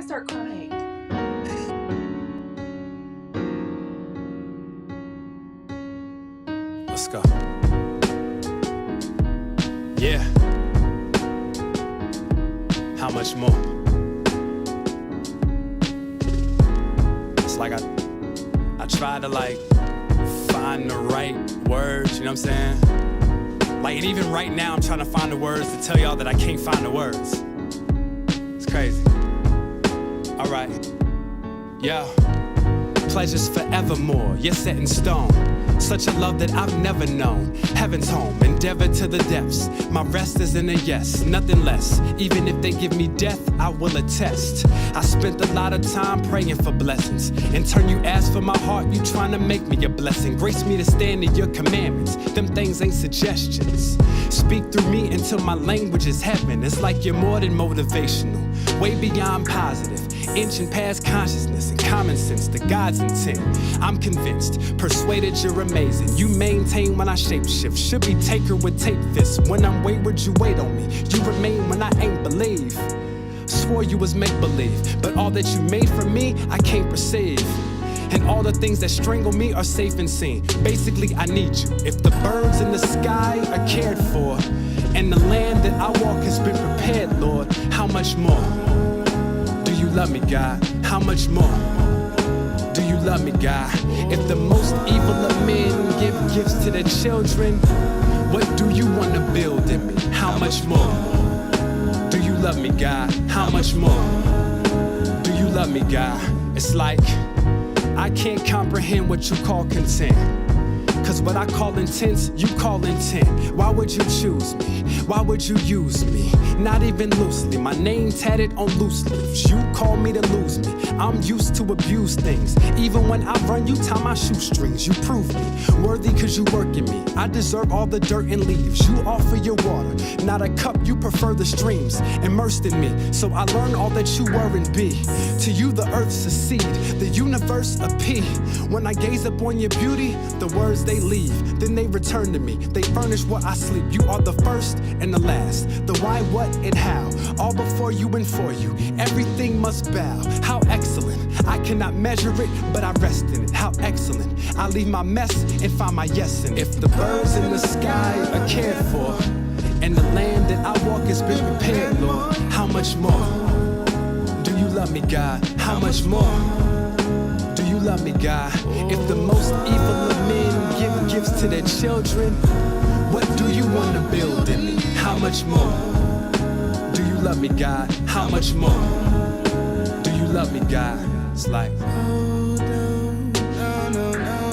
start crying. Let's go. Yeah. How much more? It's like I try to like find the right words, you know what I'm saying? Like, and even right now I'm trying to find the words to tell y'all that I can't find the words. It's crazy. All right. Yo. Pleasures forevermore, you're set in stone. Such a love that I've never known. Heaven's home, endeavor to the depths. My rest is in a yes, nothing less. Even if they give me death, I will attest. I spent a lot of time praying for blessings. In turn, you ask for my heart, you trying to make me a blessing. Grace me to stand in your commandments. Them things ain't suggestions. Speak through me until my language is heaven. It's like you're more than motivational, way beyond positive. Inching past consciousness and common sense to God's intent. I'm convinced, persuaded you're amazing. You maintain when I shapeshift. Should be taker with tape fists. When I'm wayward, you wait on me. You remain when I ain't believe. Swore you was make-believe, but all that you made for me, I can't perceive. And all the things that strangle me are safe and seen. Basically, I need you. If the birds in the sky are cared for, and the land that I walk has been prepared, Lord, how much more? Do you love me, God? How much more? Do you love me, God? If the most evil of men give gifts to their children, what do you want to build in me? How much more? Do you love me, God? How much more? Do you love me, God? It's like I can't comprehend what you call content. Cause what I call intense, you call intent. Why would you choose me? Why would you use me? Not even loosely, my name tatted on loose leaves. You call me to lose me. I'm used to abuse things. Even when I run, you tie my shoestrings. You prove me worthy cause you work in me. I deserve all the dirt and leaves. You offer your water, not a cup, you prefer the streams. Immersed in me, so I learn all that you were and be. To you the earth's a seed, the universe a pea. When I gaze upon your beauty, the words they leave, then they return to me. They furnish where I sleep. You are the first and the last, the why, what, and how. All before you and for you, everything must bow. How excellent, I cannot measure it, but I rest in it. How excellent, I leave my mess and find my yes in it. If the birds in the sky are cared for, and the land that I walk has been prepared, Lord, how much more? Do you love me, God? How much more? Do you love me, God? If the most evil of men give gifts to their children, what do you want to build in me? How much more? Do you love me, God? How much more? Do you love me, God? It's like, oh, no, no, no, no.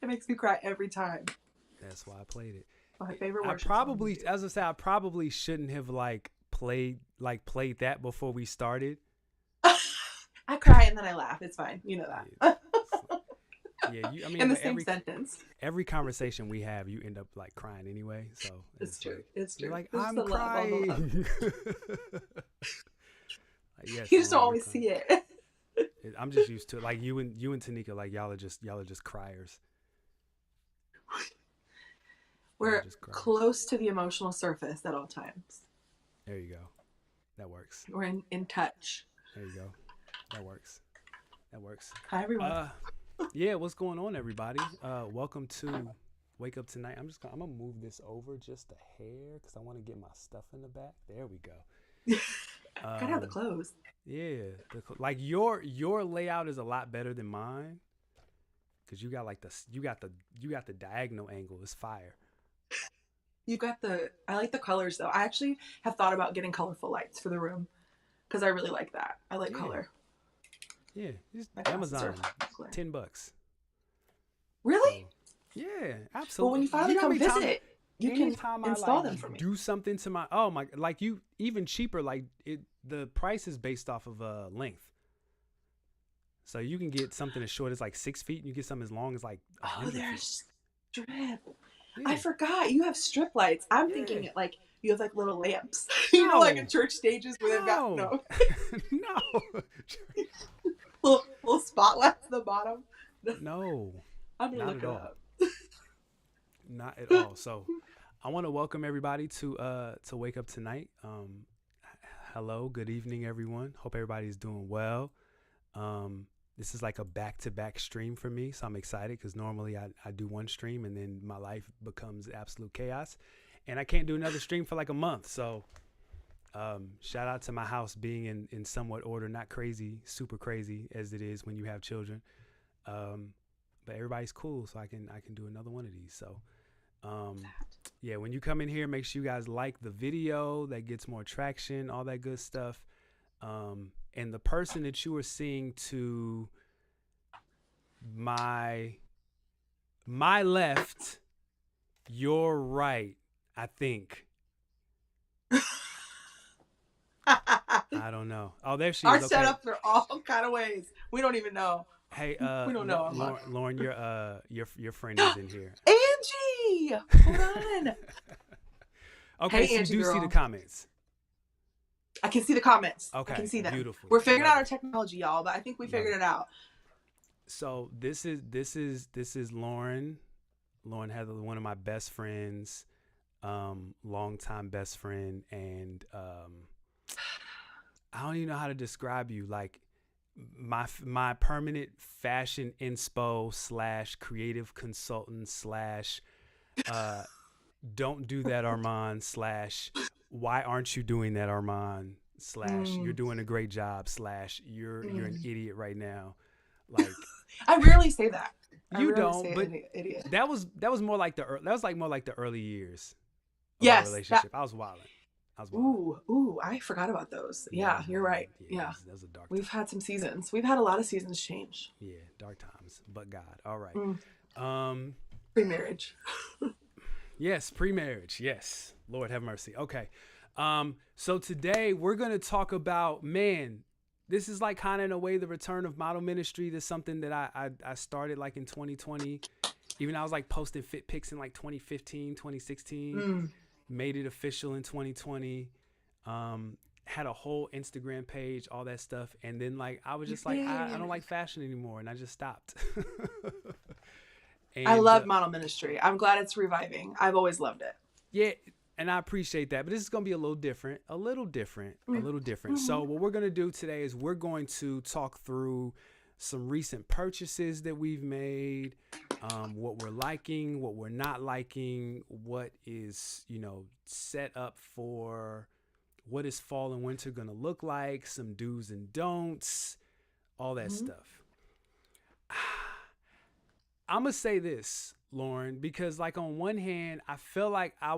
It makes me cry every time. That's why I played it. My favorite I worship probably, song. as I said, I probably shouldn't have played that before we started. I cry and then I laugh. It's fine. You know that. Yeah, I mean, in the same sentence. Every conversation we have, you end up like crying anyway. So it's true. Like, it's true. You're like, this I'm crying. Like, yes, you just don't always see it. I'm just used to it. Like you and Tanika, like y'all are just criers. We're close to the emotional surface at all times. There you go. That works. We're in touch. There you go. That works. Hi, everyone. Yeah, what's going on, everybody? Welcome to Wake Up Tonight. I'm gonna move this over just a hair because I want to get my stuff in the back. There we go. Gotta have the clothes. Yeah, like your layout is a lot better than mine because you got like you got the diagonal angle. It's fire. You got I like the colors though. I actually have thought about getting colorful lights for the room because I really like that. I like color. Yeah, just Amazon, $10. Really? So, yeah, absolutely. Well, when you finally come visit, you can anytime I install like them for me. do something to my like you even cheaper, like the price is based off of length. So you can get something as short as like 6 feet, and you get something as long as like 100 they're feet. strip. Yeah. I forgot you have strip lights. I'm thinking it like you have like little lamps. No. You know, like in church stages where they've got no. little spotlights at the bottom. No. I'm gonna not look at it all. up. Not at all. So I want to welcome everybody to Wake Up tonight. Hello, good evening, everyone. Hope everybody's doing well. This is like a back-to-back stream for me, so I'm excited because normally I do one stream and then my life becomes absolute chaos, and I can't do another stream for like a month. So shout out to my house being in somewhat order, not crazy, super crazy as it is when you have children. But everybody's cool, so I can do another one of these. So yeah, when you come in here, make sure you guys like the video, that gets more traction, all that good stuff. And the person that you are seeing to my left, your right, I think. I don't know. Oh, there she is. Our setups are all kind of ways. We don't even know. Hey, we don't know. Lauren, your friend is in here. Angie, hold on. Okay, hey, so Angie, you do girl. see the comments. I can see the comments. Okay, I can see them. Beautiful. We're figuring out our technology, y'all, but I think we figured it out. So this is Lauren. Lauren Heather, one of my best friends, longtime best friend, and I don't even know how to describe you. Like my permanent fashion inspo / creative consultant / don't do that, Armond / why aren't you doing that, Armond / you're doing a great job / you're an idiot right now. Like I rarely say that. You don't, but idiot. That was more like the early years of our relationship. I was wilding. Ooh, I forgot about those. Yeah, you're right. Yeah. That was a dark time. We've had some seasons. We've had a lot of seasons change. Yeah, dark times, but God. All right. Pre-marriage. Yes, pre-marriage. Yes. Lord have mercy. Okay. So today we're going to talk about, man, this is like kind of in a way the return of model ministry. This is something that I started like in 2020. Even I was like posting fit pics in like 2015, 2016. Made it official in 2020. Had a whole Instagram page, all that stuff. And then like I was just like, I don't like fashion anymore. And I just stopped. And, I love model ministry. I'm glad it's reviving. I've always loved it. Yeah, and I appreciate that. But this is going to be a little different. Mm-hmm. So what we're going to do today is we're going to talk through some recent purchases that we've made, what we're liking, what we're not liking, what is, set up for what is fall and winter going to look like, some do's and don'ts, all that stuff. I'm going to say this, Lauren, because like on one hand, I feel like I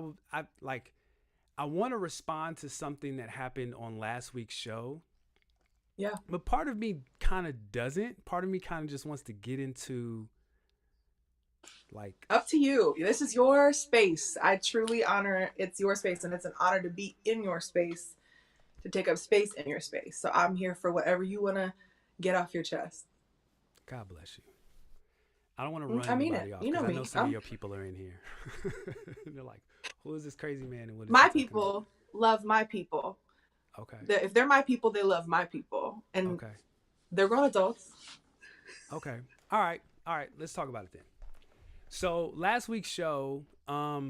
want to respond to something that happened on last week's show. Yeah. But part of me kind of doesn't. Part of me kind of just wants to get into like. Up to you. This is your space. I truly honor it's your space, and it's an honor to be in your space, to take up space in your space. So I'm here for whatever you want to get off your chest. God bless you. I don't want to run anybody off. You know I me. know some of your people are in here. They're like, who is this crazy man? And what is my people love my people. Okay. If they're my people, they love my people. And they're grown adults. Okay. All right. Let's talk about it then. So last week's show, I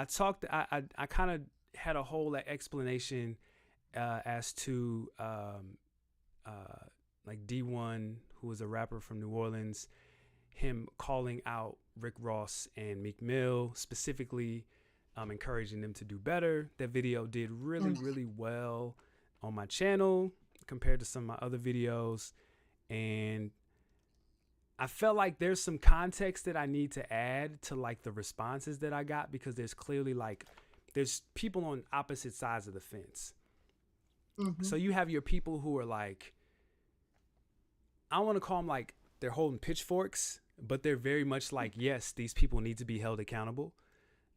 kind of had a whole explanation as to like D1, who was a rapper from New Orleans, him calling out Rick Ross and Meek Mill, specifically encouraging them to do better. That video did really well on my channel compared to some of my other videos. And I felt like there's some context that I need to add to like the responses that I got, because there's clearly like, there's people on opposite sides of the fence. Mm-hmm. So you have your people who are like, I want to call them like, they're holding pitchforks, but they're very much like, yes, these people need to be held accountable.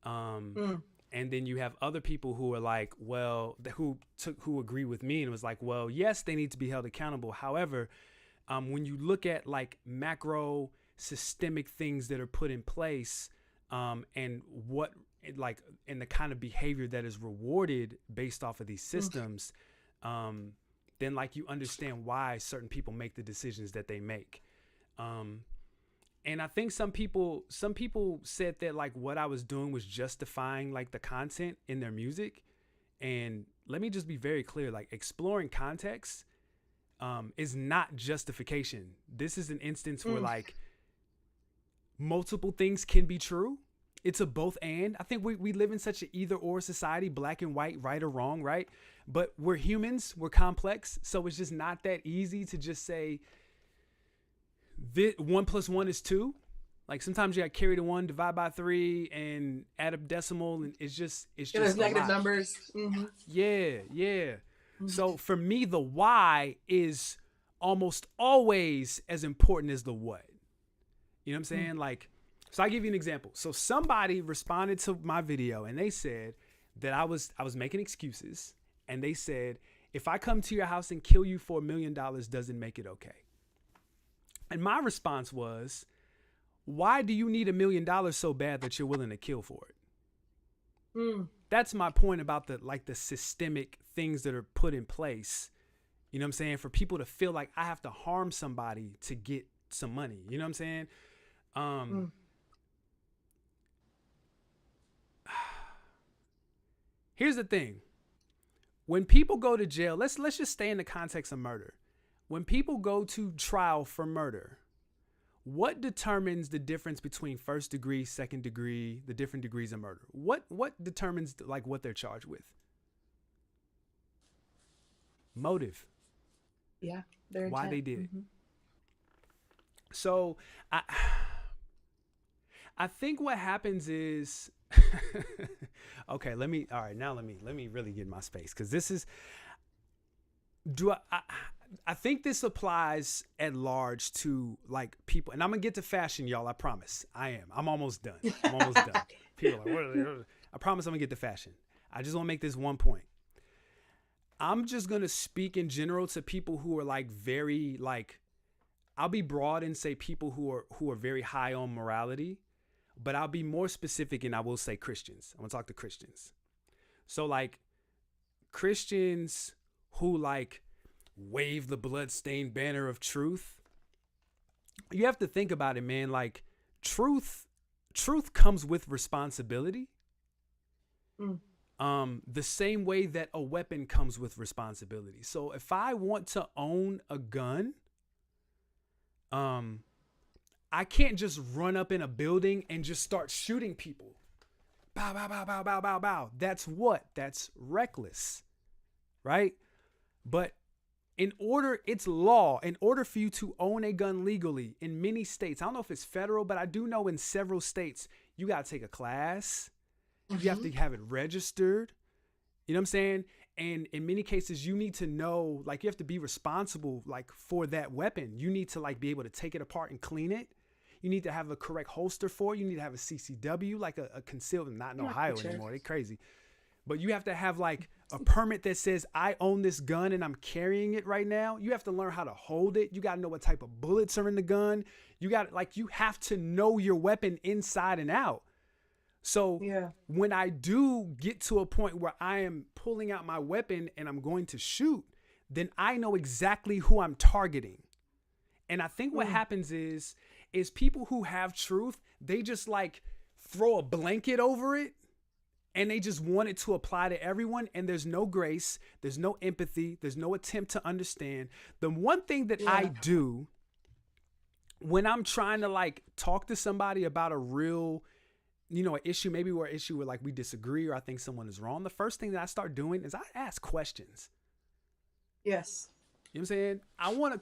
And then you have other people who are like, well, who agree with me and was like, well, yes, they need to be held accountable. However, when you look at like macro systemic things that are put in place, and what like and the kind of behavior that is rewarded based off of these systems, then like you understand why certain people make the decisions that they make. And I think some people said that like what I was doing was justifying like the content in their music. And let me just be very clear, like exploring context is not justification. This is an instance where like multiple things can be true. It's a both and. I think we live in such an either or society, black and white, right or wrong, right? But we're humans, we're complex. So it's just not that easy to just say, 1 + 1 is 2. Like sometimes you got carry the 1, divide by 3, and add a decimal, and it's just negative numbers. Yeah. So for me, the why is almost always as important as the what. You know what I'm saying? Like, so I'll give you an example. So somebody responded to my video and they said that I was making excuses, and they said, if I come to your house and kill you for $1 million, doesn't make it okay. And my response was, why do you need $1 million so bad that you're willing to kill for it? That's my point about the systemic things that are put in place. You know what I'm saying? For people to feel like I have to harm somebody to get some money. You know what I'm saying? Here's the thing. When people go to jail, let's just stay in the context of murder. When people go to trial for murder, what determines the difference between first degree, second degree, the different degrees of murder? What determines like what they're charged with? Motive. Yeah. Why they did it. So I think what happens is okay, let me really get in my space, because this is I think this applies at large to like people, and I'm gonna get to fashion, y'all. I promise. I'm almost done. People are like, what? I promise I'm gonna get to fashion. I just want to make this one point. I'm just gonna speak in general to people who are like very like, I'll be broad and say people who are very high on morality, but I'll be more specific and I will say Christians. I'm gonna talk to Christians. So like Christians who like wave the bloodstained banner of truth. You have to think about it, man. Like truth comes with responsibility. The same way that a weapon comes with responsibility. So if I want to own a gun, I can't just run up in a building and just start shooting people. Bow, bow, bow, bow, bow, bow, bow. That's reckless, right? But it's law. In order for you to own a gun legally in many states, I don't know if it's federal, but I do know in several states, you got to take a class. You have to have it registered. You know what I'm saying? And in many cases, you need to know, like, you have to be responsible, like, for that weapon. You need to, like, be able to take it apart and clean it. You need to have a correct holster for it. You need to have a CCW, like a concealed, not in Ohio anymore. They're crazy. But you have to have like a permit that says I own this gun and I'm carrying it right now. You have to learn how to hold it. You got to know what type of bullets are in the gun. You have to know your weapon inside and out. So when I do get to a point where I am pulling out my weapon and I'm going to shoot, then I know exactly who I'm targeting. And I think what happens is people who have truth, they just like throw a blanket over it. And they just want it to apply to everyone. And there's no grace. There's no empathy. There's no attempt to understand. The one thing that I do when I'm trying to like talk to somebody about a real, an issue, maybe we're an issue where like we disagree or I think someone is wrong. The first thing that I start doing is I ask questions. Yes. You know what I'm saying? I want to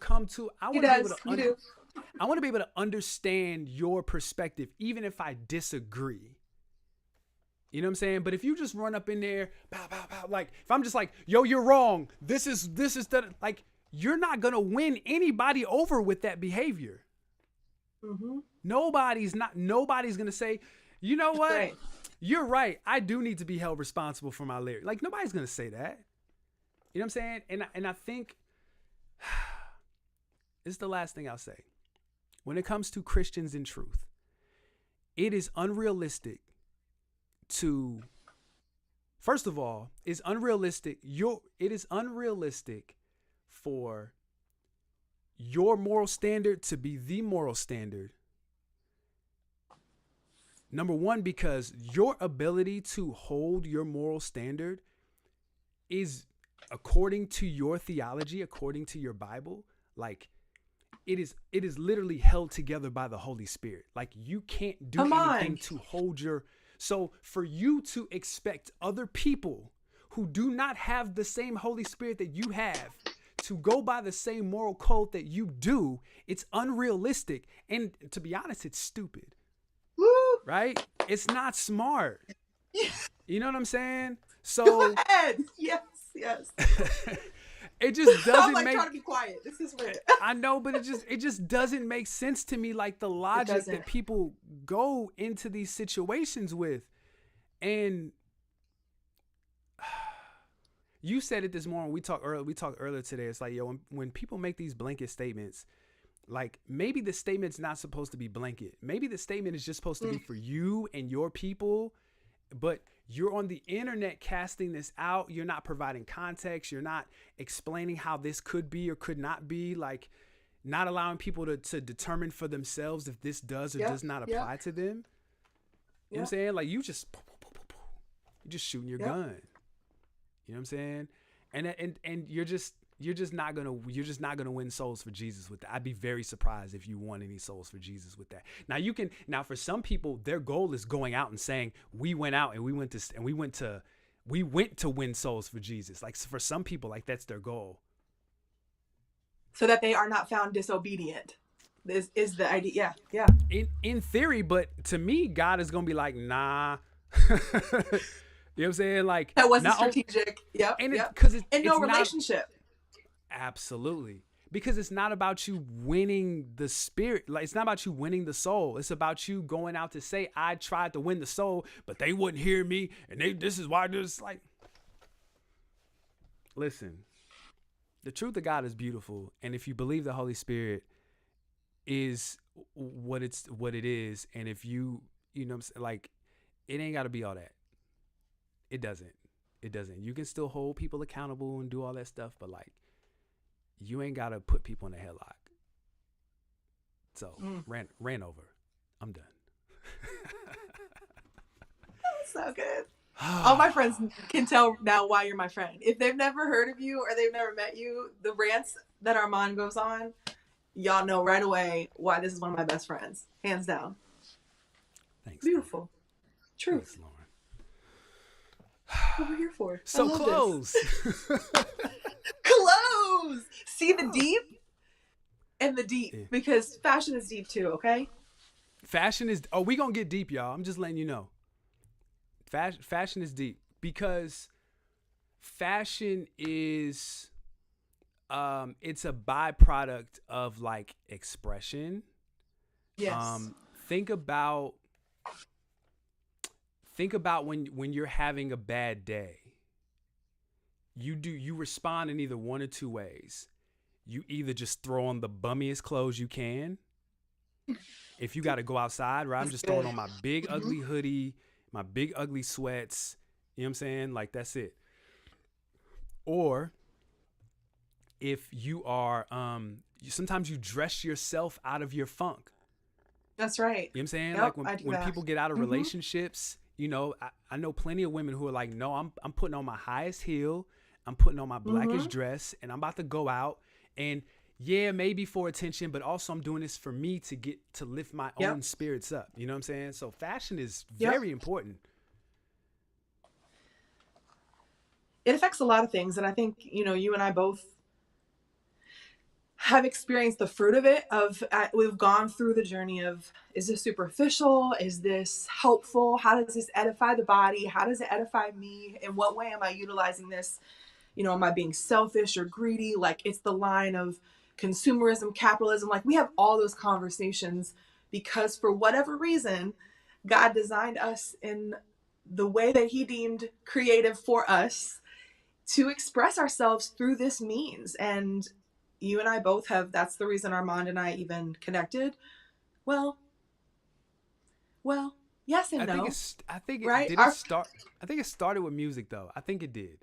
be able to understand your perspective, even if I disagree. You know what I'm saying? But if you just run up in there, pow, pow, pow, like if I'm just like, yo, you're wrong. This is that, like, you're not going to win anybody over with that behavior. Nobody's going to say, you know what? Right. you're right. I do need to be held responsible for my lyrics. Like, nobody's going to say that. You know what I'm saying? And I think this is the last thing I'll say. When it comes to Christians in truth, it is unrealistic to, first of all, it is unrealistic for your moral standard to be the moral standard. Number one, because your ability to hold your moral standard is, according to your theology, according to your Bible, like, it is literally held together by the Holy Spirit. Like, you can't do anything to hold your, so for you to expect other people who do not have the same Holy Spirit that you have to go by the same moral code that you do, it's unrealistic. And to be honest, it's stupid. Woo. Right? It's not smart. You know what I'm saying? So go ahead. Yes. It just doesn't I'm make, trying to be quiet. This is weird. I know, but it just doesn't make sense to me, like the logic that people go into these situations with. And you said it this morning. We talked earlier today. It's like, yo, when people make these blanket statements, like, maybe the statement's not supposed to be blanket. Maybe the statement is just supposed to be for you and your people, but you're on the internet casting this out. You're not providing context. You're not explaining how this could be or could not be, like, not allowing people to determine for themselves if this does or does not apply to them. You know what I'm saying? Like, you're just shooting your gun. You know what I'm saying? And you're just not gonna win souls for Jesus with that. I'd be very surprised if you won any souls for Jesus with that. Now for some people, their goal is going out and saying, we went out and we went to win souls for Jesus. Like, for some people, like, that's their goal. So that they are not found disobedient. This is the idea. Yeah. In theory, but to me, God is gonna be like, nah. You know what I'm saying? Like, that wasn't strategic. Yep. Because it's no relationship. Absolutely. Because it's not about you winning the spirit. Like, it's not about you winning the soul. It's about you going out to say, I tried to win the soul, but they wouldn't hear me. And this is why this, like, listen, the truth of God is beautiful. And if you believe the Holy Spirit is what it is, and if you know, like, it ain't got to be all that. It doesn't. You can still hold people accountable and do all that stuff, but, like, you ain't got to put people in a headlock. So ran over. I'm done. So good. All my friends can tell now why you're my friend. If they've never heard of you or they've never met you, the rants that Armon goes on, y'all know right away why this is one of my best friends. Hands down. Thanks. Beautiful. Truth. Thanks, Lauren. What we're here for. So close. Close. See the deep and the deep, because fashion is deep too. Okay. Fashion is. Oh, we gonna get deep, y'all. I'm just letting you know. Fashion is deep because fashion is. It's a byproduct of, like, expression. Yes. Think about when you're having a bad day. You respond in either one or two ways. You either just throw on the bummiest clothes you can. If you got to go outside, right? I'm just throwing on my big ugly hoodie, my big ugly sweats. You know what I'm saying? Like, that's it. Or if you are, sometimes you dress yourself out of your funk. That's right. You know what I'm saying? Yep, like when people get out of relationships, you know, I know plenty of women who are like, no, I'm putting on my highest heel. I'm putting on my blackest dress, and I'm about to go out. And yeah, maybe for attention, but also I'm doing this for me to lift my own spirits up. You know what I'm saying? So fashion is very important. It affects a lot of things. And I think, you know, you and I both have experienced the fruit of it. We've gone through the journey of, is this superficial? Is this helpful? How does this edify the body? How does it edify me? In what way am I utilizing this? You know, am I being selfish or greedy? Like, it's the line of consumerism, capitalism. Like, we have all those conversations because for whatever reason, God designed us in the way that he deemed creative for us to express ourselves through this means. And you and I both have, that's the reason Armand and I even connected. Well, yes and no. Right? I think it started with music though. I think it did.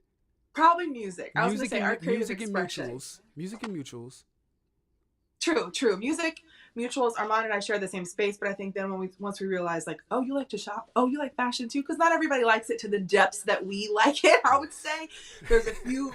Probably music. I was going to say our creative expression. Music and mutuals. True. Music, mutuals. Armand and I share the same space, but I think then once we realize, like, oh, you like to shop, oh, you like fashion too, because not everybody likes it to the depths that we like it. I would say there's a few,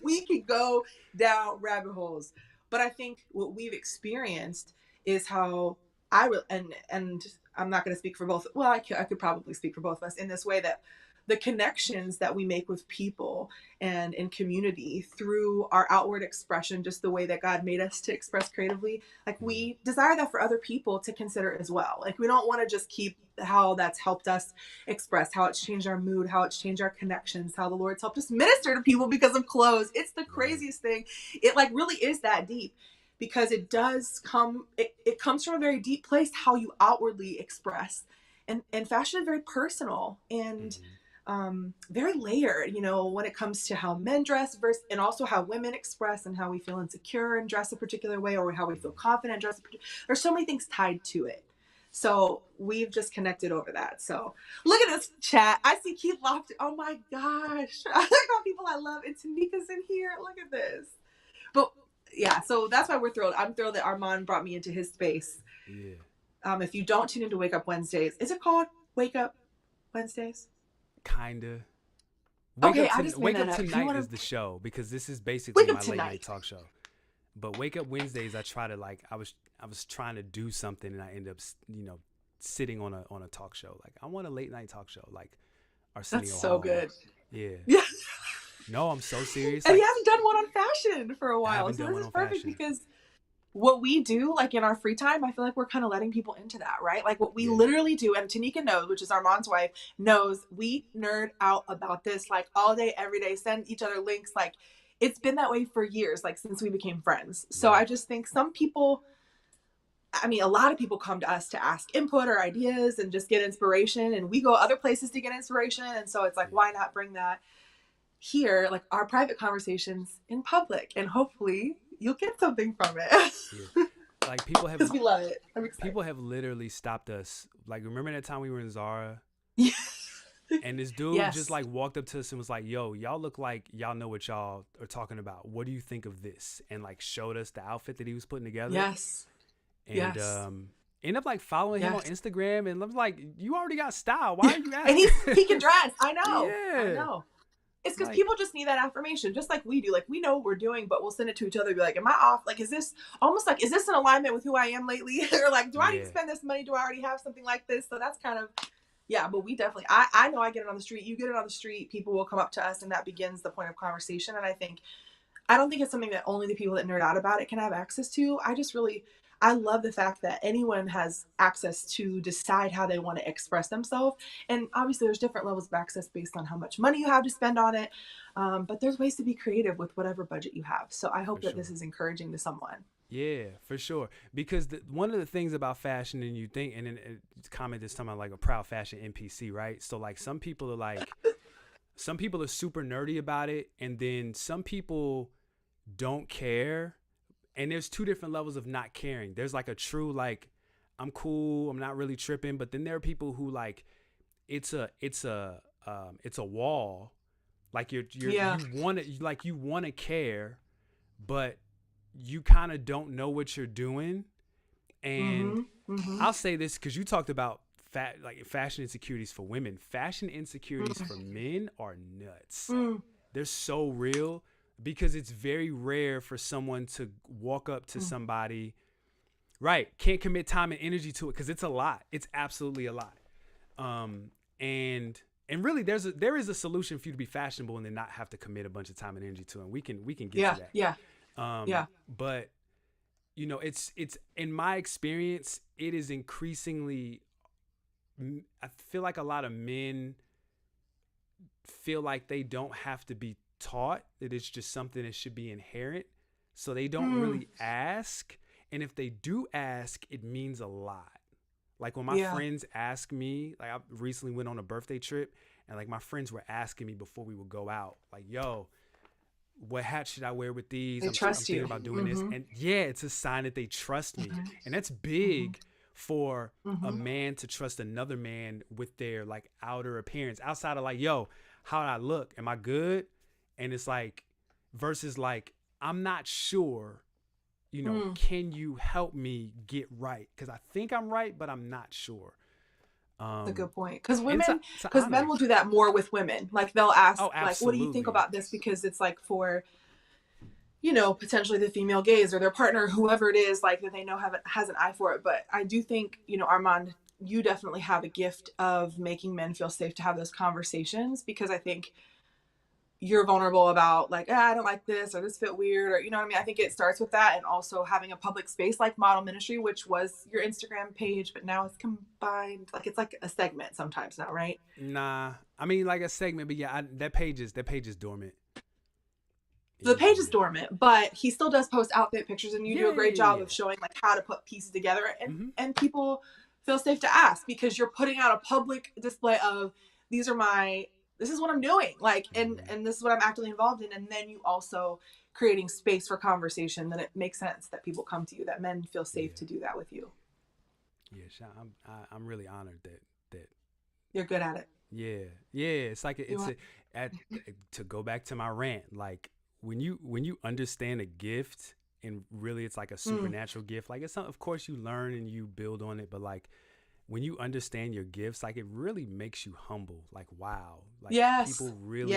we could go down rabbit holes, but I think what we've experienced is how and I'm not going to speak for both. Well, I could probably speak for both of us in this way, that the connections that we make with people and in community through our outward expression, just the way that God made us to express creatively, like we desire that for other people to consider as well. Like we don't want to just keep how that's helped us express, how it's changed our mood, how it's changed our connections, how the Lord's helped us minister to people because of clothes. It's the craziest thing. It like really is that deep, because it does come, it comes from a very deep place, how you outwardly express. And fashion is very personal and very layered, when it comes to how men dress versus, and also how women express and how we feel insecure and dress a particular way, or how we feel confident and dress. There's so many things tied to it. So we've just connected over that. So look at this chat. I see Keith Lofton. Oh my gosh. I like how people I love. And Tanika's in here. Look at this. But yeah, so that's why we're thrilled. I'm thrilled that Armand brought me into his space. Yeah. If you don't tune into Wake Up Wednesdays, is it called Wake Up Wednesdays? Kinda. Wake Up Tonight is the show, because this is basically my late night talk show. But Wake Up Wednesdays, I try to I was trying to do something, and I end up sitting on a talk show. Like I want a late night talk show, like Arsenio. That's so good. Yeah. No, I'm so serious. And he hasn't done one on fashion for a while, so this is perfect because what we do, like in our free time, I feel like we're kind of letting people into that, right? Like what we literally do, and Tanika knows, which is Armand's wife, knows we nerd out about this like all day, every day, send each other links. Like it's been that way for years, like since we became friends. So I just think a lot of people come to us to ask input or ideas and just get inspiration, and we go other places to get inspiration. And so it's like, why not bring that here, like our private conversations in public, and hopefully you'll get something from it. Like people have, because we love it. People have literally stopped us. Like remember that time we were in Zara? And this dude just like walked up to us and was like, yo, y'all look like y'all know what y'all are talking about. What do you think of this? And like showed us the outfit that he was putting together. And ended up like following him on Instagram, and I was like, you already got style. Why are you asking? And he can dress. I know. I know. It's because people just need that affirmation, just like we do. Like we know what we're doing, but we'll send it to each other. Be like, am I off? Like, is this in alignment with who I am lately? Or like, do I need to spend this money? Do I already have something like this? So that's kind of, but we definitely, I know I get it on the street. You get it on the street. People will come up to us, and that begins the point of conversation. And I don't think it's something that only the people that nerd out about it can have access to. I love the fact that anyone has access to decide how they want to express themselves. And obviously there's different levels of access based on how much money you have to spend on it. But there's ways to be creative with whatever budget you have. So I hope that this is encouraging to someone. Yeah, for sure. Because one of the things about fashion, and you think, and then comment this time on like a proud fashion NPC, right? So like some people are super nerdy about it. And then some people don't care. And there's two different levels of not caring. There's like a true, like, I'm cool, I'm not really tripping. But then there are people who like, it's a wall. Like you want to care, but you kind of don't know what you're doing. And I'll say this because you talked about fashion insecurities for women. Fashion insecurities for men are nuts. They're so real. Because it's very rare for someone to walk up to somebody, can't commit time and energy to it because it's a lot. It's absolutely a lot. And really there is a solution for you to be fashionable and then not have to commit a bunch of time and energy to it. And we can get to that. But it's in my experience, it is increasingly, I feel like a lot of men feel like they don't have to be taught, that it's just something that should be inherent, so they don't really ask, and if they do ask, it means a lot. Like when my friends ask me, like I recently went on a birthday trip, and like my friends were asking me before we would go out, like, yo, what hat should I wear with these? They I'm trust thinking you. about doing this. And yeah, it's a sign that they trust me. And that's big for a man to trust another man with their like outer appearance, outside of like, yo, how do I look? Am I good? And it's like, versus like, I'm not sure, you know, can you help me get right? Because I think I'm right, but I'm not sure. That's a good point. Because men will do that more with women. Like they'll ask, like, what do you think about this? Because it's like for, you know, potentially the female gaze or their partner, whoever it is, like that they know has an eye for it. But I do think, you know, Armand, you definitely have a gift of making men feel safe to have those conversations, because I think you're vulnerable about like, I don't like this, or this fit weird, or, you know what I mean? I think it starts with that, and also having a public space like Model Ministry, which was your Instagram page, but now it's combined. Like it's like a segment sometimes now, right? Nah, I mean like a segment, but yeah, that page is dormant. The page is dormant, but he still does post outfit pictures, and you do a great job of showing like how to put pieces together, and people feel safe to ask, because you're putting out a public display of this is what I'm doing, like, and this is what I'm actively involved in. And then you also creating space for conversation, then it makes sense that people come to you, that men feel safe to do that with you. Yeah, I'm really honored that you're good at it. Yeah, it's like to go back to my rant, like when you understand a gift, and really it's like a supernatural gift, like it's something, of course you learn and you build on it, but like when you understand your gifts, like it really makes you humble. Like, wow, like people really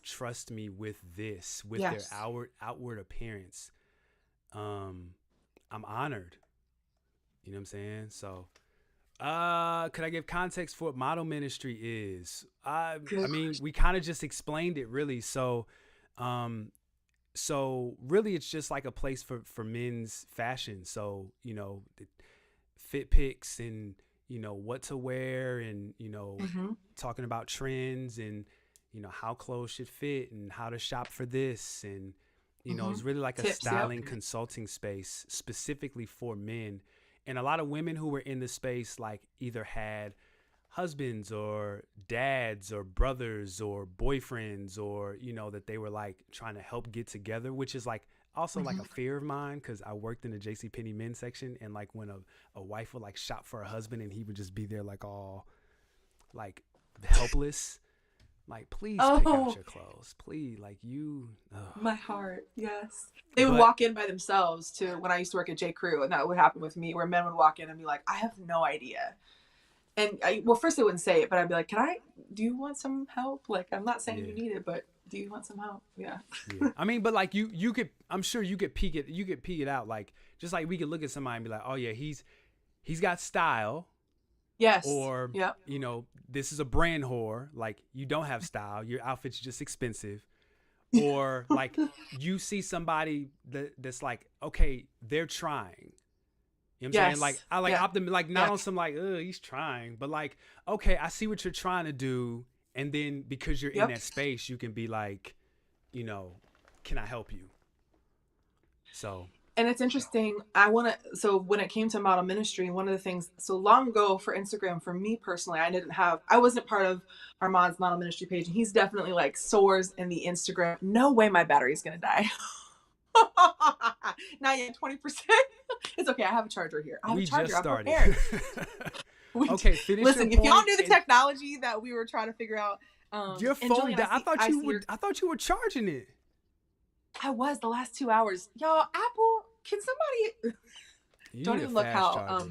trust me with this, with their outward appearance. I'm honored. You know what I'm saying? So, could I give context for what Model Ministry is? I mean, we kind of just explained it really. So really it's just like a place for men's fashion. So, you know, fit pics and, you know, what to wear, and, you know, talking about trends, and, you know, how clothes should fit, and how to shop for this. And, you know, it's really like a styling consulting space specifically for men. And a lot of women who were in the space, like either had husbands or dads or brothers or boyfriends, or, you know, that they were like trying to help get together, which is like also like a fear of mine, because I worked in the JCPenney men's section, and like when a wife would like shop for a husband, and he would just be there like all like helpless, like, please pick out your clothes, please, like you. My heart, yes. They would walk in by themselves to when I used to work at J. Crew, and that would happen with me, where men would walk in and be like, I have no idea. And first they wouldn't say it, but I'd be like, do you want some help? Like, I'm not saying you need it, but do you want some help? Yeah. I mean, but like you could, I'm sure you could peek it out. Like, just like we could look at somebody and be like, oh yeah, he's got style. Yes. Or, you know, this is a brand whore. Like, you don't have style. Your outfit's just expensive. Or like you see somebody that's like, okay, they're trying. You know what I'm saying? Like, I like optimism, like not on some like, he's trying, but like, okay, I see what you're trying to do. And then because you're in that space, you can be like, you know, can I help you? So. And it's interesting. So when it came to Model Ministry, one of the things, so long ago for Instagram, for me personally, I wasn't part of Armand's Model Ministry page. And he's definitely like soars in the Instagram. No way my battery's going to die. Not yet, 20%. It's okay. I have a charger here. We just started. Okay, finish. Listen, if y'all knew the technology that we were trying to figure out, your phone. I thought you were charging it. I was the last 2 hours. Y'all, Apple, can somebody? Don't even look how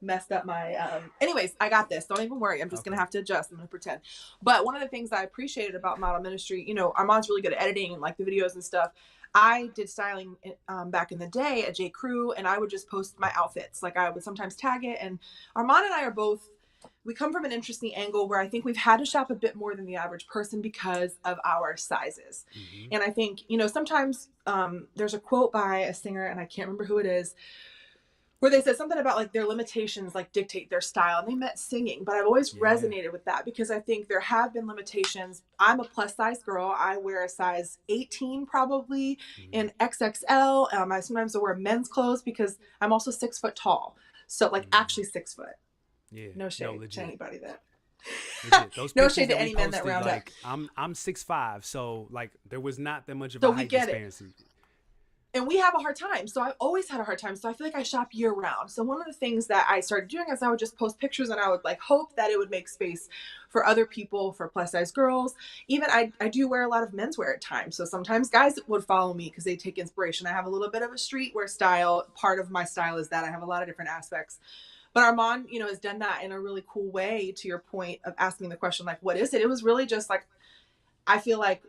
messed up my. Anyways, I got this. Don't even worry. I'm just gonna have to adjust. I'm gonna pretend. But one of the things that I appreciated about Model Ministry, you know, Armand's really good at editing and like the videos and stuff. I did styling back in the day at J. Crew, and I would just post my outfits. Like I would sometimes tag it. And Armand and I we come from an interesting angle where I think we've had to shop a bit more than the average person because of our sizes. Mm-hmm. And I think, you know, sometimes there's a quote by a singer, and I can't remember who it is, where they said something about like their limitations like dictate their style, and they meant singing. But I've always resonated with that, because I think there have been limitations. I'm a plus size girl. I wear a size 18 probably in XXL. I sometimes wear men's clothes because I'm also 6 foot tall. So like actually 6 foot. Yeah. No No, shade to legit. anybody that. Legit. Those No pictures shade to that we any men that posted, round up. like I'm 6'5", so like there was not that much of So a we height get it. disparity. And we have a hard time. So I've always had a hard time. So I feel like I shop year round. So one of the things that I started doing is I would just post pictures, and I would like hope that it would make space for other people, for plus size girls. Even I do wear a lot of menswear at times. So sometimes guys would follow me because they take inspiration. I have a little bit of a streetwear style. Part of my style is that I have a lot of different aspects. But Armand, has done that in a really cool way, to your point of asking the question, like, what is it? It was really just like, I feel like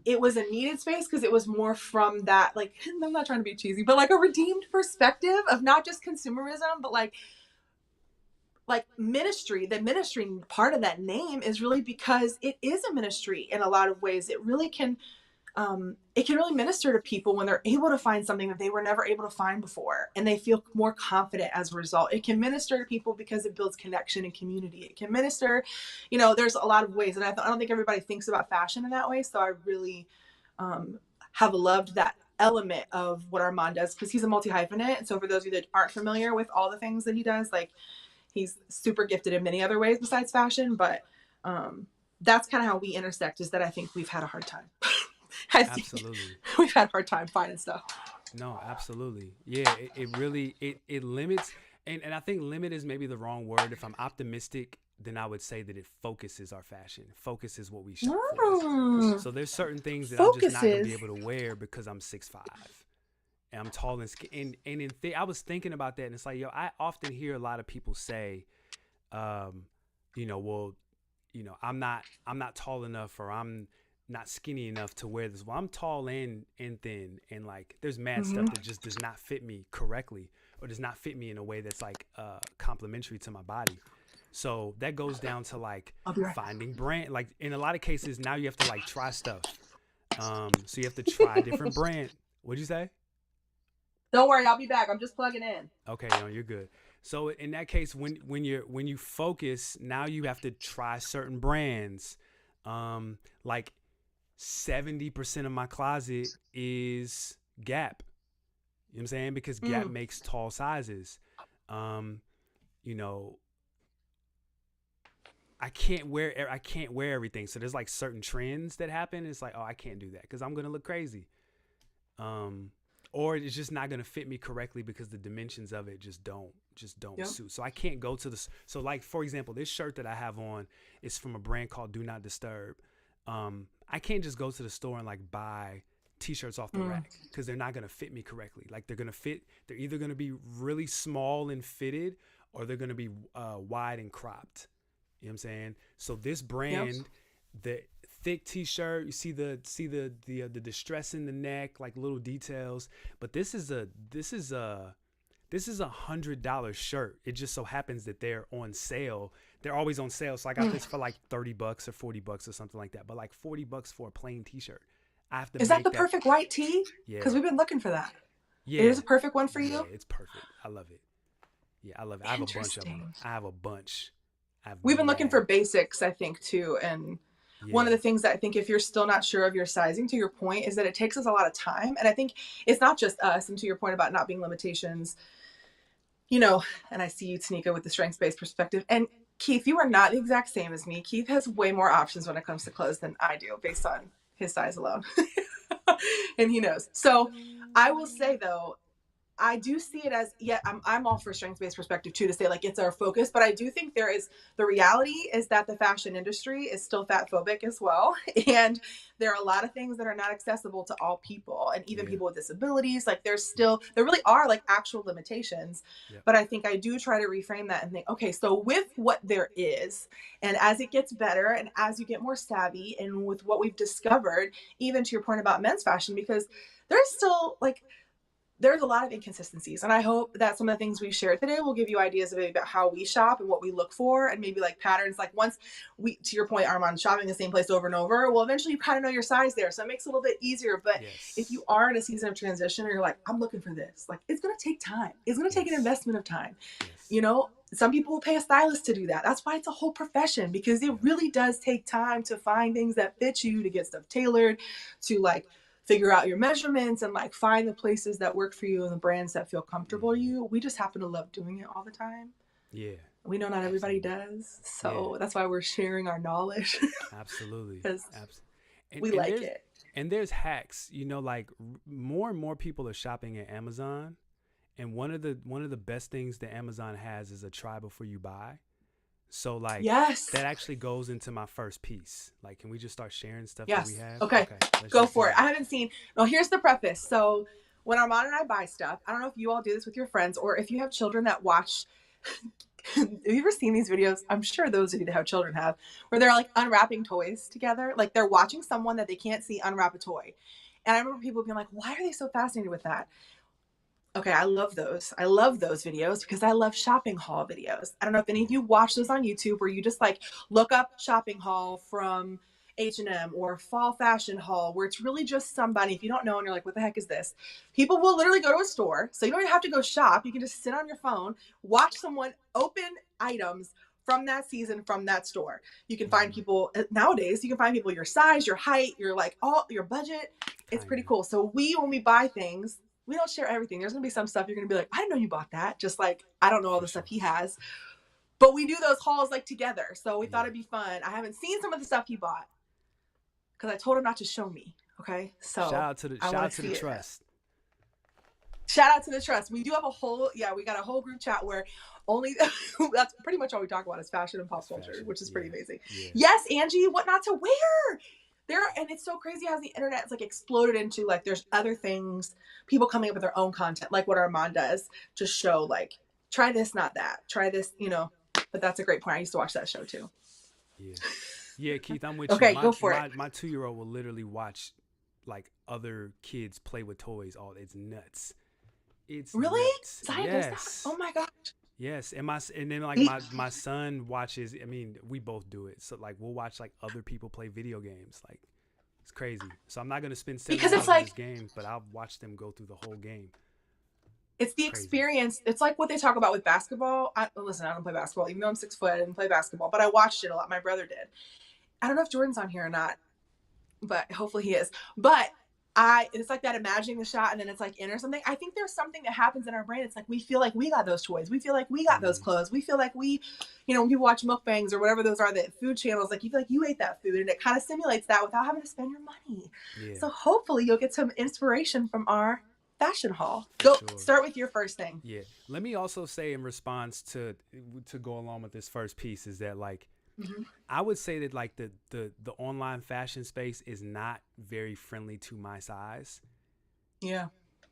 it was a needed space because it was more from that, like, I'm not trying to be cheesy, but like a redeemed perspective of not just consumerism, but like ministry. The ministry part of that name is really because it is a ministry in a lot of ways. It can really minister to people when they're able to find something that they were never able to find before, and they feel more confident as a result. It can minister to people because it builds connection and community. It can minister, there's a lot of ways, and I don't think everybody thinks about fashion in that way. So I really have loved that element of what Armand does, because he's a multi-hyphenate. So for those of you that aren't familiar with all the things that he does, like, he's super gifted in many other ways besides fashion, but that's kind of how we intersect, is that I think we've had a hard time. Absolutely. We've had a hard time finding stuff. No, absolutely. Yeah, it really it limits, and I think limit is maybe the wrong word. If I'm optimistic, then I would say that it focuses our fashion. Focuses what we shop for. So there's certain things that I'm just not gonna be able to wear because I'm 6'5", and I'm tall and skinny. And I was thinking about that, and it's like, I often hear a lot of people say, well, I'm not tall enough, or I'm not skinny enough to wear this. Well, I'm tall and thin, and like there's mad stuff that just does not fit me correctly, or does not fit me in a way that's like complementary to my body. So that goes down to like finding brand. Like in a lot of cases now you have to like try stuff. So you have to try different brand. What'd you say? Don't worry, I'll be back. I'm just plugging in. Okay, no, you're good. So in that case, when you focus, now you have to try certain brands. Like 70% of my closet is Gap. You know what I'm saying? Because Gap makes tall sizes. I can't wear everything. So there's like certain trends that happen. It's like, oh, I can't do that because I'm gonna look crazy. Or it's just not gonna fit me correctly because the dimensions of it just don't suit. So I can't go to the. So like, for example, this shirt that I have on is from a brand called Do Not Disturb. I can't just go to the store and like buy t-shirts off the rack because they're not going to fit me correctly. Like they're either going to be really small and fitted, or they're going to be wide and cropped. You know what I'm saying? So this brand, the thick t-shirt, you see the distress in the neck, like little details, but this is a $100 shirt. It just so happens that they're on sale. They're always on sale. So I got this for like $30 or $40 or something like that. But like $40 for a plain t-shirt. I have to. Is that the perfect white tee? Yeah. Because we've been looking for that. Yeah. It is a perfect one for you? Yeah, it's perfect. I love it. Yeah, I love it. I have a bunch of them. I have a bunch. We've been looking for basics, I think, too. And one of the things that I think, if you're still not sure of your sizing, to your point, is that it takes us a lot of time. And I think it's not just us. And to your point about not being limitations, and I see you, Tanika, with the strengths-based perspective. And Keith, you are not the exact same as me. Keith has way more options when it comes to clothes than I do, based on his size alone. And he knows. So I will say, though, I do see it as, I'm all for strengths-based perspective too, to say like it's our focus, but I do think the reality is that the fashion industry is still fat phobic as well. And there are a lot of things that are not accessible to all people, and even people with disabilities. Like there really are like actual limitations, but I think I do try to reframe that and think, okay, so with what there is, and as it gets better and as you get more savvy, and with what we've discovered, even to your point about men's fashion, because there's still there's a lot of inconsistencies. And I hope that some of the things we've shared today will give you ideas about how we shop and what we look for, and maybe like patterns. Like once to your point, Armand, shopping the same place over and over, well, eventually you kind of know your size there. So it makes it a little bit easier. But if you are in a season of transition, or you're like, I'm looking for this, like it's going to take time. It's going to take an investment of time. Some people will pay a stylist to do that. That's why it's a whole profession, because it really does take time to find things that fit you, to get stuff tailored, to like figure out your measurements, and like find the places that work for you and the brands that feel comfortable to you. We just happen to love doing it all the time. Yeah. we know not everybody does. So that's why we're sharing our knowledge. Absolutely. Because And, we and like there's it. and there's hacks, like more and more people are shopping at Amazon. And one of the best things that Amazon has is a try before you buy. So like Yes. that actually goes into my first piece. Like, can we just start sharing stuff that Yes. we have? Okay. Let's Go just for do it. I haven't seen. Well, here's the preface. So when Armand and I buy stuff, I don't know if you all do this with your friends or if you have children that watch. Have you ever seen these videos? I'm sure those of you that have children have, where they're like unwrapping toys together. Like they're watching someone that they can't see unwrap a toy. And I remember people being like, why are they so fascinated with that? Okay, I love those. I love those videos because I love shopping haul videos. I don't know if any of you watch those on YouTube where you just like look up shopping haul from H&M or fall fashion haul where it's really just somebody, if you don't know and you're like, what the heck is this? People will literally go to a store. So you don't even have to go shop. You can just sit on your phone, watch someone open items from that season, from that store. You can find people nowadays, you can find people your size, your height, your budget. It's pretty cool. So when we buy things, we don't share everything. There's going to be some stuff you're going to be like, I didn't know you bought that. Just like, I don't know all the stuff he has. But we do those hauls like together. So we thought it'd be fun. I haven't seen some of the stuff he bought because I told him not to show me. Okay. So shout out to the trust. Shout out to the trust. We do have we got a whole group chat where only, that's pretty much all we talk about is fashion and pop culture, which is pretty amazing. Yeah. Yes, Angie, what not to wear. And it's so crazy how the internet's like exploded into like there's other things, people coming up with their own content, like what Armand does to show like, try this, not that. Try this, but that's a great point. I used to watch that show too. Yeah, Keith, I'm with you. Okay, go for it. My 2-year-old will literally watch like other kids play with toys. It's nuts. It's really nuts. Yes. Oh my gosh. Yes, and then my son watches. I mean, we both do it. So like we'll watch like other people play video games. Like it's crazy. So I'm not gonna spend $7 because it's on like this game, but I'll watch them go through the whole game. It's the experience. It's like what they talk about with basketball. Listen, I don't play basketball, even though I'm 6 foot. I didn't play basketball, but I watched it a lot. My brother did. I don't know if Jordan's on here or not, but hopefully he is. But it's like that imagining the shot and then it's like in or something. I think there's something that happens in our brain. It's like we feel like we got those toys. We feel like we got those clothes. We feel like we, when people watch mukbangs or whatever those are, the food channels, like you feel like you ate that food and it kind of simulates that without having to spend your money. Yeah. So hopefully you'll get some inspiration from our fashion haul. Start with your first thing. Yeah. Let me also say in response to go along with this first piece is that like, I would say that like the online fashion space is not very friendly to my size. Yeah.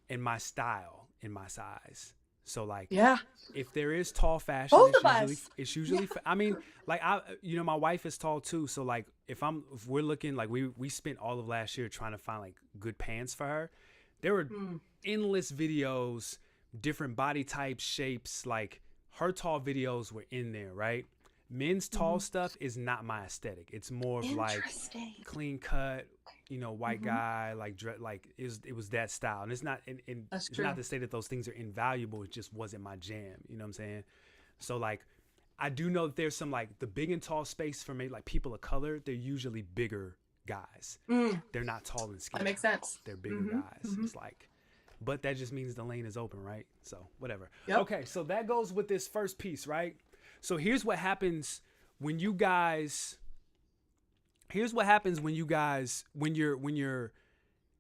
And my style in my size. So like, if there is tall fashion, it's usually, I mean, like my wife is tall too. So like if we're looking like we spent all of last year trying to find like good pants for her. There were endless videos, different body types, shapes, like her tall videos were in there, right? Men's tall stuff is not my aesthetic. It's more of like clean cut, white guy, like it was that style. And it's not, it's not to say that those things are invaluable. It just wasn't my jam. You know what I'm saying? So like, I do know that there's some like the big and tall space for me, like people of color, they're usually bigger guys. They're not tall and skinny. That makes sense. They're bigger guys. It's like, but that just means the lane is open, right? So whatever. Yep. Okay, so that goes with this first piece, right? So here's what happens when you're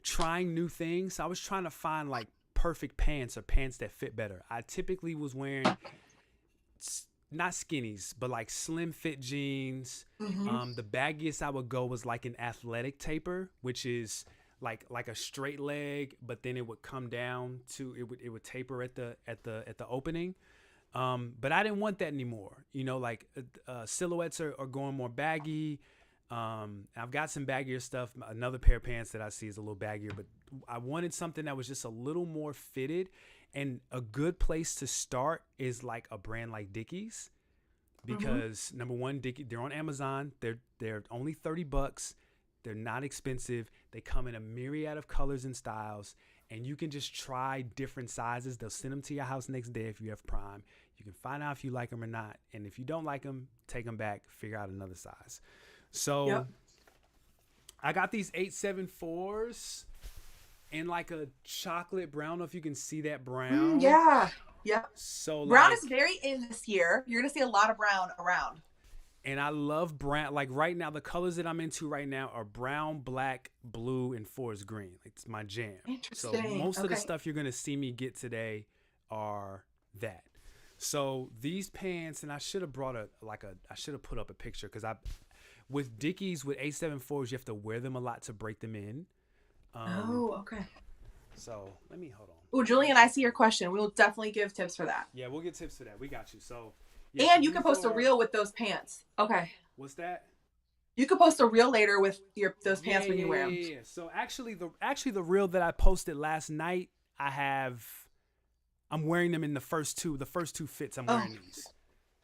trying new things. I was trying to find like perfect pants or pants that fit better. I typically was wearing not skinnies, but like slim fit jeans. The baggiest I would go was like an athletic taper, which is like a straight leg, but then it would come down to it would taper at the opening. But I didn't want that anymore. Like silhouettes are going more baggy. I've got some baggier stuff. Another pair of pants that I see is a little baggier, but I wanted something that was just a little more fitted. And a good place to start is like a brand like Dickies, because number one, they're on Amazon. They're only $30. They're not expensive. They come in a myriad of colors and styles. And you can just try different sizes. They'll send them to your house next day if you have Prime. You can find out if you like them or not. And if you don't like them, take them back, figure out another size. So I got these 874s in like a chocolate brown. I don't know if you can see that brown. Yep. So Brown is like, very in this year. You're gonna see a lot of brown around. and I love brown. Like right now, the colors that I'm into right now are brown, black, blue, and forest green. Like, it's my jam. So Interesting. most of the Okay. stuff you're gonna see me get today are that. So these pants, and I should have brought I should have put up a picture because with Dickies with A74s, you have to wear them a lot to break them in. Oh, okay. So let me hold on. Oh, Julian, I see your question. We'll definitely give tips for that. Yeah, we'll get tips for that. We got you. So yeah, And you can post a reel with those pants. Okay. What's that? You could post a reel later with those pants when you wear them. Yeah. So actually the reel that I posted last night, I'm wearing them in the first two fits. I'm wearing these.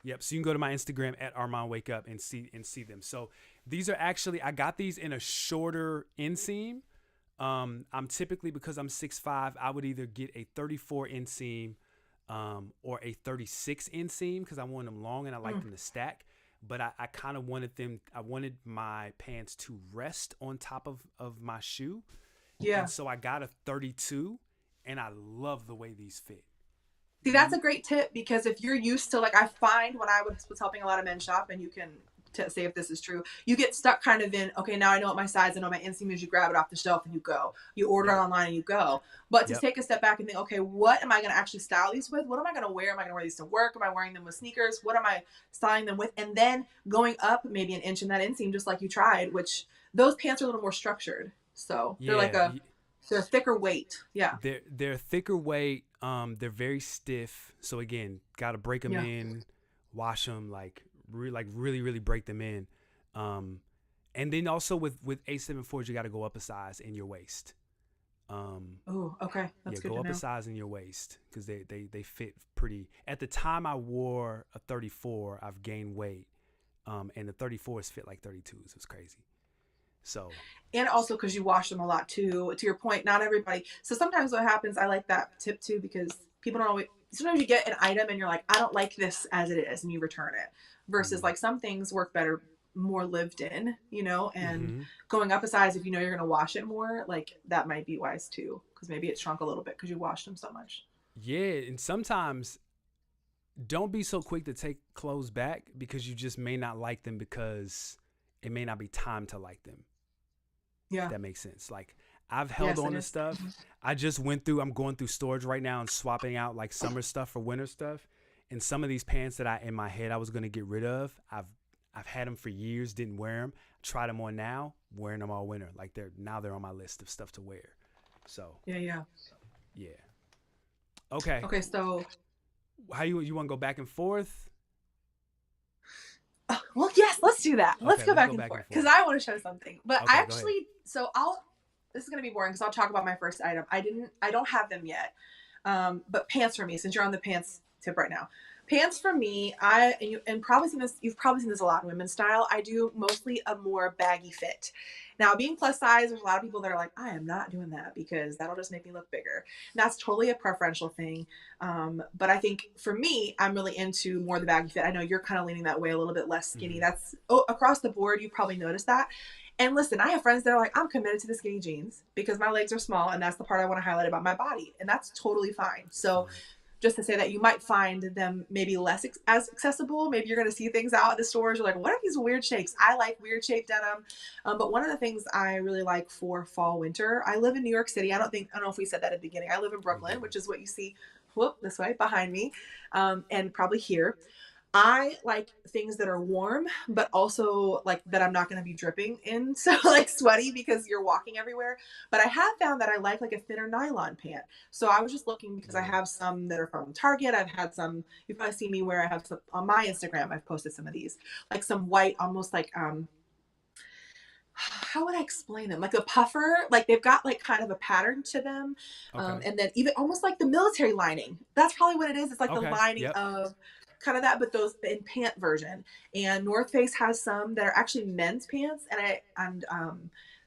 Yep. So you can go to my Instagram at Armon WakeUp and see them. So these are actually, I got these in a shorter inseam. I'm typically, because I'm 6'5", I would either get a 34 inseam or a 36 inseam because I want them long and I like them to stack. But I kind of wanted my pants to rest on top of my shoe. Yeah. And so I got a 32 and I love the way these fit. See, that's a great tip because if you're used to, like, I find when I was helping a lot of men shop, and you can say if this is true, you get stuck kind of in, okay, now I know what my size, I know my inseam is, you grab it off the shelf and you go. You order it online and you go. But to take a step back and think, okay, what am I going to actually style these with? What am I going to wear? Am I going to wear these to work? Am I wearing them with sneakers? What am I styling them with? And then going up maybe an inch in that inseam, just like you tried, which those pants are a little more structured. So they're they're thicker weight. Yeah. They're thicker weight. They're very stiff. So again, got to break them in, wash them, really, really break them in. And then also with A74s, you got to go up a size in your waist. Oh, okay. That's good to know. Go up a size in your waist because they fit pretty. At the time I wore a 34, I've gained weight. And the 34s fit like 32s. It was crazy. So, and also because you wash them a lot too, to your point, not everybody. So sometimes what happens, I like that tip too, because people don't always, sometimes you get an item and you're like, I don't like this as it is, and you return it, versus like some things work better more lived in, and going up a size, if you know you're going to wash it more, like that might be wise too, because maybe it shrunk a little bit because you washed them so much. Yeah. And sometimes don't be so quick to take clothes back because you just may not like them because it may not be time to like them. Yeah. If that makes sense. Like, I've held on to stuff. I'm going through storage right now and swapping out like summer stuff for winter stuff. And some of these pants that in my head I was going to get rid of, I've had them for years, didn't wear them. Tried them on now, wearing them all winter. Like they're on my list of stuff to wear. So. Yeah. Okay. Okay. So. How you want to go back and forth? Well, yes, let's do that. Let's go back and forth because I want to show something. But I actually, this is going to be boring because I'll talk about my first item. I don't have them yet. But pants for me, since you're on the pants tip right now. Pants for me, you've probably seen this a lot in women's style. I do mostly a more baggy fit. Now, being plus size, there's a lot of people that are like, I am not doing that because that'll just make me look bigger. And that's totally a preferential thing. But I think for me, I'm really into more the baggy fit. I know you're kind of leaning that way, a little bit less skinny. That's across the board. You probably noticed that. And listen, I have friends that are like, I'm committed to the skinny jeans because my legs are small and that's the part I want to highlight about my body. And that's totally fine. So just to say that you might find them maybe less as accessible. Maybe you're going to see things out at the stores. You're like, what are these weird shapes? I like weird shaped denim. But one of the things I really like for fall, winter, I live in New York City. I don't know if we said that at the beginning. I live in Brooklyn, which is what you see this way behind me, and probably here. I like things that are warm, but also like that I'm not going to be dripping in. So like sweaty because you're walking everywhere. But I have found that I like a thinner nylon pant. So I was just looking because I have some that are from Target. I've had some, you've probably seen me where I have some on my Instagram. I've posted some of these, like some white, almost like, how would I explain them? Like a puffer, like they've got like kind of a pattern to them. And then even almost like the military lining. That's probably what it is. It's like the lining of kind of that, but those in pant version. And North Face has some that are actually men's pants, and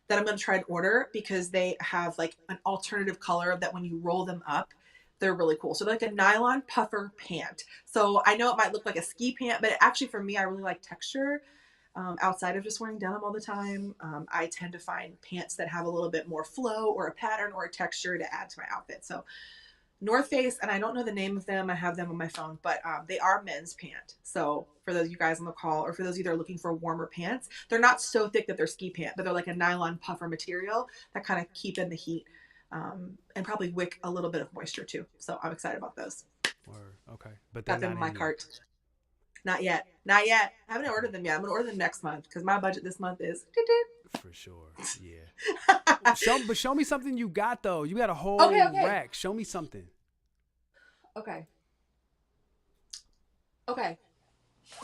that I'm going to try and order because they have like an alternative color that when you roll them up, they're really cool. So they're like a nylon puffer pant. So I know it might look like a ski pant, but actually for me, I really like texture. Outside of just wearing denim all the time, I tend to find pants that have a little bit more flow or a pattern or a texture to add to my outfit. So North Face, and I don't know the name of them. I have them on my phone, but they are men's pant. So for those of you guys on the call, or for those of you that are looking for warmer pants, they're not so thick that they're ski pant, but they're like a nylon puffer material that kind of keep in the heat, and probably wick a little bit of moisture too. So I'm excited about those. Word. Okay, but they're Got them not in my in yet. cart. Not yet. Not yet. I haven't ordered them yet. I'm gonna order them next month because my budget this month is. For sure. Yeah. Show me something you got though. You got a whole rack. Show me something. Okay.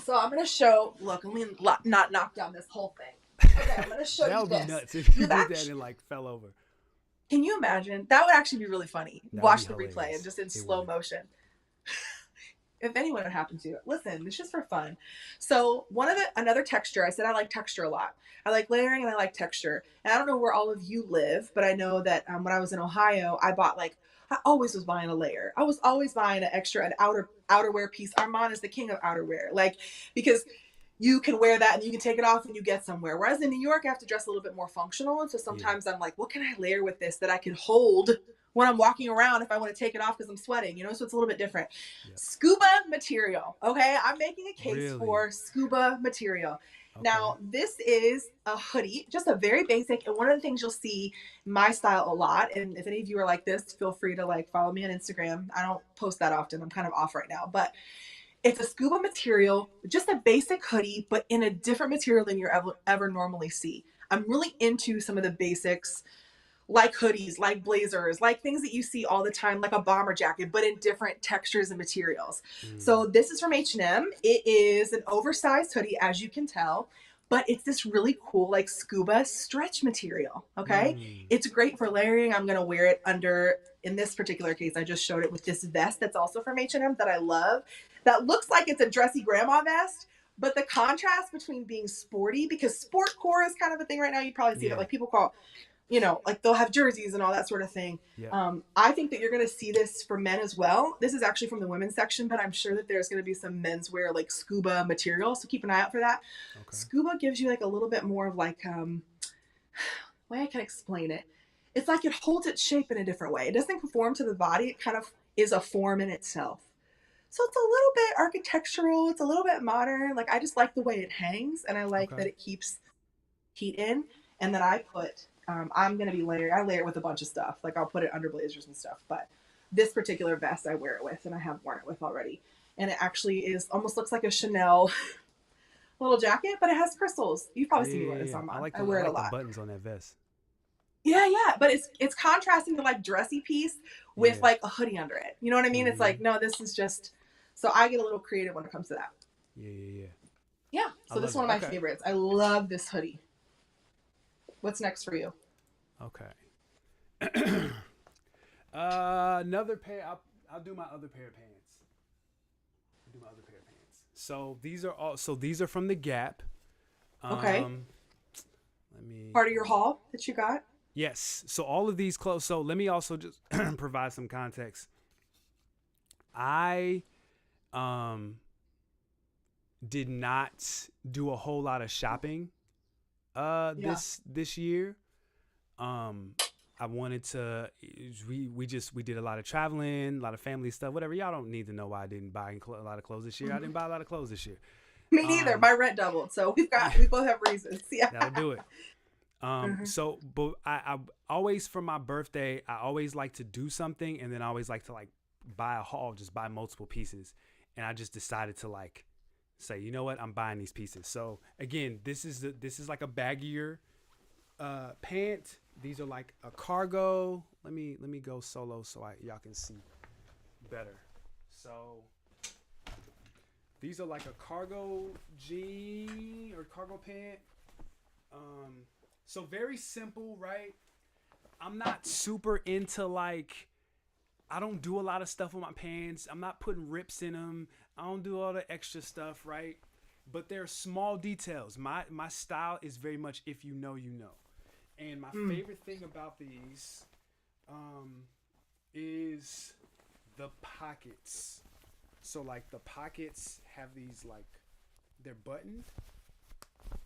So I'm gonna show. Look, let me not knock down this whole thing. Okay, I'm gonna show that you would this. be nuts if you did that and like fell over. Can you imagine? That would actually be really funny. Watch the replay and just in slow motion. If anyone would happen to it, listen, it's just for fun. So another texture, I said I like texture a lot. I like layering and I like texture. And I don't know where all of you live, but I know that when I was in Ohio, I always was buying a layer. I was always buying an outerwear piece. Armon is the king of outerwear. Because you can wear that and you can take it off and you get somewhere. Whereas in New York, I have to dress a little bit more functional. And so sometimes I'm like, what can I layer with this that I can hold when I'm walking around if I want to take it off because I'm sweating, so it's a little bit different. Yep. Scuba material. Okay. I'm making a case for scuba material. Okay. Now, this is a hoodie, just a very basic. And one of the things you'll see my style a lot. And if any of you are like this, feel free to follow me on Instagram. I don't post that often. I'm kind of off right now, but it's a scuba material, just a basic hoodie, but in a different material than you ever normally see. I'm really into some of the basics, like hoodies, like blazers, like things that you see all the time, like a bomber jacket, but in different textures and materials. So this is from H&M. It is an oversized hoodie, as you can tell, but it's this really cool, scuba stretch material. Okay. It's great for layering. I'm going to wear it under, in this particular case, I just showed it with this vest that's also from H&M that I love. That looks like it's a dressy grandma vest, but the contrast between being sporty, because sport core is kind of a thing right now. You probably see that, people call, they'll have jerseys and all that sort of thing. Yeah. I think that you're going to see this for men as well. This is actually from the women's section, but I'm sure that there's going to be some menswear scuba material. So keep an eye out for that. Okay. Scuba gives you a little bit more of way I can explain it. It's like it holds its shape in a different way. It doesn't conform to the body. It kind of is a form in itself. So it's a little bit architectural. It's a little bit modern. I just like the way it hangs, and I like that it keeps heat in. And then I put, I'm going to be layering. I layer it with a bunch of stuff. I'll put it under blazers and stuff. But this particular vest I wear it with, and I have worn it with already. And it actually almost looks like a Chanel little jacket, but it has crystals. You've probably seen me wear this on mine. I wear it a lot. The buttons on that vest. Yeah. But it's contrasting the dressy piece with a hoodie under it. You know what I mean? It's no, this is just, so I get a little creative when it comes to that. Yeah. So this is one of my favorites. I love this hoodie. What's next for you? Okay. Another pair. I'll do my other pair of pants. So these are from the Gap. Okay. Let me. Part of your haul that you got? Yes. So all of these clothes. So let me also just provide some context. I did not do a whole lot of shopping this year. I wanted to, we did a lot of traveling, a lot of family stuff, whatever. Y'all don't need to know why I didn't buy a lot of clothes this year. I didn't buy a lot of clothes this year. Me neither. My rent doubled. So we both have reasons. Yeah. That'll do it. So, but I always, for my birthday, I always like to do something, and then I always like to buy a haul, just buy multiple pieces. And I just decided to say, you know what, I'm buying these pieces. So again, this is like a baggier pant. These are like a cargo. Let me go solo so y'all can see better. So these are like a cargo jean or cargo pant. So very simple, right? I'm not super into I don't do a lot of stuff with my pants. I'm not putting rips in them. I don't do all the extra stuff, right? But there are small details. My style is very much if you know, you know. And my favorite thing about these is the pockets. So the pockets have these they're buttoned. I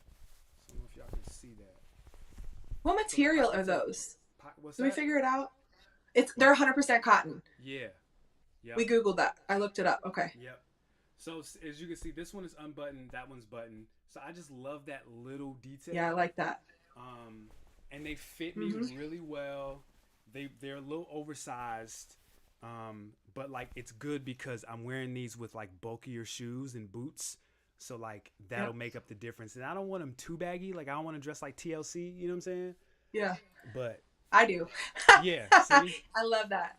don't know if y'all can see that. What material are those? What's Did that? we figure it out? They're 100% cotton. Yeah. Yep. We Googled that. I looked it up. Okay. Yep. So as you can see, this one is unbuttoned, that one's buttoned. So I just love that little Yeah, I detail. like that. And they fit me Mm-hmm. really well. They're a little oversized, but like it's good because I'm wearing these with like bulkier shoes and boots. So like that'll Yep. make up the difference. And I don't want them too baggy. Like I don't want to dress like TLC. You know what I'm saying? Yeah, But I do. yeah, see. I love that.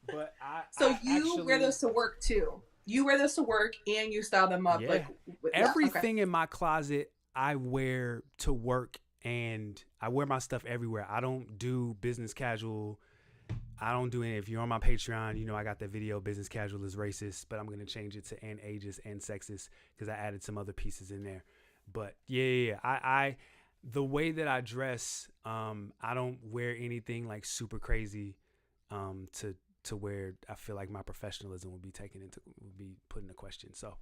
But So I you wear actually those to work too. You wear those to work and you style them up yeah. like yeah, okay. Everything in my closet I wear to work and I wear my stuff everywhere. I don't do business casual. I don't do any. If you're on my Patreon, you know I got that video business casual is racist, but I'm going to change it to and ageist and sexist because I added some other pieces in there. But yeah. I the way that I dress, I don't wear anything like super crazy to where I feel like my professionalism would be put into question. So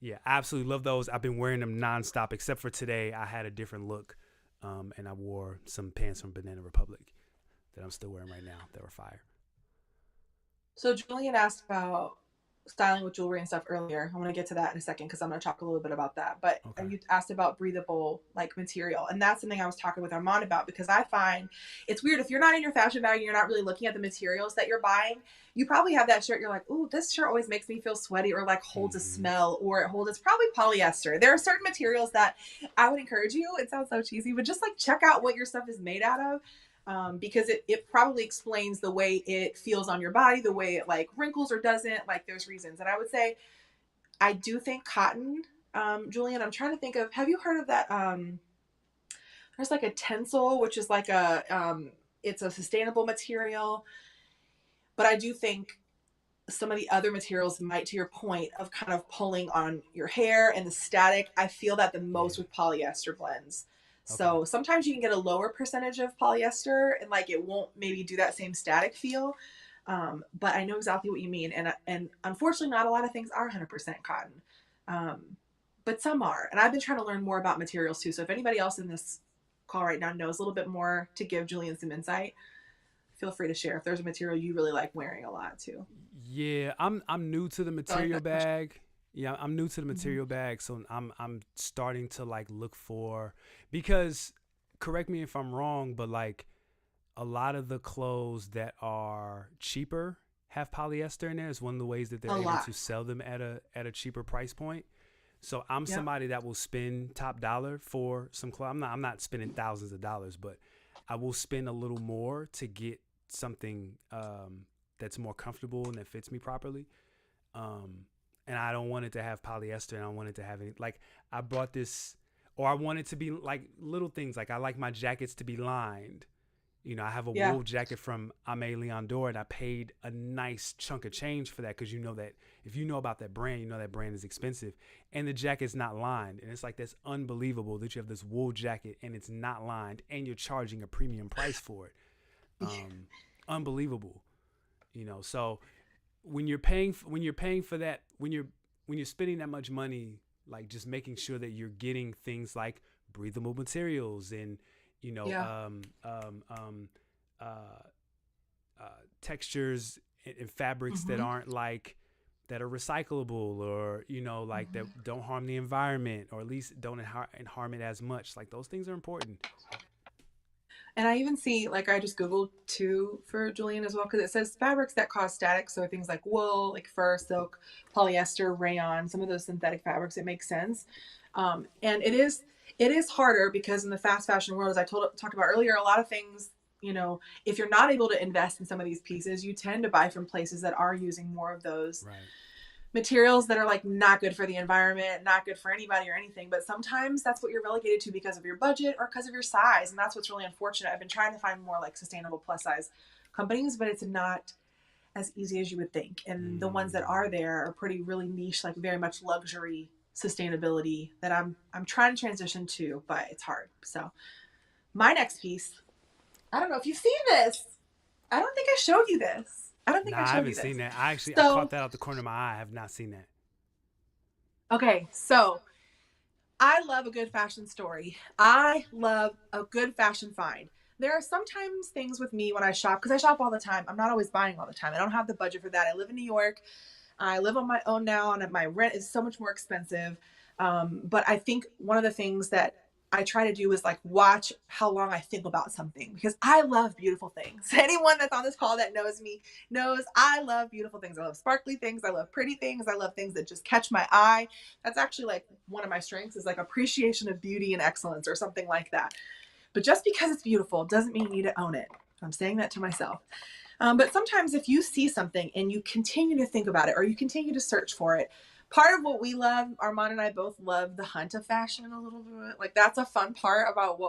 yeah, I absolutely love those. I've been wearing them nonstop, except for today. I had a different look, and I wore some pants from Banana Republic that I'm still wearing right now that were fire. So Julian asked about styling with jewelry and stuff earlier. I want to get to that in a second because I'm going to talk a little bit about that. But Okay. you asked about breathable like material, and that's something I was talking with Armand about because I find it's weird if you're not in your fashion bag and you're not really looking at the materials that you're buying. You probably have that shirt. You're like, ooh, this shirt always makes me feel sweaty, or like holds a smell, or it's probably polyester. There are certain materials that I would encourage you. It sounds so cheesy, but just like check out what your stuff is made out of. Because it probably explains the way it feels on your body, the way it like wrinkles or doesn't. Like there's reasons. And I would say, I do think cotton, Julian, I'm trying to think of, have you heard of that? There's like a Tencel, which is like it's a sustainable material. But I do think some of the other materials might, to your point of kind of pulling on your hair and the static, I feel that the most with polyester blends. So sometimes you can get a lower percentage of polyester and like it won't maybe do that same static feel. But I know exactly what you mean. And unfortunately, not a lot of things are 100% cotton. But some are. And I've been trying to learn more about materials too. So if anybody else in this call right now knows a little bit more to give Julian some insight, feel free to share if there's a material you really like wearing a lot too. Yeah, I'm new to the material bag. Yeah, I'm new to the material bag, so I'm starting to like look for, because correct me if I'm wrong, but like a lot of the clothes that are cheaper have polyester in there. It's one of the ways that they're able to sell them at a cheaper price point. So I'm somebody that will spend top dollar for some clothes. I'm not spending thousands of dollars, but I will spend a little more to get something that's more comfortable and that fits me properly. And I don't want it to have polyester, and I want it to have any, like I bought this, or I want it to be like little things. Like I like my jackets to be lined. You know, I have a wool jacket from Aimé Leon, and I paid a nice chunk of change for that because you know that if you know about that brand, you know that brand is expensive, and the jacket's not lined. And it's like, that's unbelievable that you have this wool jacket and it's not lined and you're charging a premium price for it. Unbelievable. You know, so when you're paying for that, when you're spending that much money, like just making sure that you're getting things like breathable materials and, you know, textures and fabrics that aren't like, that are recyclable, or, you know, like that don't harm the environment, or at least don't harm it as much. Like those things are important. And I even see, like, I just Googled too for Julian as well, because it says fabrics that cause static. So things like wool, like fur, silk, polyester, rayon, some of those synthetic fabrics, it makes sense. And it is harder because in the fast fashion world, as I talked about earlier, a lot of things, you know, if you're not able to invest in some of these pieces, you tend to buy from places that are using more of those materials that are like not good for the environment, not good for anybody or anything. But sometimes that's what you're relegated to because of your budget or because of your size. And that's what's really unfortunate. I've been trying to find more like sustainable plus size companies, but it's not as easy as you would think. And the ones that are there are pretty really niche, like very much luxury sustainability that I'm trying to transition to, but it's hard. So my next piece, I don't know if you've seen this. I don't think I showed you this. I don't think I haven't seen that. I caught that out the corner of my eye. I have not seen that. Okay, so I love a good fashion story. I love a good fashion find. There are sometimes things with me when I shop, because I shop all the time. I'm not always buying all the time. I don't have the budget for that. I live in New York. I live on my own now, and my rent is so much more expensive. But I think one of the things that I try to do is like watch how long I think about something, because I love beautiful things. Anyone that's on this call that knows me knows I love beautiful things. I love sparkly things. I love pretty things. I love things that just catch my eye. That's actually like one of my strengths, is like appreciation of beauty and excellence, or something like that. But just because it's beautiful doesn't mean you need to own it. I'm saying that to myself. But sometimes if you see something and you continue to think about it, or you continue to search for it, part of what we love, Armand and I both love the hunt of fashion a little bit. Like, that's a fun part about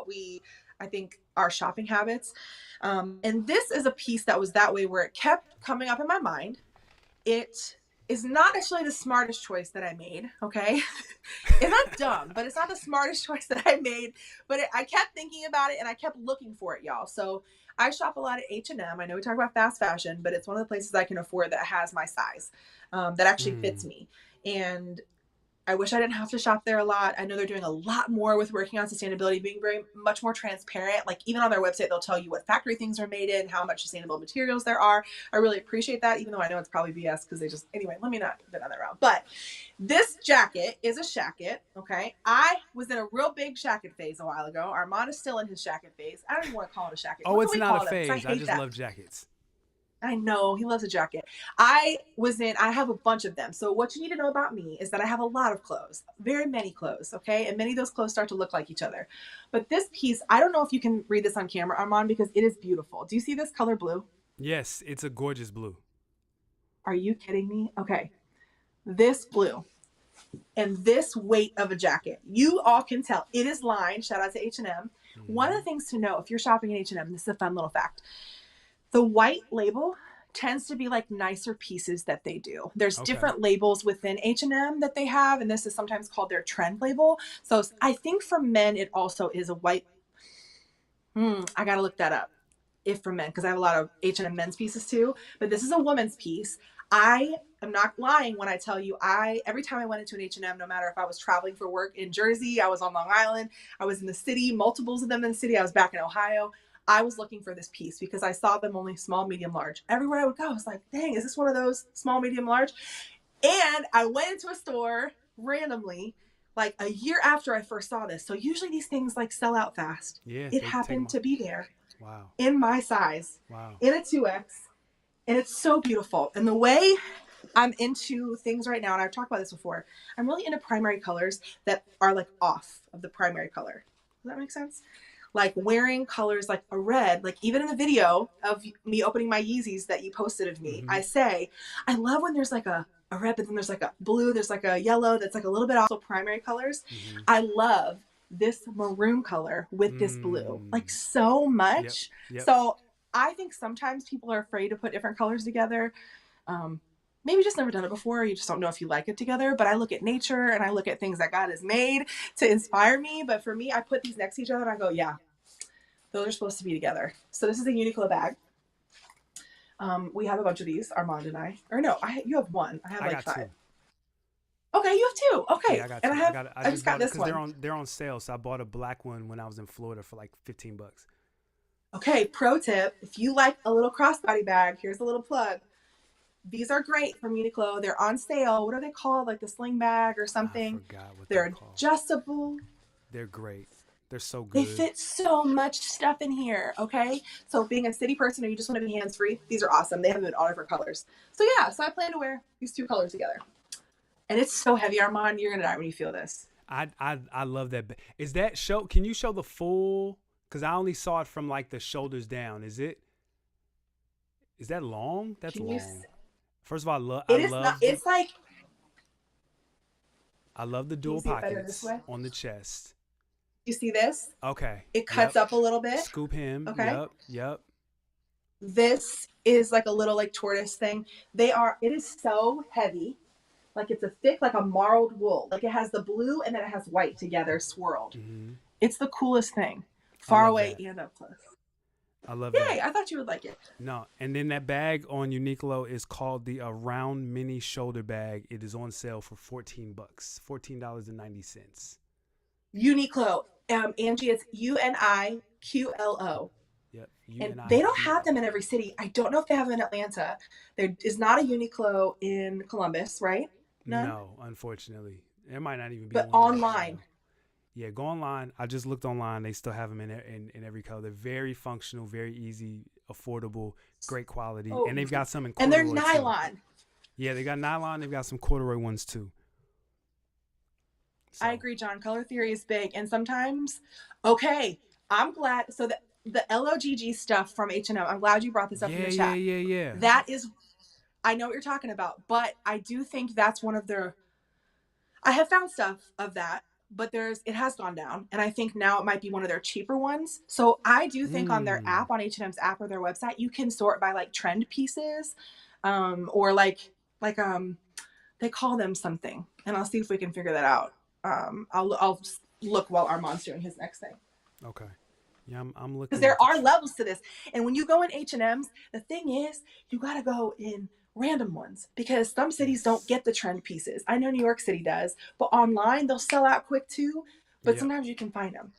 I think, our shopping habits. And this is a piece that was that way, where it kept coming up in my mind. It is not actually the smartest choice that I made, okay? It's not dumb, but it's not the smartest choice that I made. But I kept thinking about it, and I kept looking for it, y'all. So I shop a lot at H&M. I know we talk about fast fashion, but it's one of the places I can afford that has my size, that actually fits me. And I wish I didn't have to shop there a lot. I know they're doing a lot more with working on sustainability, being very much more transparent. Like, even on their website, they'll tell you what factory things are made in, how much sustainable materials there are. I really appreciate that, even though I know it's probably BS, because anyway, let me not go down that route. But this jacket is a Shacket, okay? I was in a real big Shacket phase a while ago. Armand is still in his Shacket phase. I don't even want to call it a Shacket. Oh, it's not a phase. I just love jackets. I know, he loves a jacket. I have a bunch of them. So what you need to know about me is that I have a lot of clothes, very many clothes, okay? And many of those clothes start to look like each other. But this piece, I don't know if you can read this on camera, Armand, because it is beautiful. Do you see this color blue? Yes, it's a gorgeous blue. Are you kidding me? Okay. This blue and this weight of a jacket, you all can tell it is lined. Shout out to H&M. Mm-hmm. One of the things to know if you're shopping at H&M, this is a fun little fact. The white label tends to be like nicer pieces that they do. There's different labels within H&M that they have, and this is sometimes called their trend label. So I think for men, it also is a white. I got to look that up. If for men, because I have a lot of H&M men's pieces too, but this is a woman's piece. I am not lying when I tell you, every time I went into an H&M, no matter if I was traveling for work in Jersey, I was on Long Island, I was in the city, multiples of them in the city, I was back in Ohio, I was looking for this piece because I saw them only small, medium, large. Everywhere I would go, I was like, dang, is this one of those small, medium, large? And I went into a store randomly, like a year after I first saw this. So usually these things like sell out fast. Yeah, it happened to be there. Wow. In my size. Wow. In a 2X. And it's so beautiful. And the way I'm into things right now, and I've talked about this before, I'm really into primary colors that are like off of the primary color. Does that make sense? Like wearing colors like a red, like even in the video of me opening my Yeezys that you posted of me, I say, I love when there's like a red, but then there's like a blue, there's like a yellow that's like a little bit also primary colors. I love this maroon color with this blue, like so much. Yep. So I think sometimes people are afraid to put different colors together. Maybe just never done it before. You just don't know if you like it together. But I look at nature and I look at things that God has made to inspire me. But for me, I put these next to each other and I go, yeah, those are supposed to be together. So this is a Uniqlo bag. We have a bunch of these, Armand and I. Or no, you have one. I have like 5. 2. Okay, you have 2. Okay. Yeah, I got 2. I just got this one. Because they're on sale. So I bought a black one when I was in Florida for like $15. Okay, pro tip. If you like a little crossbody bag, here's a little plug. These are great from Uniqlo. They're on sale. What are they called? Like the sling bag or something? I forgot what they're adjustable. They're great. They're so good. They fit so much stuff in here, okay? So being a city person or you just want to be hands-free, these are awesome. They have them in all different colors. So yeah, so I plan to wear these 2 colors together. And it's so heavy, Armand. You're going to die when you feel this. I love that. Is that can you show the full? Because I only saw it from like the shoulders down. Is that long? That's long. First of all, I love the dual pockets on the chest. You see this? Okay. It cuts up a little bit. Scoop hem. Okay. Yep. This is like a little like tortoise thing. It is so heavy. Like it's a thick, like a marled wool. Like it has the blue and then it has white together swirled. It's the coolest thing. Far away and up close. I love that. Yay, I thought you would like it. No, and then that bag on Uniqlo is called the Round Mini Shoulder Bag. It is on sale for $14, $14.90. Uniqlo, Angie, it's UNIQLO. And they don't have them in every city. I don't know if they have them in Atlanta. There is not a Uniqlo in Columbus, right? None? No, unfortunately. There might not even be but one. online. Yeah, go online. I just looked online. They still have them in every color. They're very functional, very easy, affordable, great quality. And they've got some in corduroy, and they're nylon. Too. Yeah, they got nylon. They've got some corduroy ones too. So. I agree, John. Color theory is big. And sometimes, okay, I'm glad. So the LOGG stuff from H&M, I'm glad you brought this up in the chat. Yeah. That is, I know what you're talking about, but I do think that's one of their, I have found stuff of that, but it has gone down. And I think now it might be one of their cheaper ones. So I do think on their app, on H&M's app or their website, you can sort by like trend pieces, or like they call them something, and I'll see if we can figure that out. I'll look while Armand's doing his next thing. Okay. Yeah, I'm looking. Because there are levels to this. And when you go in H&M's, the thing is, you got to go in random ones because some cities don't get the trend pieces. I know New York City does, but online they'll sell out quick too. But sometimes you can find them.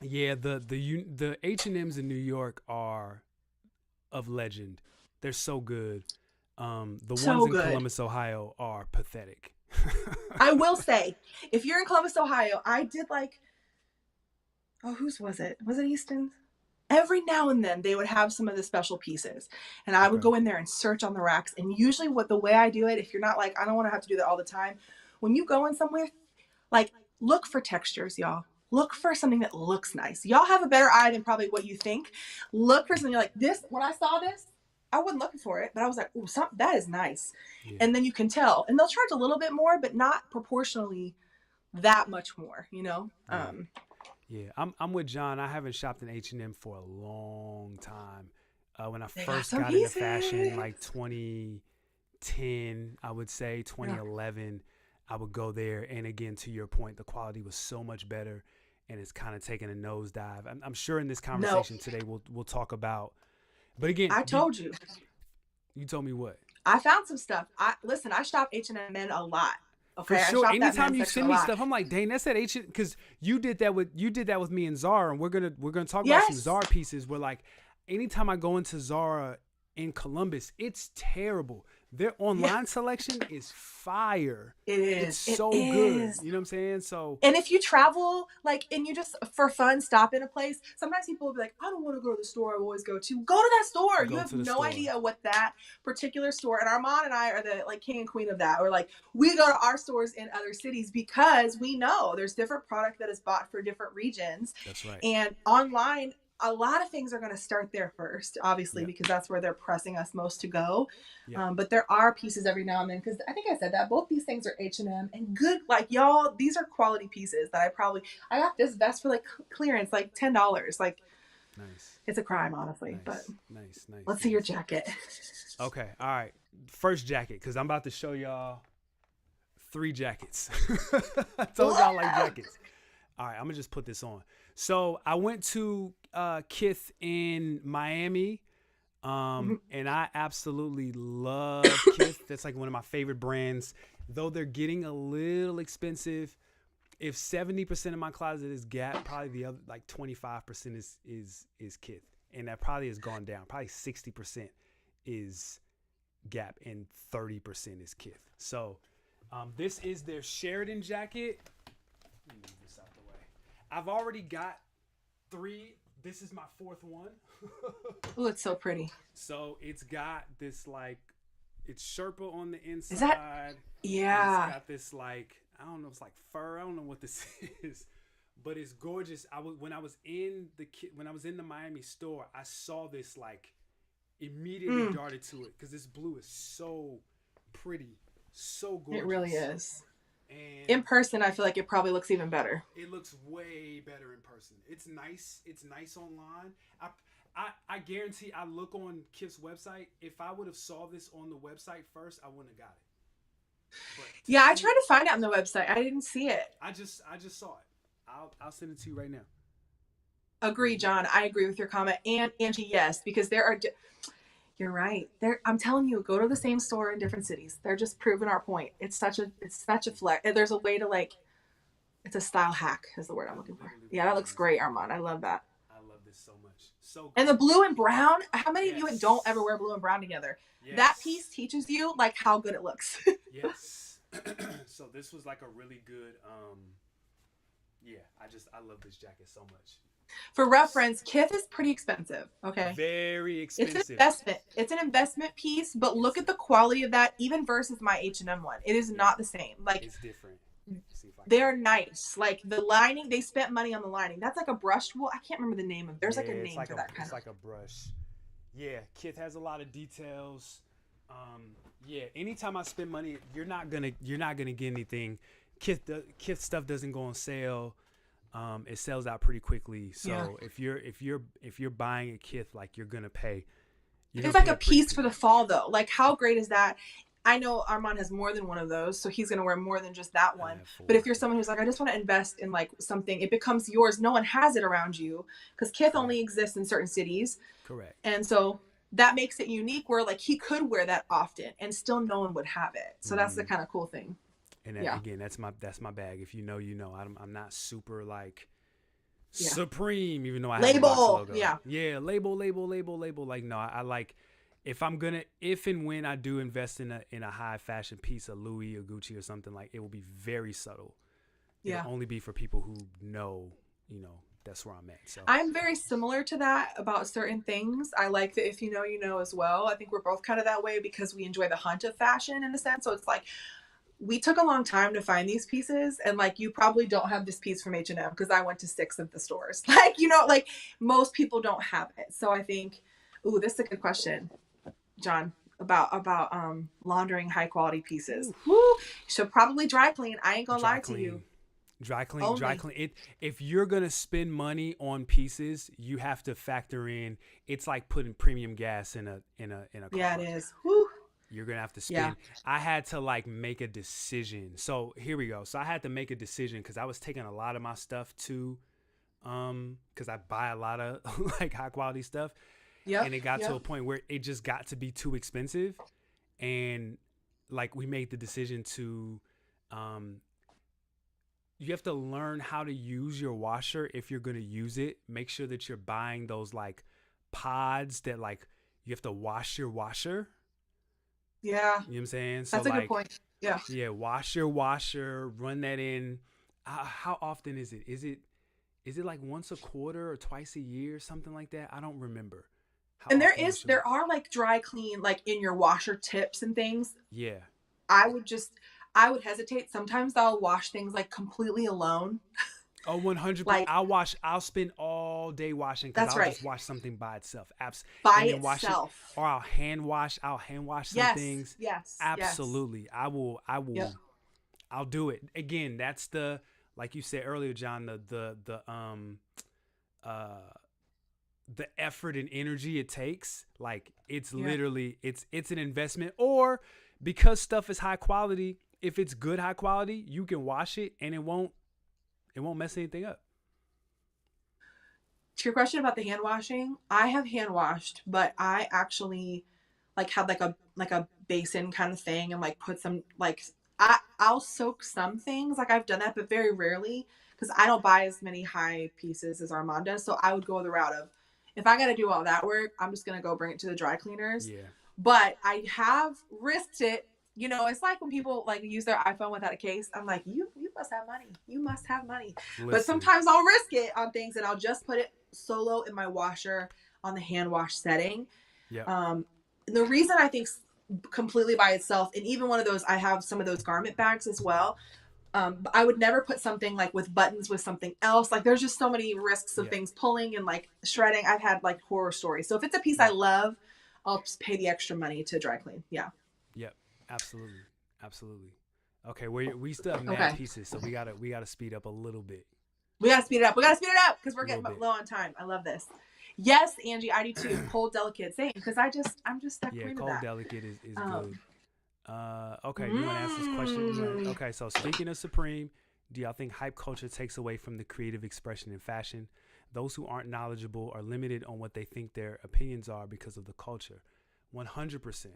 Yeah, the H&M's in New York are of legend. They're so good. The ones in Columbus, Ohio are pathetic. I will say, if you're in Columbus, Ohio, I did whose was it? Was it Easton's? Every now and then they would have some of the special pieces, and I would go in there and search on the racks. And usually the way I do it, if you're not I don't want to have to do that all the time. When you go in somewhere, look for textures, y'all. Look for something that looks nice. Y'all have a better eye than probably what you think. Look for something like this. When I saw this, I wasn't looking for it, but I was like, "Ooh, that is nice." Yeah. And then you can tell. And they'll charge a little bit more, but not proportionally that much more, you know? Yeah, I'm with John. I haven't shopped in H&M for a long time. When I first got into fashion, like 2010, I would say 2011, I would go there. And again, to your point, the quality was so much better, and it's kind of taken a nosedive. I'm sure in this conversation today we'll talk about. But again, I told you. You told me what? I found some stuff. I shop H&M men a lot. Okay, for sure. Anytime you send me stuff, I'm like, dang, that's at H&M, because you did that with me and Zara, and we're gonna talk about some Zara pieces. Where like, anytime I go into Zara in Columbus, it's terrible. Their online selection is fire. It is. It's so good. You know what I'm saying? So. And if you travel, and you just for fun stop in a place, sometimes people will be like, I don't want to go to the store I always go to. Go to that store. You have no idea what that particular store. And Armand and I are the king and queen of that. Or we go to our stores in other cities because we know there's different product that is bought for different regions. That's right. And online, a lot of things are going to start there first, obviously, because that's where they're pressing us most to go. But there are pieces every now and then, because I think I said that both these things are H&M and good. Y'all, these are quality pieces that I got this vest for clearance, $10. Nice. It's a crime, honestly. Nice. But nice. Let's see your jacket. Okay. All right. First jacket, because I'm about to show y'all 3 jackets. I told y'all I like jackets. All right. I'm going to just put this on. So I went to Kith in Miami, and I absolutely love Kith. That's one of my favorite brands. Though they're getting a little expensive. If 70% of my closet is Gap, probably the other 25% is Kith, and that probably has gone down. Probably 60% is Gap and 30% is Kith. So this is their Sheridan jacket. Let me move this out the way. I've already got 3. This is my 4th one. Oh, it's so pretty. So it's got this it's Sherpa on the inside. Is that? Yeah. It's got this I don't know, it's fur. I don't know what this is, but it's gorgeous. When I was in the Miami store, I saw this immediately darted to it because this blue is so pretty, so gorgeous. It really is. And in person, I feel like it probably looks even better. It looks way better in person. It's nice. It's nice online. I guarantee I look on Kith's website. If I would have saw this on the website first, I wouldn't have got it. Yeah, I tried to find it on the website. I didn't see it. I just saw it. I'll send it to you right now. Agree, John. I agree with your comment. And Angie, yes, because there are... You're right. I'm telling you, go to the same store in different cities. They're just proving our point. It's such a flex. There's a way to it's a style hack is the word I'm looking for. Yeah, that looks great, Armand. I love that. I love this so much. So good. And the blue and brown, how many of you Yes. don't ever wear blue and brown together? Yes. That piece teaches you like how good it looks. Yes. So this was like a really good, I love this jacket so much. For reference, Kith is pretty expensive. Okay. Very expensive. It's an investment. It's an investment piece, but look at the quality of that, even versus my H&M one. It is not the same. Like, it's different. They're nice. Like the lining, they spent money on the lining. That's like a brushed wool. I can't remember the name of it. There's like a name for that kind of. It's like a brush. Yeah, Kith has a lot of details. Anytime I spend money, you're not gonna get anything. Kith stuff doesn't go on sale. It sells out pretty quickly. So if you're buying a Kith, like you're gonna pay. It's like a piece for the fall though. Like how great is that? I know Armond has more than one of those, so he's going to wear more than just that one. But if you're someone who's like, I just want to invest in like something, it becomes yours. No one has it around you because Kith only exists in certain cities. Correct. And so that makes it unique where like he could wear that often and still no one would have it. So that's the kind of cool thing. And again, that's my bag. If you know, you know. I'm not super like Supreme, even though I have a box logo. Yeah, label. Like no, I like. If and when I do invest in a high fashion piece, a Louis or Gucci or something, like it will be very subtle. It'll only be for people who know, that's where I'm at. So I'm very similar to that about certain things. I like that if you know, you know as well. I think we're both kind of that way because we enjoy the hunt of fashion in a sense. So it's like we took a long time to find these pieces, and like you probably don't have this piece from H&M because I went to 6 of the stores. Like like most people don't have it. So I think, this is a good question, John, about laundering high quality pieces. Woo! You should probably dry clean. I ain't gonna lie to you. Dry clean. If you're gonna spend money on pieces, you have to factor in. It's like putting premium gas in a car. Yeah, it is. Woo! You're gonna have to spend. I had to like make a decision. So here we go. So I had to make a decision because I was taking a lot of my stuff to, because I buy a lot of like high quality stuff. Yep, and it got to a point where it just got to be too expensive. And like we made the decision to, you have to learn how to use your washer if you're going to use it. Make sure that you're buying those like pods that like you have to wash your washer. Yeah. You know what I'm saying? So that's a good point. Yeah. Yeah. Wash your washer, run that in. How often is it? Is it like once a quarter or twice a year, something like that? I don't remember. And there are like dry clean, like in your washer tips and things. Yeah. I would hesitate. Sometimes I'll wash things like completely alone. Oh, 100%. Like, I'll spend all day washing because I'll just wash something by itself. By itself. Or I'll hand wash some things. Yes. Absolutely. Yes. I will. Yep. I'll do it. Again, that's like you said earlier, John, the effort and energy it takes. Like it's literally it's an investment. Or because stuff is high quality, if it's good high quality, you can wash it and it won't mess anything up. To your question about the hand washing, I have hand washed, but I actually like had like a basin kind of thing and like put some like I'll soak some things, like I've done that, but very rarely because I don't buy as many high pieces as Armond does. So I would go the route of, if I got to do all that work, I'm just going to go bring it to the dry cleaners. Yeah. But I have risked it. It's like when people like use their iPhone without a case. I'm like, you must have money. You must have money. Listen. But sometimes I'll risk it on things and I'll just put it solo in my washer on the hand wash setting. Yeah. The reason I think completely by itself, and even one of those, I have some of those garment bags as well. I would never put something like with buttons with something else. Like there's just so many risks of things pulling and like shredding. I've had like horror stories. So if it's a piece I love, I'll just pay the extra money to dry clean. Yeah. Yep. Absolutely. Okay. We still have mad pieces. So we gotta speed up a little bit. We gotta speed it up because we're getting low on time. I love this. Yes, Angie, I do too. Cold delicate, same. Because I'm just stuck into that. Cold delicate is good. Okay, you want to ask this question? Okay, so speaking of Supreme, do y'all think hype culture takes away from the creative expression in fashion? Those who aren't knowledgeable are limited on what they think their opinions are because of the culture. 100%.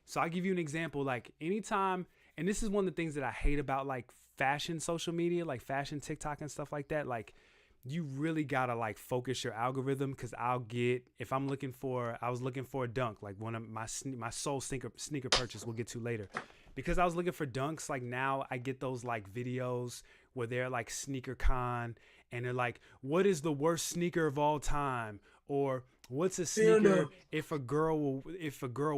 So I'll give you an example. Like anytime, and this is one of the things that I hate about like fashion social media, like fashion TikTok and stuff like that. Like you really gotta like focus your algorithm, because if I was looking for a dunk, like one of my soul sneaker purchase we'll get to later, because I was looking for dunks. Like now I get those like videos where they're like sneaker con, and they're like, what is the worst sneaker of all time, or what's a sneaker if a girl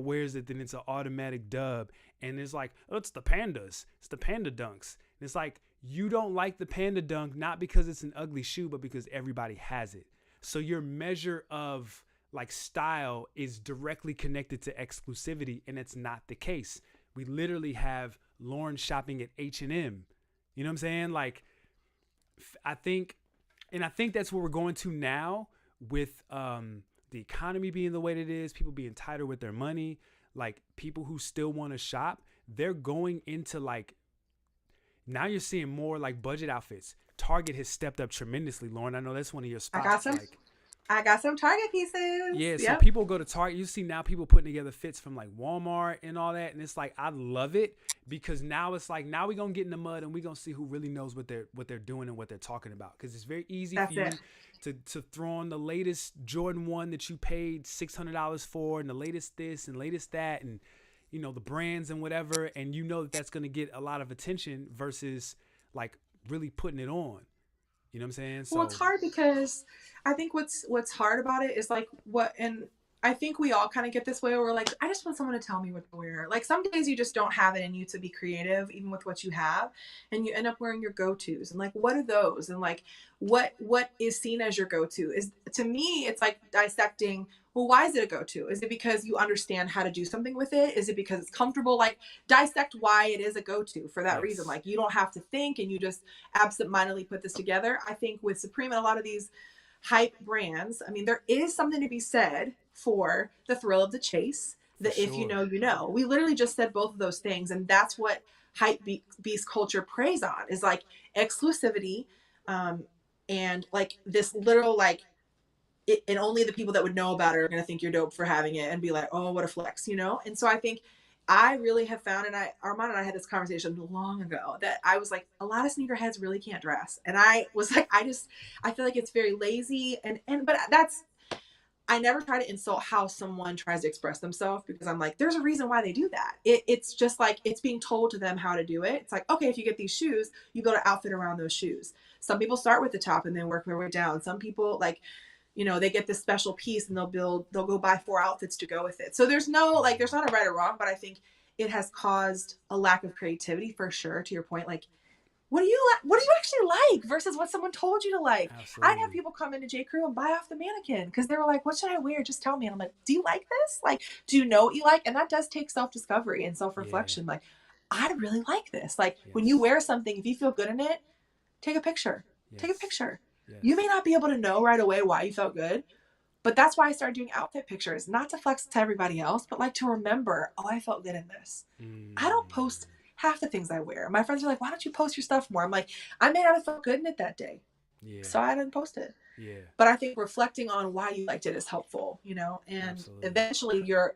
wears it then it's an automatic dub, and it's like, oh, it's the panda dunks. And it's like, you don't like the panda dunk not because it's an ugly shoe, but because everybody has it. So your measure of like style is directly connected to exclusivity, and it's not the case. We literally have Lauren shopping at H&M. You know what I'm saying? Like, I think that's where we're going to now with the economy being the way that it is, people being tighter with their money, like people who still want to shop, they're going into like, now you're seeing more like budget outfits. Target has stepped up tremendously, Lauren. I know that's one of your spots. I got some Target pieces. Yeah, so people go to Target. You see now people putting together fits from like Walmart and all that, and it's like, I love it, because now it's like, now we're gonna get in the mud and we're gonna see who really knows what they're doing and what they're talking about. Because it's very easy for you to throw on the latest Jordan 1 that you paid $600 for, and the latest this and latest that, and you know, the brands and whatever, and you know that's gonna get a lot of attention versus like really putting it on. You know what I'm saying? Well, it's hard because I think what's hard about it is like and I think we all kind of get this way where we're like, I just want someone to tell me what to wear. Like some days you just don't have it in you to be creative, even with what you have, and you end up wearing your go-tos. And like, what are those? And like, what is seen as your go-to? Is, to me, it's like dissecting, well, why is it a go-to? Is it because you understand how to do something with it? Is it because it's comfortable? Like, dissect why it is a go-to for that reason. Like, you don't have to think, and you just absentmindedly put this together. I think with Supreme and a lot of these hype brands, I mean, there is something to be said for the thrill of the chase, if you know, you know. We literally just said both of those things, and that's what hype beast culture preys on, is like exclusivity, and like this literal like, and only the people that would know about it are going to think you're dope for having it and be like, oh, what a flex, you know? And so I think I really have found, and Armond and I had this conversation long ago, that I was like, a lot of sneakerheads really can't dress. And I was like, I feel like it's very lazy. But I never try to insult how someone tries to express themselves, because I'm like, there's a reason why they do that. It's just like, it's being told to them how to do it. It's like, okay, if you get these shoes, you build an outfit around those shoes. Some people start with the top and then work their way down. Some people, like, you know, they get this special piece and they'll go buy 4 outfits to go with it. So there's not a right or wrong, but I think it has caused a lack of creativity for sure. To your point, like, what do you actually like versus what someone told you to like? Absolutely. I'd have people come into J. Crew and buy off the mannequin because they were like, what should I wear? Just tell me. And I'm like, do you like this? Like, do you know what you like? And that does take self-discovery and self-reflection. Yeah. Like, I really like this. Like, when you wear something, if you feel good in it, take a picture. Yes. Take a picture. Yes. You may not be able to know right away why you felt good, but that's why I started doing outfit pictures, not to flex to everybody else, but like to remember, oh, I felt good in this. I don't post half the things I wear. My friends are like, why don't you post your stuff more? I'm like, I may not have felt good in it that day. Yeah. So I didn't post it. Yeah. But I think reflecting on why you liked it is helpful, you know, and eventually your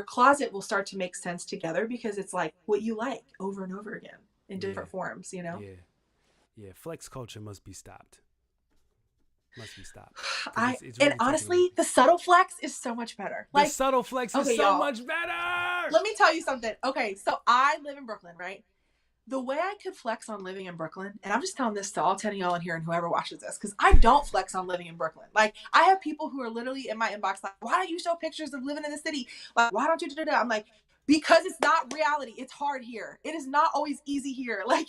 closet will start to make sense together, because it's like what you like over and over again in different forms, you know? Yeah. Yeah. Flex culture must be stopped. It's really honestly, the subtle flex is so much better. Like, the subtle flex is so much better. Let me tell you something. Okay, so I live in Brooklyn, right? The way I could flex on living in Brooklyn, and I'm just telling this to all 10 of y'all in here and whoever watches this, because I don't flex on living in Brooklyn. Like, I have people who are literally in my inbox like, why don't you show pictures of living in the city? Like, why don't you do that? I'm like, because it's not reality. It's hard here. It is not always easy here. Like,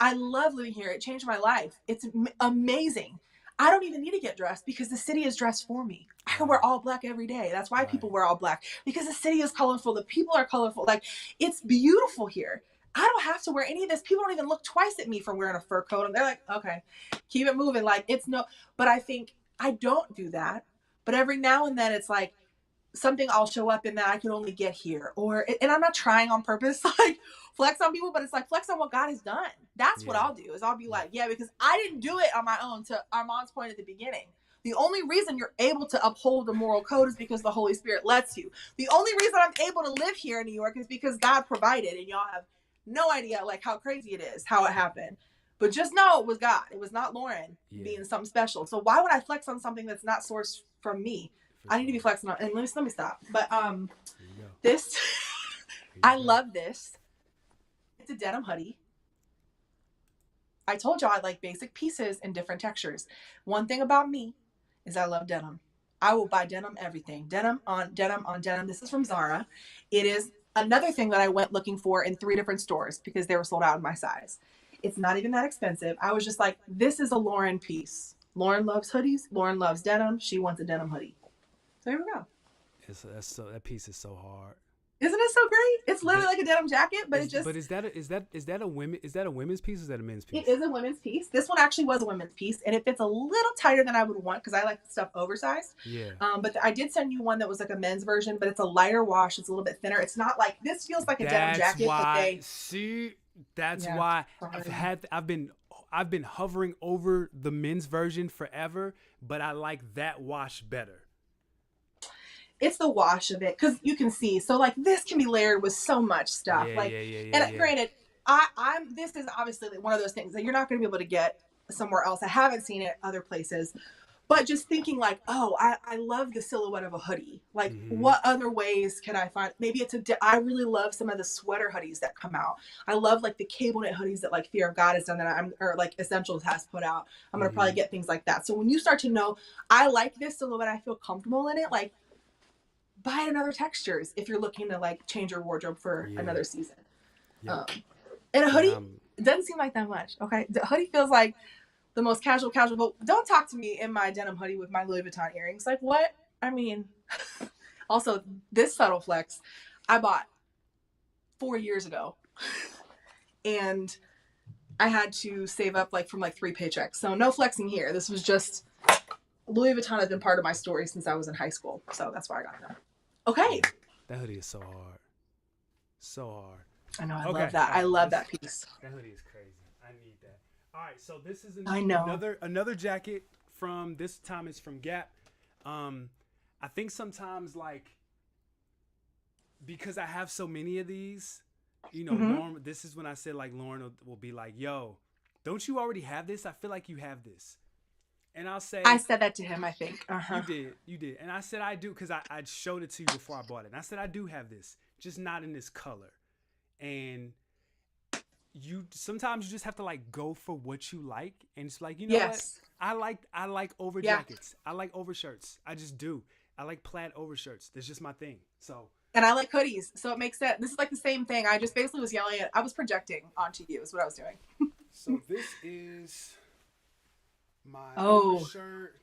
I love living here. It changed my life. It's amazing. I don't even need to get dressed because the city is dressed for me. I can wear all black every day. That's why people wear all black, because the city is colorful. The people are colorful. Like, it's beautiful here. I don't have to wear any of this. People don't even look twice at me for wearing a fur coat. And they're like, okay, keep it moving. Like, but I think I don't do that. But every now and then it's like something I'll show up in that I can only get here. And I'm not trying on purpose, like flex on people, but it's like flex on what God has done. That's what I'll do, is I'll be like, yeah, because I didn't do it on my own. To Armand's point at the beginning, the only reason you're able to uphold the moral code is because the Holy Spirit lets you. The only reason I'm able to live here in New York is because God provided, and y'all have no idea like how crazy it is, how it happened. But just know it was God. It was not Lauren being something special. So why would I flex on something that's not sourced from me? I need to be flexing on. And let me stop. But this, I love this. It's a denim hoodie. I told y'all I like basic pieces in different textures. One thing about me is I love denim. I will buy denim everything. Denim on denim on denim. This is from Zara. It is another thing that I went looking for in 3 different stores because they were sold out in my size. It's not even that expensive. I was just like, this is a Lauren piece. Lauren loves hoodies. Lauren loves denim. She wants a denim hoodie. So here we go. That piece is so hard. Isn't it so great? It's literally like a denim jacket, but it just. But is that a women's piece or is that a men's piece? It is a women's piece. This one actually was a women's piece, and it fits a little tighter than I would want because I like stuff oversized. Yeah. But I did send you one that was like a men's version, but it's a lighter wash. It's a little bit thinner. It's not like this feels like a denim jacket. That's why I've been hovering over the men's version forever, but I like that wash better. It's the wash of it because you can see. So like this can be layered with so much stuff. Granted, this is obviously one of those things that you're not going to be able to get somewhere else. I haven't seen it other places, but just thinking like, oh, I love the silhouette of a hoodie. Like what other ways can I find? Maybe I really love some of the sweater hoodies that come out. I love like the cable knit hoodies that like Fear of God has done or like Essentials has put out. I'm going to probably get things like that. So when you start to know, I like this silhouette, I feel comfortable in it. Like, buy another textures if you're looking to like change your wardrobe for another season. And a hoodie, it doesn't seem like that much. Okay, the hoodie feels like the most casual. But don't talk to me in my denim hoodie with my Louis Vuitton earrings. Like what? I mean, also this subtle flex, I bought 4 years ago, and I had to save up from 3 paychecks. So no flexing here. This was just Louis Vuitton has been part of my story since I was in high school. So that's why I got them. Okay. That hoodie is so hard. So hard. I know. I love that. I love that piece. That hoodie is crazy. I need that. All right. So this is another jacket from this time. It's from Gap. I think sometimes because I have so many of these, Lauren, this is when I said Lauren will be like, yo, don't you already have this? I feel like you have this. And I'll say... I said that to him, I think. You did. And I said I do because I showed it to you before I bought it. And I said I do have this, just not in this color. And sometimes you just have to go for what you like. And it's what? I like over jackets. I like overshirts. I just do. I like plaid overshirts. That's just my thing. So... And I like hoodies. So it makes sense. This is the same thing. I just basically was yelling I was projecting onto you is what I was doing. So this is... my shirt.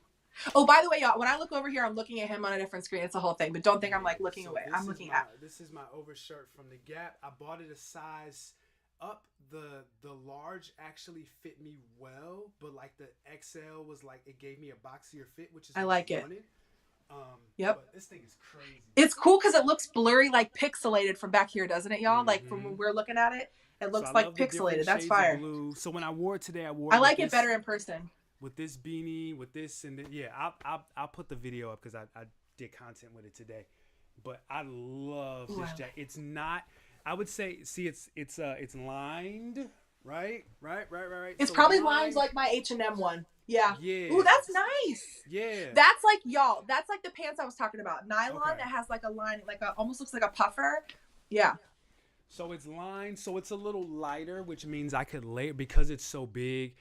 Oh, by the way, y'all, when I look over here, I'm looking at him on a different screen. It's a whole thing, but don't think I'm looking away. I'm looking at. This is my overshirt from the Gap. I bought it a size up. The large actually fit me well, but the XL was it gave me a boxier fit, which is I like it. Yep. But this thing is crazy. It's cool because it looks blurry, pixelated from back here, doesn't it, y'all? From when we're looking at it, it looks pixelated. That's fire. So when I wore it today, I like it better in person. With this beanie, with this, and I'll put the video up because I did content with it today. But I love this jacket. It's not. I would say, it's lined, right. It's so probably lined like my H&M one. Yeah. Yeah. Ooh, that's nice. Yeah. That's y'all. That's the pants I was talking about. Nylon that has a line, almost looks like a puffer. Yeah. So it's lined, so it's a little lighter, which means I could layer because it's so big.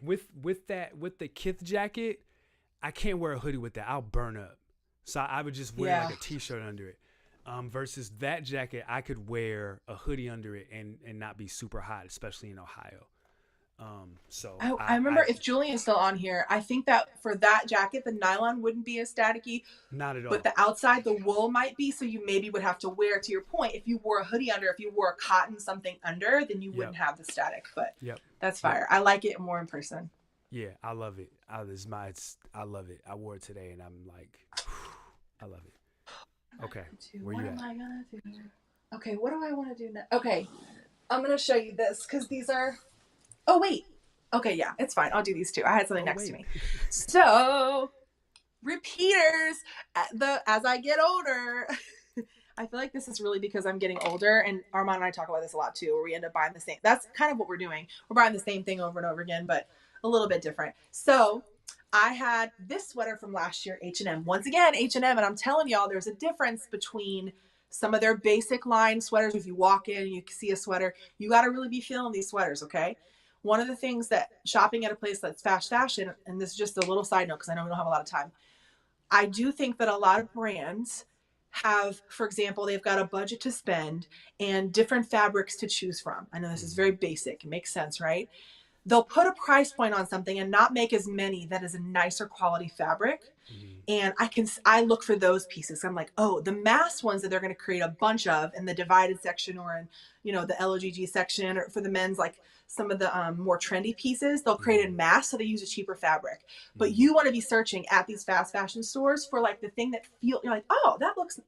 With the Kith jacket, I can't wear a hoodie with that. I'll burn up. So I would just wear a t-shirt under it. Versus that jacket, I could wear a hoodie under it and not be super hot, especially in Ohio. So I remember if Julian's still on here, I think that for that jacket, the nylon wouldn't be as staticky. Not at all. But the outside, the wool might be. So you maybe would have to wear, to your point, if you wore a hoodie under, if you wore a cotton something under, then you wouldn't have the static. But that's fire. I like it more in person. Yeah, I love it. I love it. I wore it today and I'm like, I love it. Okay, where you at? What am I gonna do? Okay, what do I want to do now? Okay, I'm gonna show you this because these are. Oh wait. Okay, yeah, it's fine. I'll do these two. I had something next to me. So, repeaters. As I get older, I feel like this is really because I'm getting older, and Armand and I talk about this a lot too, where we end up buying the same. That's kind of what we're doing. We're buying the same thing over and over again, but a little bit different. So I had this sweater from last year, H&M. Once again, H&M, and I'm telling y'all, there's a difference between some of their basic line sweaters. If you walk in and you see a sweater, you got to really be feeling these sweaters, okay? One of the things that shopping at a place that's fast fashion, and this is just a little side note because I know we don't have a lot of time, I do think that a lot of brands have, for example, they've got a budget to spend and different fabrics to choose from. I know this is very basic. It makes sense, right? They'll put a price point on something and not make as many that is a nicer quality fabric. And I look for those pieces. I'm like, oh, the mass ones that they're going to create a bunch of in the divided section or in, the LOGG section, or for the men's, like some of the more trendy pieces, they'll create in mass. So they use a cheaper fabric, but you want to be searching at these fast fashion stores for like the thing that you're like, oh,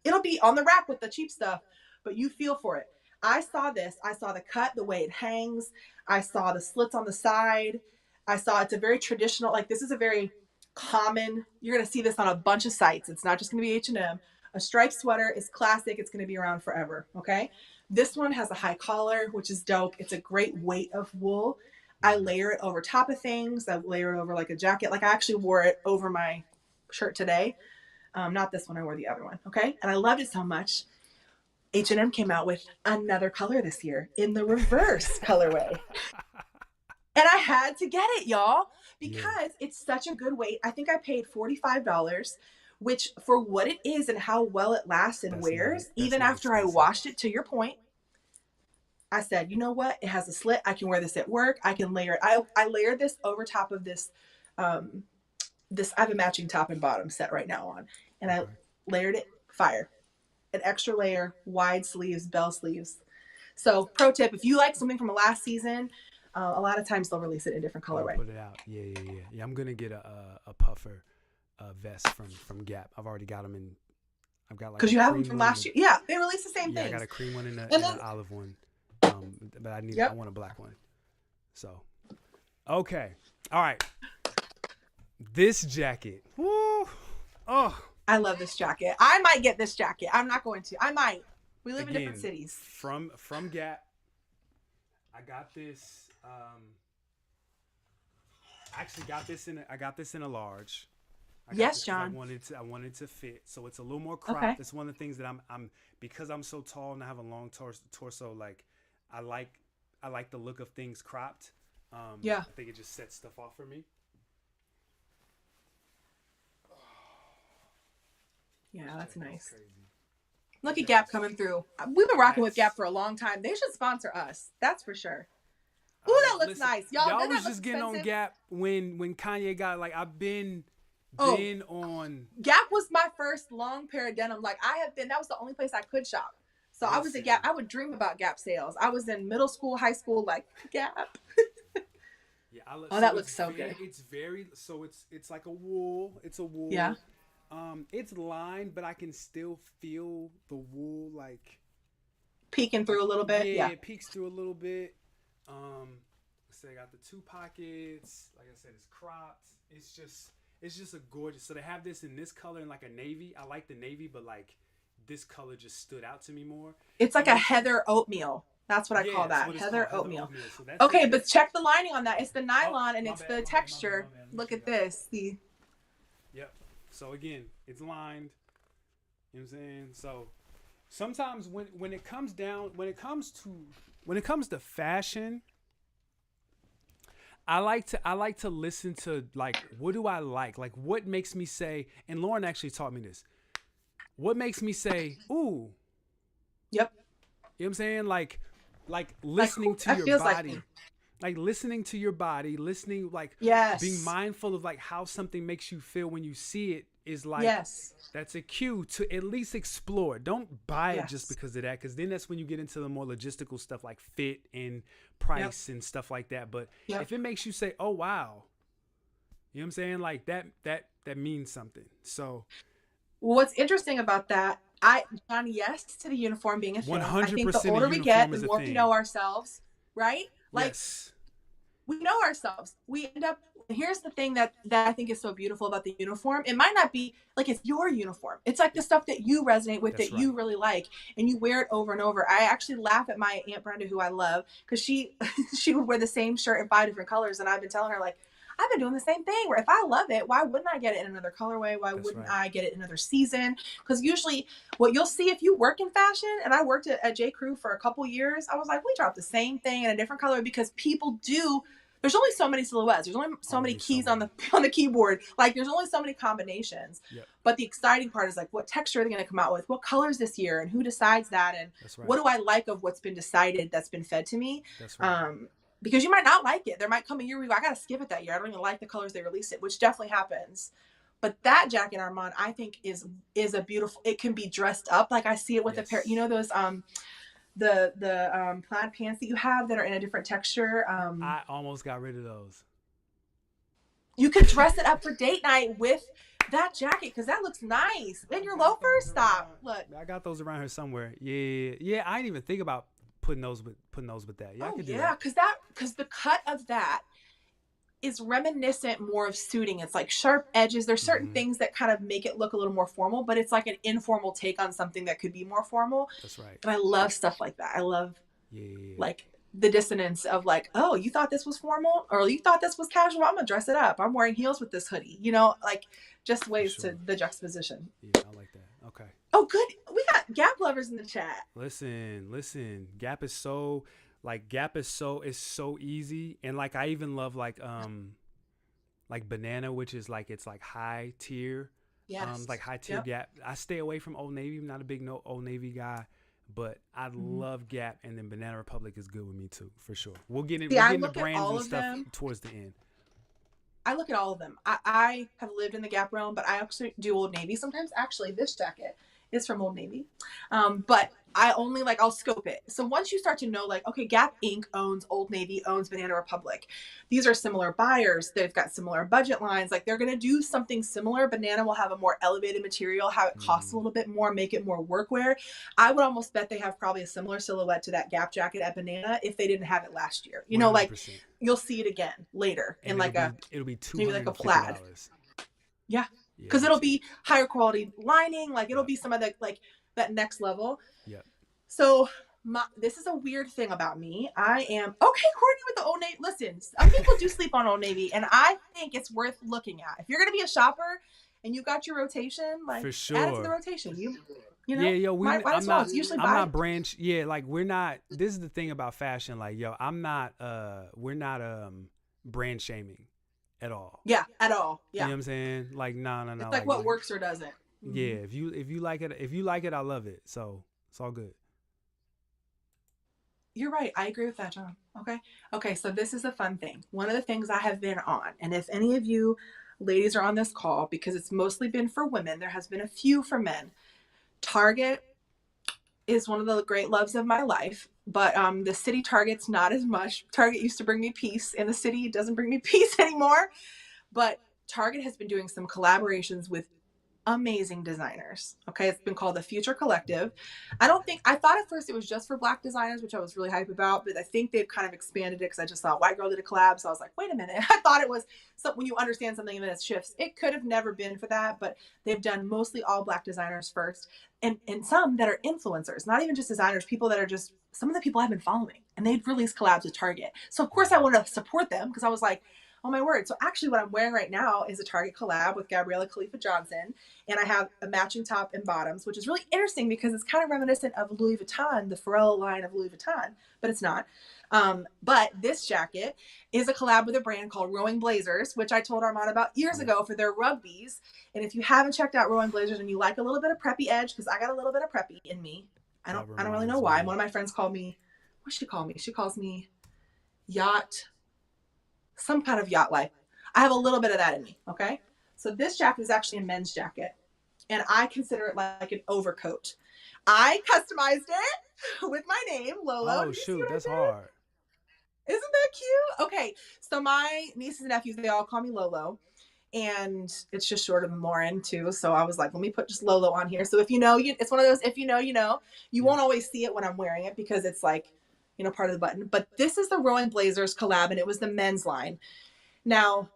it'll be on the rack with the cheap stuff, but you feel for it. I saw the cut, the way it hangs. I saw the slits on the side. I saw it's a very traditional, like this is a very common, you're going to see this on a bunch of sites. It's not just going to be H&M. A striped sweater is classic. It's going to be around forever. Okay. This one has a high collar, which is dope. It's a great weight of wool. I layer it over top of things. I layer it over like a jacket. Like I actually wore it over my shirt today. Not this one. I wore the other one. Okay. And I loved it so much. H&M came out with another color this year in the reverse colorway. And I had to get it, y'all, because it's such a good weight. I think I paid $45, which for what it is and how well it lasts and wears, even after I washed it, to your point, I said, you know what? It has a slit. I can wear this at work. I can layer it. I layered this over top of this. I have a matching top and bottom set right now on, and I layered it fire. An extra layer, wide sleeves, bell sleeves. So pro tip, if you like something from last season, a lot of times they'll release it in a different colorway. Put it out. Yeah. I'm going to get a puffer vest from Gap. I've already got them in. I've got like because you have them from last year. Yeah, they released the same thing. I got a cream one and an olive one. But I want a black one. So, okay. All right. This jacket. Woo. Oh. I love this jacket. I might get this jacket. I'm not going to. I might. We live in different cities. From Gap. I got this. I actually got this in a large. Yes, John. I wanted to fit, so it's a little more cropped. Okay. It's one of the things that I'm because I'm so tall and I have a long torso. Like I like the look of things cropped. I think it just sets stuff off for me. Yeah, that's nice. Look at Gap coming through. We've been rocking with Gap for a long time. They should sponsor us. That's for sure. Ooh, that looks nice. Y'all was just getting on Gap when Kanye got, like, I've been on. Gap was my first long pair of denim. Like, that was the only place I could shop. So I was at Gap. I would dream about Gap sales. I was in middle school, high school, like, Gap. That looks so good. It's it's like a wool. It's a wool. Yeah. It's lined, but I can still feel the wool like peeking through a little bit. Yeah, it peeks through a little bit. So I got the 2 pockets. Like I said, it's cropped. It's just a gorgeous. So they have this in this color in like a navy. I like the navy, but like this color just stood out to me more. It's like a heather oatmeal. That's what I call that. Heather oatmeal. So okay, but check the lining on that. It's the nylon and it's the texture. Look at this. See. Yep. So again, it's lined. You know what I'm saying? So sometimes when it comes to fashion, I like to listen to like what do I like? Like what makes me say, and Lauren actually taught me this. What makes me say, ooh. Yep. You know what I'm saying? Like listening to your body. Like listening to your body, being mindful of like how something makes you feel when you see it is like, that's a cue to at least explore. Don't buy it just because of that, because then that's when you get into the more logistical stuff like fit and price and stuff like that. But if it makes you say, oh, wow, you know what I'm saying? Like that means something. So what's interesting about that, John, yes to the uniform being a thing. 100%. I think the older we get, the more we know ourselves, right? Like, we know ourselves. We end up, here's the thing that I think is so beautiful about the uniform. It might not be like it's your uniform. It's like the stuff that you resonate with, That's that right. you really like, and you wear it over and over. I actually laugh at my Aunt Brenda, who I love, because she would wear the same shirt in 5 different colors. And I've been telling her, like, I've been doing the same thing, where if I love it, why wouldn't I get it in another colorway? Why That's wouldn't right. I get it in another season? Because usually what you'll see if you work in fashion, and I worked at J. Crew for a couple years, I was like, we drop the same thing in a different color, because people do. There's only so many silhouettes. There's only so many keys on the keyboard. Like, there's only so many combinations. Yep. But the exciting part is, like, what texture are they going to come out with? What colors this year? And who decides that? And right. What do I like of what's been decided, that's been fed to me? That's right. Because you might not like it. There might come a year where you go, I got to skip it that year. I don't even like the colors they released it, which definitely happens. But that jacket, Armand, I think is a beautiful, it can be dressed up. Like, I see it with a pair, you know, those, the plaid pants that you have that are in a different texture. I almost got rid of those. You could dress it up for date night with that jacket, because that looks nice. And your loafers, stop. Look, I got those around here somewhere. Yeah. I didn't even think about putting those with that. Yeah, I could do that. because the cut of that is reminiscent more of suiting. It's like sharp edges. There's certain things that kind of make it look a little more formal, but it's like an informal take on something that could be more formal. That's right. And I love stuff like that. I love like the dissonance of, like, oh, you thought this was formal, or you thought this was casual? I'm gonna dress it up. I'm wearing heels with this hoodie. You know, like, just ways to the juxtaposition. Yeah, I like that. Okay. Oh, good. We got Gap lovers in the chat. Listen. Gap is so it's so easy, and like I even love like Banana, which is like, it's like high tier. Yes. Like high tier Gap. I stay away from Old Navy. I'm not a big Old Navy guy, but I love Gap, and then Banana Republic is good with me too, for sure. We'll get into brands and stuff towards the end. I look at all of them. I have lived in the Gap realm, but I actually do Old Navy sometimes. Actually, this jacket is from Old Navy. But I only, like, I'll scope it. So once you start to know, like, okay, Gap Inc. owns Old Navy, owns Banana Republic. These are similar buyers. They've got similar budget lines. Like, they're going to do something similar. Banana will have a more elevated material, how it costs a little bit more, make it more workwear. I would almost bet they have probably a similar silhouette to that Gap jacket at Banana if they didn't have it last year. You know, 100%. Like, you'll see it again later, and in it'll be maybe like a plaid. Yeah. Because it'll be higher quality lining. Like, it'll be some of the, like, that next level. Yeah. So this is a weird thing about me. I am okay, Courtney, with the Old Navy. Listen, some people do sleep on Old Navy, and I think it's worth looking at. If you're gonna be a shopper and you got your rotation, like, for sure, add it to the rotation. You know, I'm not branch. Yeah, like, we're not. This is the thing about fashion. Like, I'm not. We're not brand shaming at all. Yeah, at all. Yeah. You know what I'm saying? Like, no. It's like what works or doesn't. Yeah, if you like it, I love it. So it's all good. You're right. I agree with that, John. Okay. So this is a fun thing. One of the things I have been on, and if any of you ladies are on this call, because it's mostly been for women, there has been a few for men. Target is one of the great loves of my life, but the city Target's not as much. Target used to bring me peace, and the city doesn't bring me peace anymore. But Target has been doing some collaborations with amazing designers. Okay, it's been called the Future Collective. I thought at first it was just for Black designers, which I was really hype about, but I think they've kind of expanded it, because I just saw White Girl did a collab, so I was like, wait a minute. I thought it was when you understand something and then it shifts. It could have never been for that, but they've done mostly all Black designers first, and some that are influencers, not even just designers, people that are just some of the people I've been following, and they've released collabs with Target. So of course I wanted to support them, because I was like, oh my word. So actually what I'm wearing right now is a Target collab with Gabriella Khalifa Johnson. And I have a matching top and bottoms, which is really interesting because it's kind of reminiscent of Louis Vuitton, the Pharrell line of Louis Vuitton, but it's not. But this jacket is a collab with a brand called Rowing Blazers, which I told Armon about years ago for their rugbies. And if you haven't checked out Rowing Blazers and you like a little bit of preppy edge, because I got a little bit of preppy in me. I don't really know why. One of my friends called me, what does she call me? She calls me some kind of yacht life. I have a little bit of that in me. Okay. So this jacket is actually a men's jacket, and I consider it like an overcoat. I customized it with my name, Lolo. Oh, shoot. That's hard. Isn't that cute? Okay. So my nieces and nephews, they all call me Lolo, and it's just short of Lauren too. So I was like, let me put just Lolo on here. So if you know, it's one of those, if you know, you won't always see it when I'm wearing it, because it's like, part of the button. But this is the Rowing Blazers collab, and it was the men's line. Now,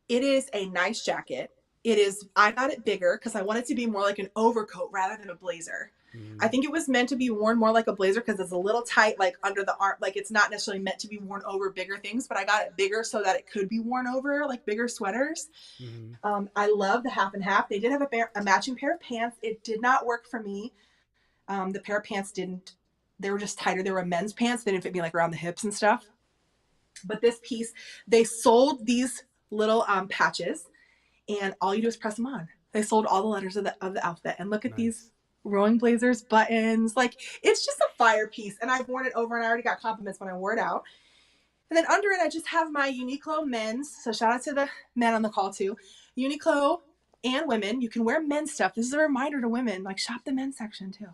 it is a nice jacket. I got it bigger because I want it to be more like an overcoat rather than a blazer. I think it was meant to be worn more like a blazer because it's a little tight, like under the arm. Like it's not necessarily meant to be worn over bigger things, but I got it bigger so that it could be worn over like bigger sweaters. I love the half and half. They did have a matching pair of pants. It did not work for me. The pair of pants they were just tighter. They were men's pants. They didn't fit me like around the hips and stuff. But this piece, they sold these little patches, and all you do is press them on. They sold all the letters of the outfit. And look at these Rowing Blazers buttons. Like, it's just a fire piece. And I've worn it over, and I already got compliments when I wore it out. And then under it, I just have my Uniqlo men's. So shout out to the men on the call too. Uniqlo and women. You can wear men's stuff. This is a reminder to women. Like, shop the men's section too.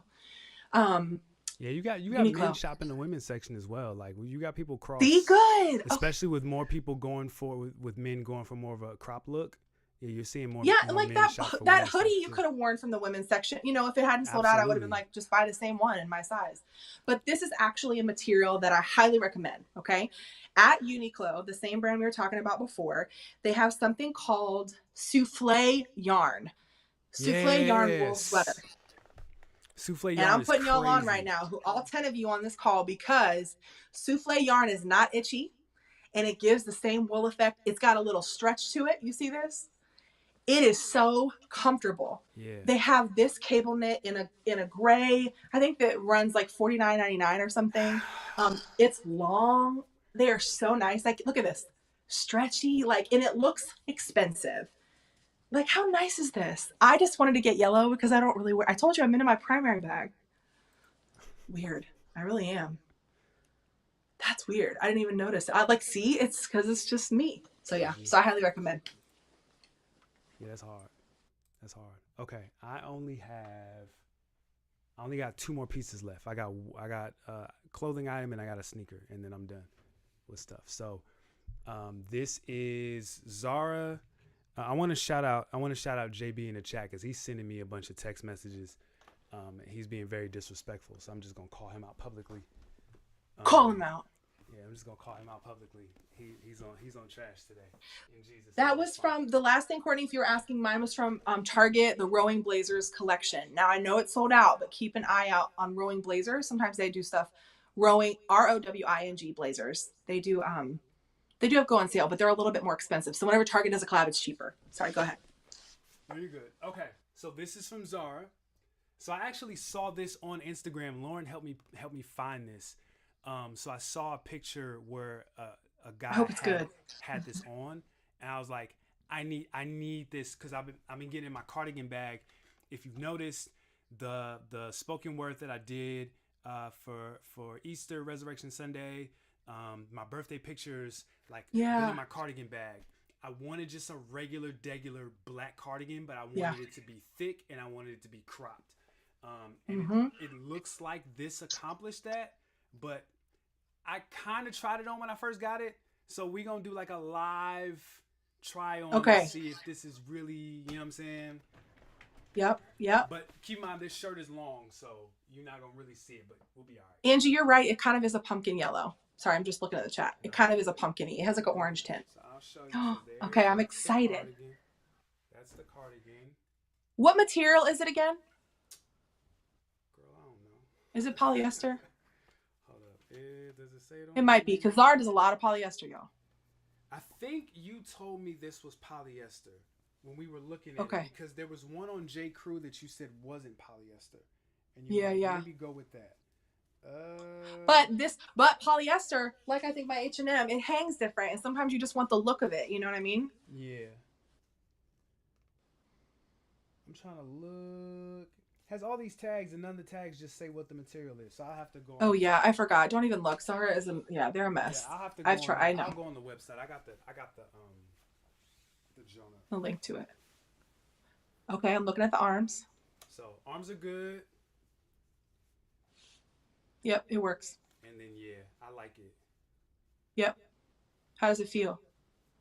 Yeah, you got men shopping the women's section as well. Like, you got people cross. Be good. Especially with more people going for, with men going for more of a crop look. Yeah, you're seeing more. Yeah, more like that hoodie you could have worn from the women's section. If it hadn't sold out, I would have been like, just buy the same one in my size. But this is actually a material that I highly recommend. Okay, at Uniqlo, the same brand we were talking about before, they have something called souffle yarn. Souffle yarn wool sweater. Souffle yarn. And I'm putting y'all on right now, all 10 of you on this call, because souffle yarn is not itchy, and it gives the same wool effect. It's got a little stretch to it. You see this? It is so comfortable. Yeah. They have this cable knit in a gray. I think that runs like $49.99 or something. It's long. They are so nice. Like, look at this, stretchy. Like, and it looks expensive. Like, how nice is this? I just wanted to get yellow because I don't really wear. I told you I'm into my primary bag. Weird. I really am. That's weird. I didn't even notice. See, it's because it's just me. So yeah. So I highly recommend. Yeah, that's hard. Okay, I only got 2 more pieces left. I got a clothing item, and I got a sneaker, and then I'm done with stuff. So this is Zara. I want to shout out JB in the chat because he's sending me a bunch of text messages. He's being very disrespectful, so I'm just gonna call him out publicly. Call him out. Yeah, I'm just gonna call him out publicly. He's on trash today. In Jesus' that name. was from the last thing, Courtney, if you were asking, mine was from Target, the Rowing Blazers collection. Now I know it's sold out, but keep an eye out on Rowing Blazers. Sometimes they do stuff. Rowing, ROWING Blazers. They do have go on sale, but they're a little bit more expensive. So whenever Target does a collab, it's cheaper. Sorry, go ahead. No, you're good. Okay, so this is from Zara. So I actually saw this on Instagram. Lauren helped me find this. So I saw a picture where a guy had this on, and I was like, I need this because I've been getting in my cardigan bag. If you've noticed the spoken word that I did for Easter, Resurrection Sunday, my birthday pictures, been in my cardigan bag. I wanted just a regular black cardigan, but I wanted it to be thick and I wanted it to be cropped. And it looks like this accomplished that, but I kind of tried it on when I first got it. So we're going to do like a live try on to see if this is really, you know what I'm saying? Yep. But keep in mind, this shirt is long, so you're not going to really see it, but we'll be all right. Angie, you're right. It kind of is a pumpkin yellow. Sorry, I'm just looking at the chat. It kind of is a pumpkin-y. It has like an orange tint. So I'll show you. Okay, I'm excited. That's the cardigan. What material is it again? Girl, I don't know. Is it polyester? Hold up. Does it say it on It might be, because Zara does a lot of polyester, y'all. I think you told me this was polyester when we were looking at it, because there was one on J. Crew that you said wasn't polyester. And you maybe go with that. But polyester, like I think by H&M, it hangs different, and sometimes you just want the look of it. You know what I mean? Yeah. I'm trying to look. Has all these tags, and none of the tags just say what the material is. So I'll have to go. Oh yeah, I forgot. Don't even look. Zara is they're a mess. Yeah, I'll have to. I know. I'll go on the website. I got the Jonah. The link to it. Okay, I'm looking at the arms. So arms are good. Yep, it works. And then I like it. Yep. How does it feel?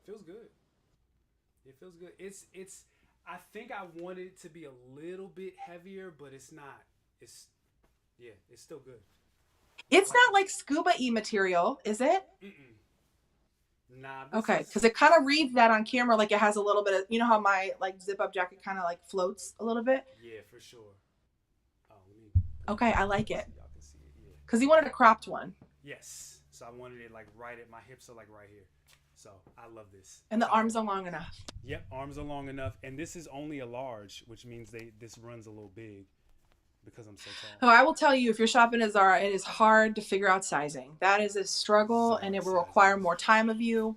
Feels good. It feels good. It's I think I wanted it to be a little bit heavier, but it's not. It's still good. It's not like scuba-y material, is it? Nah. Okay, because it kind of reads that on camera like it has a little bit of, you know how my like zip-up jacket kind of like floats a little bit? Yeah, for sure. Oh, Okay, I like it. Y'all can see it. Yeah. Because you wanted a cropped one. Yes. So I wanted it like right at my hips, are like right here. So I love this. And the arms are long enough. Yep, arms are long enough, and this is only a large, which means this runs a little big because I'm so tall. Oh, I will tell you, if you're shopping at Zara, it is hard to figure out sizing. That is a struggle, and it will require more time of you.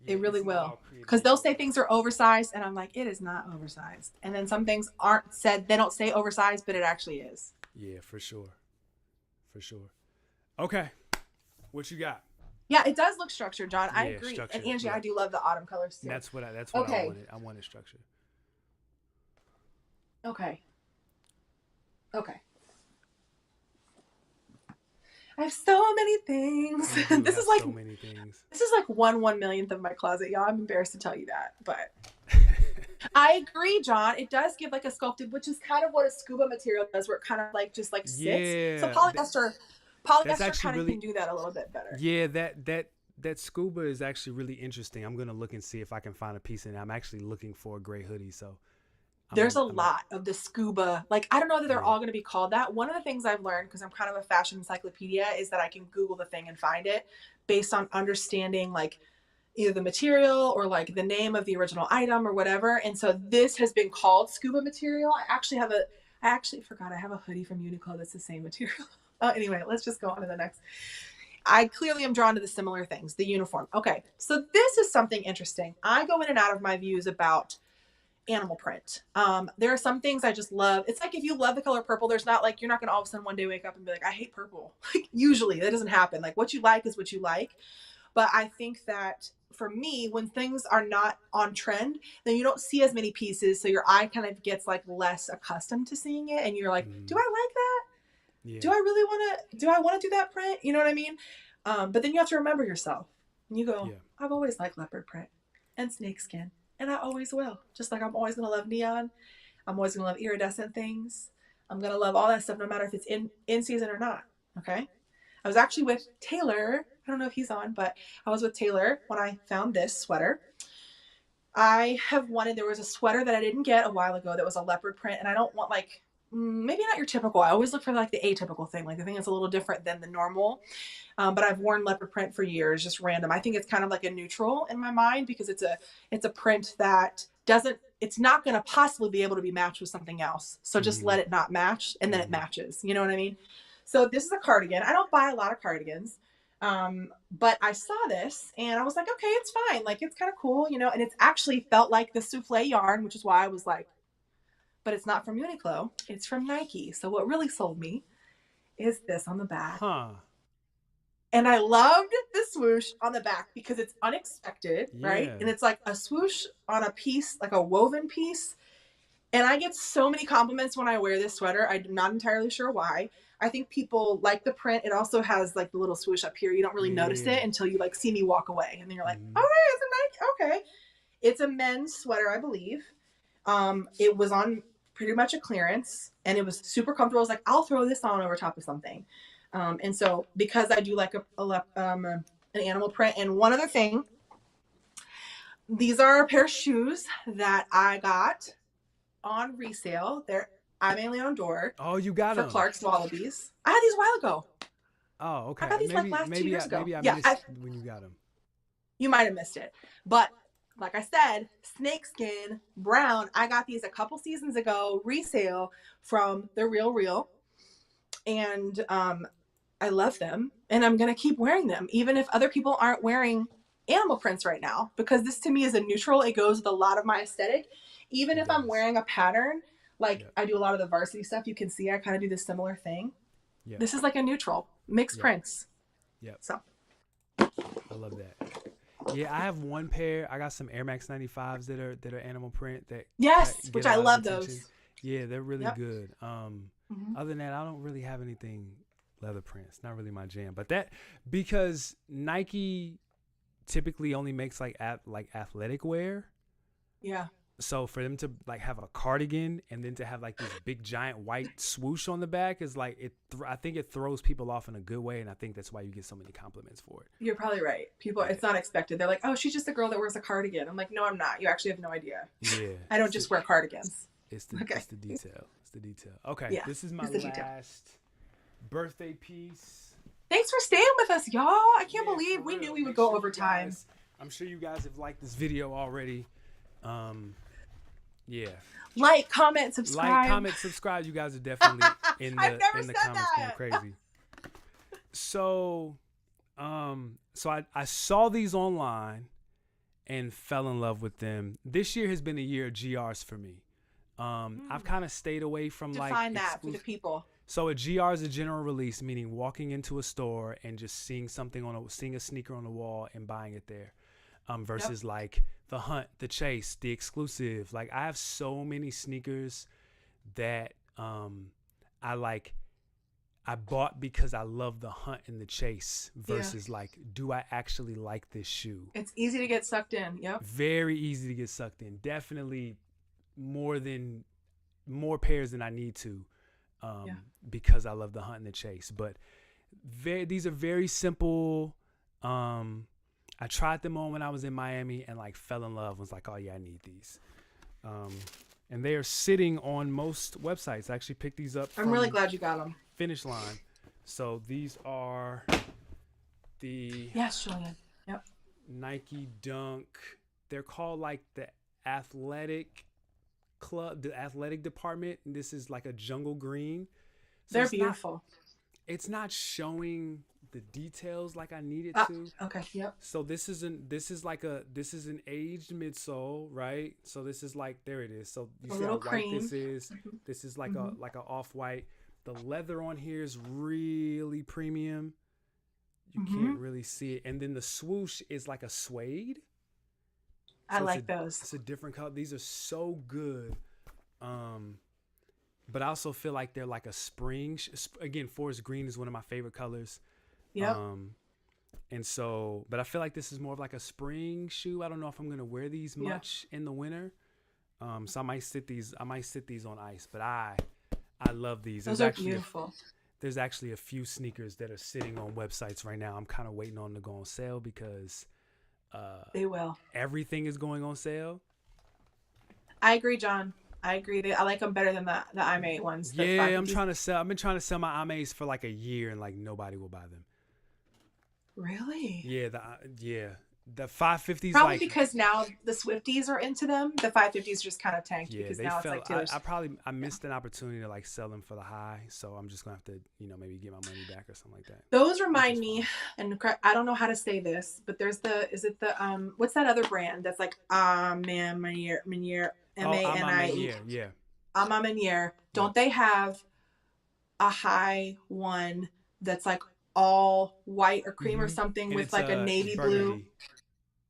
Yeah, it really will. Because they'll say things are oversized, and I'm like, it is not oversized. And then some things aren't said. They don't say oversized, but it actually is. Yeah, for sure. For sure. Okay. What you got? Yeah, it does look structured, John. I agree. Structured. And Angie, I do love the autumn colors too. That's what I wanted. I wanted structure. Okay. I have so many things. This is like so many things. This is like 1/1,000,000th of my closet, y'all. I'm embarrassed to tell you that, but I agree, John. It does give like a sculpted, which is kind of what a scuba material does, where it kind of like just like sits. Yeah, so polyester kind of can do that a little bit better. Yeah, that scuba is actually really interesting. I'm gonna look and see if I can find a piece in it. I'm actually looking for a gray hoodie, so there's a lot of the scuba. Like, I don't know that they're all going to be called that. One of the things I've learned, because I'm kind of a fashion encyclopedia, is that I can Google the thing and find it based on understanding like either the material or like the name of the original item or whatever. And so this has been called scuba material. I actually forgot I have a hoodie from Uniqlo that's the same material. Anyway, let's just go on to the next. I clearly am drawn to the similar things, the uniform. Okay, so this is something interesting. I go in and out of my views about animal print. There are some things I just love. It's like if you love the color purple, there's not like, you're not going to all of a sudden one day wake up and be like, I hate purple. Like, usually that doesn't happen. Like, what you like is what you like. But I think that for me, when things are not on trend, then you don't see as many pieces. So your eye kind of gets like less accustomed to seeing it. And you're like, do I like that? Yeah. Do I want to do that print? You know what I mean? But then you have to remember yourself. And you go, I've always liked leopard print and snakeskin. And I always will. Just like I'm always going to love neon. I'm always going to love iridescent things. I'm going to love all that stuff no matter if it's in season or not. Okay? I was actually with Taylor. I don't know if he's on, but I was with Taylor when I found this sweater. There was a sweater that I didn't get a while ago that was a leopard print. And I don't want like, maybe not your typical. I always look for like the atypical thing, like the thing that's a little different than the normal. But I've worn leopard print for years, just random. I think it's kind of like a neutral in my mind because it's a print that it's not going to possibly be able to be matched with something else. So just let it not match and then it matches. You know what I mean? So this is a cardigan. I don't buy a lot of cardigans. But I saw this and I was like, okay, it's fine. Like, it's kind of cool, you know, and it's actually felt like the souffle yarn, which is why I was like, but it's not from Uniqlo. It's from Nike. So what really sold me is this on the back. And I loved the swoosh on the back because it's unexpected, right? And it's like a swoosh on a piece, like a woven piece. And I get so many compliments when I wear this sweater. I'm not entirely sure why. I think people like the print. It also has like the little swoosh up here. You don't really notice it until you like see me walk away. And then you're like, oh, hey, it's a Nike. Okay. It's a men's sweater, I believe. It was on pretty much a clearance and it was super comfortable. I was like, I'll throw this on over top of something. And so because I do like an animal print. And one other thing, these are a pair of shoes that I got on resale. I'm mainly on Door. Oh, you got them. For Clark's Wallabies. I had these a while ago. Oh, okay. I got these like last 2 years ago. Maybe I missed when you got them. You might have missed it. But like I said, snakeskin, brown. I got these a couple seasons ago, resale from The Real. And I love them. And I'm going to keep wearing them, even if other people aren't wearing animal prints right now. Because this to me is a neutral. It goes with a lot of my aesthetic. Even if I'm wearing a pattern, like I do a lot of the varsity stuff, you can see I kind of do this similar thing. This is like a neutral, mixed prints. So. I love that. Yeah, I have one pair. I got some Air Max 95s that are animal print. Which I love those. Yeah, they're really good. Other than that, I don't really have anything leather prints. Not really my jam. But because Nike typically only makes like athletic wear. Yeah. So for them to like have a cardigan and then to have like this big giant white swoosh on the back is like I think it throws people off in a good way, and I think that's why you get so many compliments for it. You're probably right. People, it's not expected. They're like, oh, she's just a girl that wears a cardigan. I'm like, no, I'm not. You actually have no idea. Yeah. I don't just wear cardigans. It's the detail. It's the detail. Okay, yeah, this is my last birthday piece. Thanks for staying with us, y'all. I can't believe we knew we would go over time. I'm sure you guys have liked this video already. Yeah. Like, comment, subscribe. You guys are definitely in the comments going crazy. So, I saw these online and fell in love with them. This year has been a year of GRs for me. I've kind of stayed away from Define that for the people. So a GR is a general release, meaning walking into a store and just seeing seeing a sneaker on the wall and buying it there. Versus like the hunt, the chase, the exclusive. Like I have so many sneakers that I bought because I love the hunt and the chase versus like, do I actually like this shoe? It's easy to get sucked in. Yep. Very easy to get sucked in. Definitely more pairs than I need to because I love the hunt and the chase. But these are very simple. I tried them on when I was in Miami and like fell in love. Was like, oh yeah, I need these. And they are sitting on most websites. I actually picked these up. I'm really glad you got them. Finish Line. So these are the Julian. Yep. Nike Dunk. They're called like the athletic club, the athletic department. And this is like a jungle green. So they're beautiful. It's not showing the details like I need it to. Okay. Yep. So this is an aged midsole, right? So this is like, there it is. So you see how white this is. Mm-hmm. This is like a off-white. The leather on here is really premium. You can't really see it. And then the swoosh is like a suede. So I like those. It's a different color. These are so good. But I also feel like they're like a spring. Again, forest green is one of my favorite colors. Yep. And so, but I feel like this is more of like a spring shoe. I don't know if I'm gonna wear these much in the winter. So I might sit these on ice. But I love these. Those are beautiful. There's actually a few sneakers that are sitting on websites right now. I'm kind of waiting on them to go on sale because they will. Everything is going on sale. I agree, John. I agree. I like them better than the IMA ones. Yeah, I've been trying to sell my IMAs for like a year and like nobody will buy them. Really? Yeah, the 550s. Probably because now the Swifties are into them. The 550s just kind of tanked because now it's like Taylor's. I missed an opportunity to like sell them for the high, so I'm just gonna have to maybe get my money back or something like that. Those remind me, and I don't know how to say this, but there's what's that other brand that's like Manier M-A-N-I-E. Yeah. Manier. Don't they have a high one that's like all white or cream or something and with like a navy blue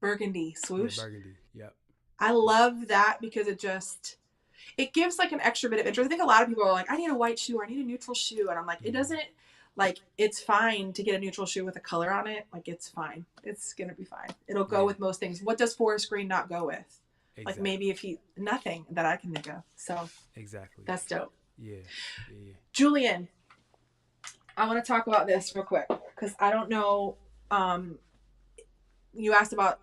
burgundy swoosh? Yeah, burgundy. Yep. I love that because it gives like an extra bit of interest. I think a lot of people are like, I need a white shoe or I need a neutral shoe, and I'm like, it doesn't, like, it's fine to get a neutral shoe with a color on it. Like, it's fine. It's gonna be fine. It'll go with most things. What does forest green not go with? Exactly. Like maybe nothing that I can think of. So exactly, that's dope. Yeah. Julian, I want to talk about this real quick because I don't know. You asked about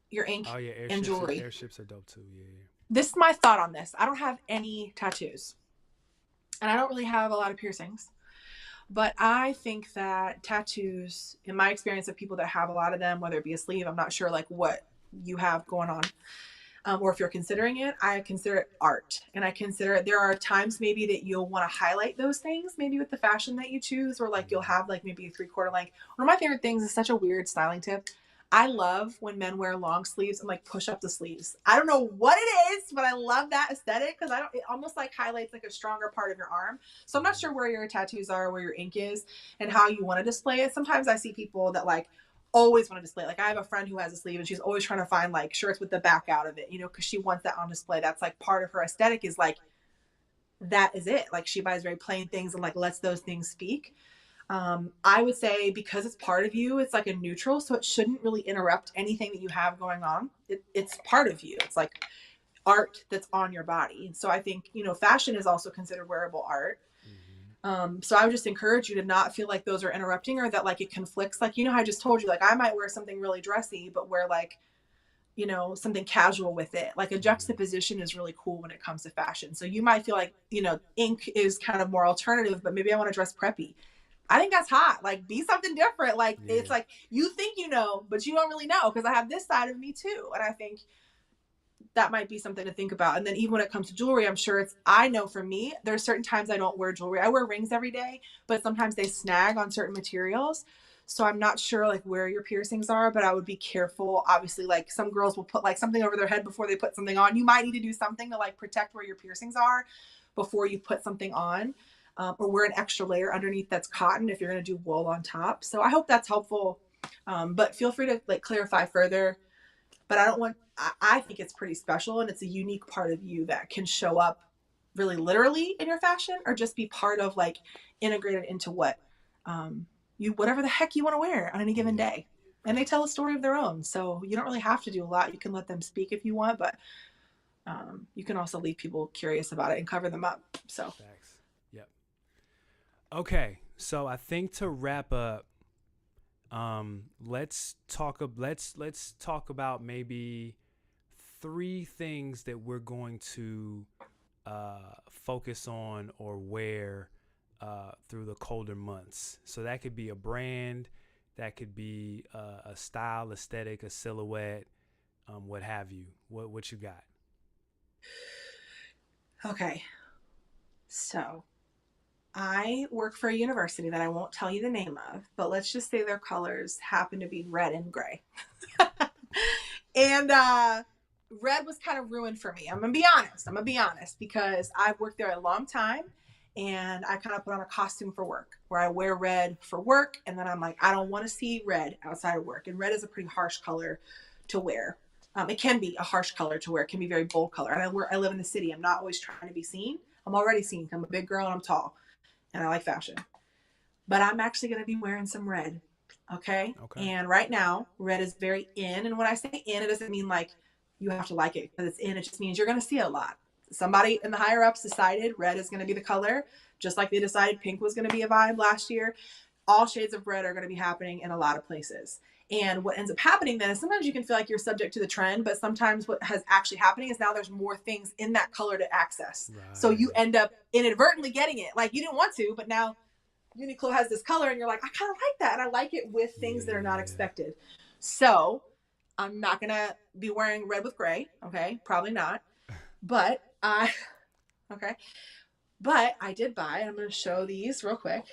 your ink and jewelry. Airships are dope too. Yeah. This is my thought on this. I don't have any tattoos, and I don't really have a lot of piercings. But I think that tattoos, in my experience of people that have a lot of them, whether it be a sleeve, I'm not sure like what you have going on. Or if you're considering it, I consider it art. And I consider there are times maybe that you'll want to highlight those things, maybe with the fashion that you choose, or like you'll have like maybe a 3/4 length. One of my favorite things is such a weird styling tip. I love when men wear long sleeves and like push up the sleeves. I don't know what it is, but I love that aesthetic because it almost like highlights like a stronger part of your arm. So I'm not sure where your tattoos are, where your ink is, and how you want to display it. Sometimes I see people that like always want to display it. Like I have a friend who has a sleeve and she's always trying to find like shirts with the back out of it, because she wants that on display. That's like part of her aesthetic is like, that is it. Like she buys very plain things and like lets those things speak. I would say because it's part of you, it's like a neutral, so it shouldn't really interrupt anything that you have going on. It's part of you. It's like art that's on your body. So I think, fashion is also considered wearable art. So I would just encourage you to not feel like those are interrupting or that like it conflicts. Like, how I just told you, like I might wear something really dressy, but wear like, something casual with it. Like a juxtaposition is really cool when it comes to fashion. So you might feel like, ink is kind of more alternative, but maybe I want to dress preppy. I think that's hot. Like be something different. Like it's like you think but you don't really know because I have this side of me too. And I think that might be something to think about. And then even when it comes to jewelry, I'm sure I know for me, there's certain times I don't wear jewelry. I wear rings every day, but sometimes they snag on certain materials. So I'm not sure like where your piercings are, but I would be careful. Obviously, like some girls will put like something over their head before they put something on. You might need to do something to like protect where your piercings are before you put something on, or wear an extra layer underneath that's cotton if you're going to do wool on top. So I hope that's helpful. But feel free to like clarify further. But I think it's pretty special and it's a unique part of you that can show up really literally in your fashion or just be part of like integrated into whatever the heck you want to wear on any given day. And they tell a story of their own. So you don't really have to do a lot. You can let them speak if you want, but you can also leave people curious about it and cover them up. So. Thanks. Yep. Okay. So I think to wrap up, let's talk about maybe 3 things that we're going to focus on or wear through the colder months. So that could be a brand, that could be a style, aesthetic, a silhouette, what have you. What you got? Okay. So I work for a university that I won't tell you the name of, but let's just say their colors happen to be red and gray. And red was kind of ruined for me. I'm going to be honest because I've worked there a long time and I kind of put on a costume for work where I wear red for work. And then I'm like, I don't want to see red outside of work. And red is a pretty harsh color to wear. It can be a harsh color to wear. It can be very bold color. And I live in the city. I'm not always trying to be seen. I'm already seen. I'm a big girl and I'm tall. And I like fashion. But I'm actually going to be wearing some red. Okay? And right now, red is very in. And when I say in, it doesn't mean like you have to like it because it's in. It just means you're going to see it a lot. Somebody in the higher ups decided red is going to be the color, just like they decided pink was going to be a vibe last year. All shades of red are going to be happening in a lot of places. And what ends up happening then is sometimes you can feel like you're subject to the trend, but sometimes what has actually happening is now there's more things in that color to access. Right. So you end up inadvertently getting it. Like you didn't want to, but now Uniqlo has this color and you're like, I kind of like that. And I like it with things that are not expected. So I'm not going to be wearing red with gray. Okay. Probably not. But I did buy, and I'm going to show these real quick.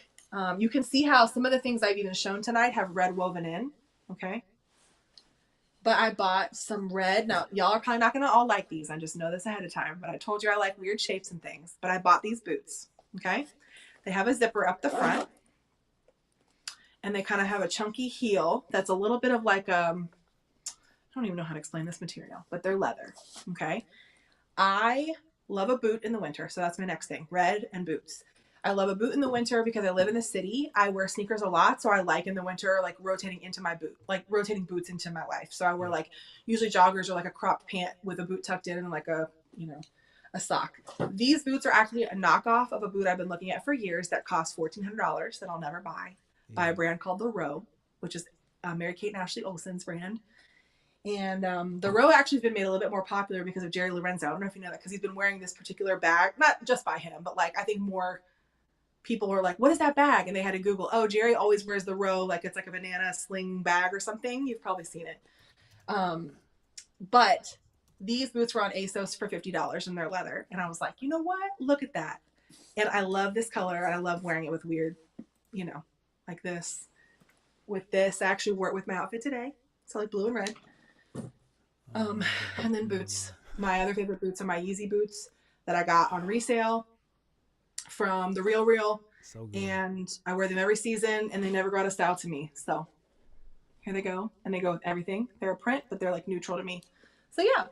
You can see how some of the things I've even shown tonight have red woven in. Okay. But I bought some red. Now, y'all are probably not going to all like these. I just know this ahead of time. But I told you I like weird shapes and things. But I bought these boots. Okay. They have a zipper up the front. And they kind of have a chunky heel that's a little bit of like, I don't even know how to explain this material. But they're leather. Okay. I love a boot in the winter. So that's my next thing. Red and boots. I love a boot in the winter because I live in the city. I wear sneakers a lot. So I like in the winter, like rotating into my boot, like rotating boots into my life. So I wear like usually joggers or like a cropped pant with a boot tucked in and like a sock. These boots are actually a knockoff of a boot I've been looking at for years that costs $1,400 that I'll never buy by a brand called The Row, which is Mary-Kate and Ashley Olsen's brand. And the Row actually has been made a little bit more popular because of Jerry Lorenzo. I don't know if you know that because he's been wearing this particular bag, not just by him, but like I think more people were like, what is that bag? And they had to Google, oh, Jerry always wears the Row, like it's like a banana sling bag or something. You've probably seen it. But these boots were on ASOS for $50 and they're leather. And I was like, you know what? Look at that. And I love this color. And I love wearing it with weird, like this. With this, I actually wore it with my outfit today. So like blue and red. And then boots. My other favorite boots are my Yeezy boots that I got on resale from The Real. So good. And I wear them every season and they never go out of style to me. So here they go. And they go with everything. They're a print, but they're like neutral to me. So yeah.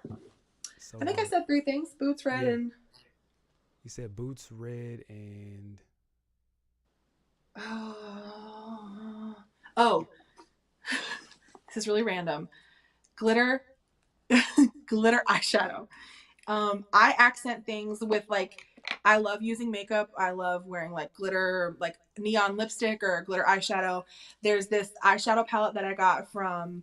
So I think I said 3 things. Boots, red, and... You said boots, red, and... Oh, this is really random. Glitter eyeshadow. I accent things with like, I love using makeup. I love wearing like glitter, like neon lipstick or glitter eyeshadow. There's this eyeshadow palette that I got from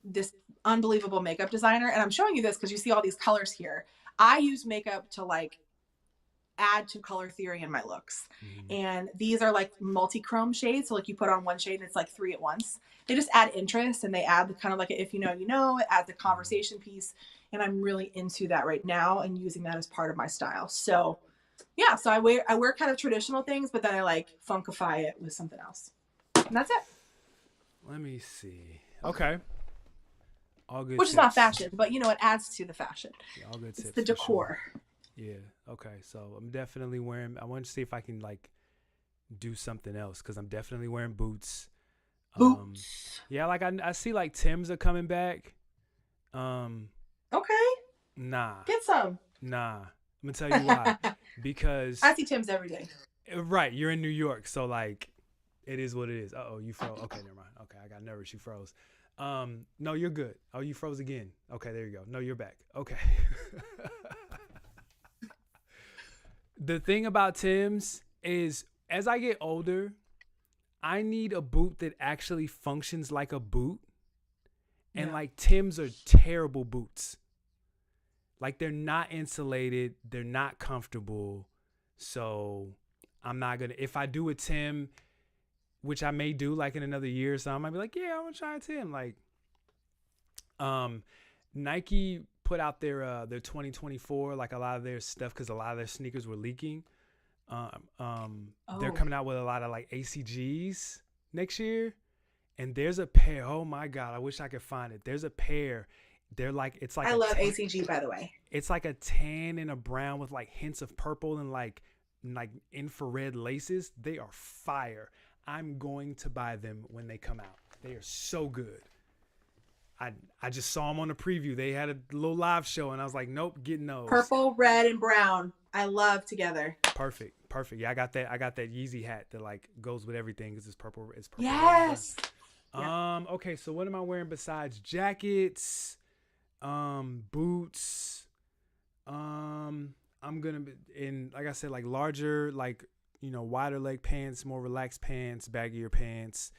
this unbelievable makeup designer. And I'm showing you this because you see all these colors here. I use makeup to like add to color theory in my looks. And these are like multi-chrome shades. So like you put on one shade and it's like 3 at once. They just add interest and they add kind of like a, if you know, you know, it adds a conversation piece. And I'm really into that right now and using that as part of my style. So yeah, so I wear kind of traditional things, but then I like funkify it with something else. And that's it. Let me see. Okay. All good. Which tips. Is not fashion, but you know, it adds to the fashion. Yeah, all good tips. It's the decor. Sure. Yeah. Okay. So I'm definitely wearing. I want to see if I can like do something else because I'm definitely wearing boots. Yeah, like I see like Timbs are coming back. Okay. Nah. Get some. Nah. I'm gonna tell you why. Because I see Timbs every day. Right. You're in New York, so like, it is what it is. Uh-oh, you froze. Okay, never mind. Okay, I got nervous. You froze. No, you're good. Oh, you froze again. Okay, there you go. No, you're back. Okay. The thing about Timbs is, as I get older, I need a boot that actually functions like a boot. And like Timbs are terrible boots. Like they're not insulated. They're not comfortable. So I'm not going to, if I do a Tim, which I may do like in another year or so, I might be like, yeah, I'm going to try a Tim. Like, Nike put out their 2024, like a lot of their stuff, because a lot of their sneakers were leaking. They're coming out with a lot of like ACGs next year. And there's a pair. Oh my God, I wish I could find it. There's a pair. They're like, it's like, I love ACG, by the way. It's like a tan and a brown with like hints of purple and like infrared laces. They are fire. I'm going to buy them when they come out. They are so good. I just saw them on the preview. They had a little live show and I was like, nope, getting those. Purple, red, and brown. I love together. Perfect. Yeah, I got that Yeezy hat that like goes with everything because it's purple. It's purple. Yes. Okay, so what am I wearing besides jackets, boots? I'm gonna be in, like I said, like larger, like, you know, wider leg pants, more relaxed pants, baggier pants.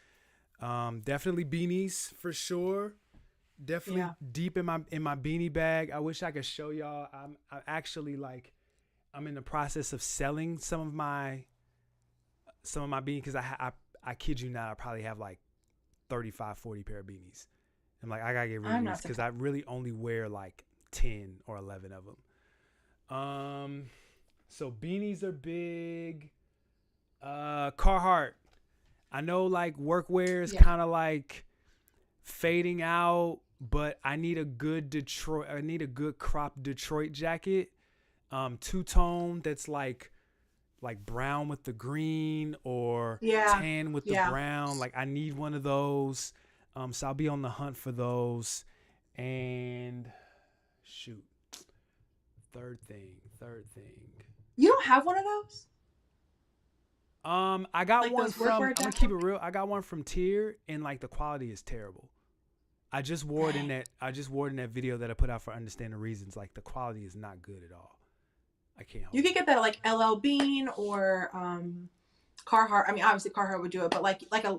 Definitely beanies for sure. Definitely deep in my beanie bag. I wish I could show y'all. I'm in the process of selling some of my beanies because I kid you not, I probably have like 35, 40 pair of beanies. I'm like, I gotta get rid of these because I really only wear like 10 or 11 of them. So beanies are big. Carhartt. I know like workwear is kind of like fading out, but I need a good crop Detroit jacket. Two-tone that's like brown with the green or tan with the brown. Like I need one of those. So I'll be on the hunt for those. And shoot. Third thing. You don't have one of those? I got like one from, I'm gonna keep it real. I got one from Tier and like the quality is terrible. I just wore it in that video that I put out for Understanding Reasons. Like the quality is not good at all. I can't. You could get that at like LL Bean or Carhartt. I mean, obviously Carhartt would do it, but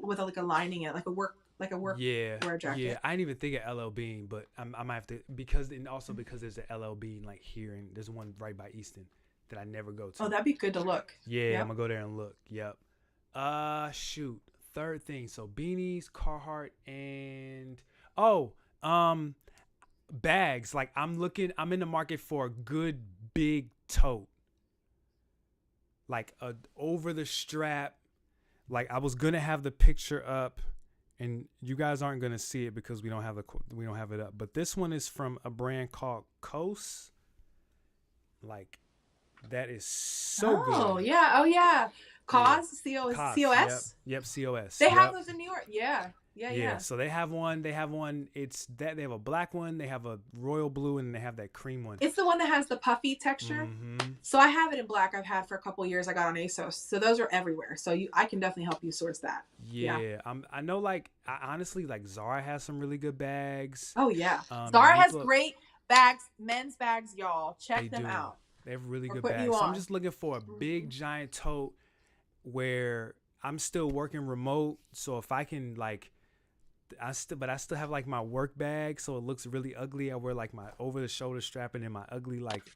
with a lining it, like a work wear jacket. Yeah, I didn't even think of LL Bean, but I might have to because there's a LL Bean like here and there's one right by Easton that I never go to. Oh, that'd be good to look. Yeah, I'm gonna go there and look. Yep. Shoot. Third thing. So beanies, Carhartt, and bags. Like I'm in the market for a good big tote. Like a over the strap. Like I was gonna have the picture up, and you guys aren't gonna see it because we don't have it up. But this one is from a brand called Kos. Like that is so good. Oh yeah. COS. Yep, COS. They have those in New York. Yeah. Yeah. So they have one. It's that they have a black one. They have a royal blue, and they have that cream one. It's the one that has the puffy texture. So I have it in black. I've had for a couple years. I got on ASOS. So those are everywhere. So I can definitely help you source that. Yeah. I know. Like, honestly, like Zara has some really good bags. Oh yeah. Zara Uniqlo has great bags, men's bags, y'all. Check them out. They have really good bags. So I'm just looking for a big giant tote where I'm still working remote. So if I can like, I still have like my work bag, so it looks really ugly. I wear like my over the shoulder strap and then my ugly like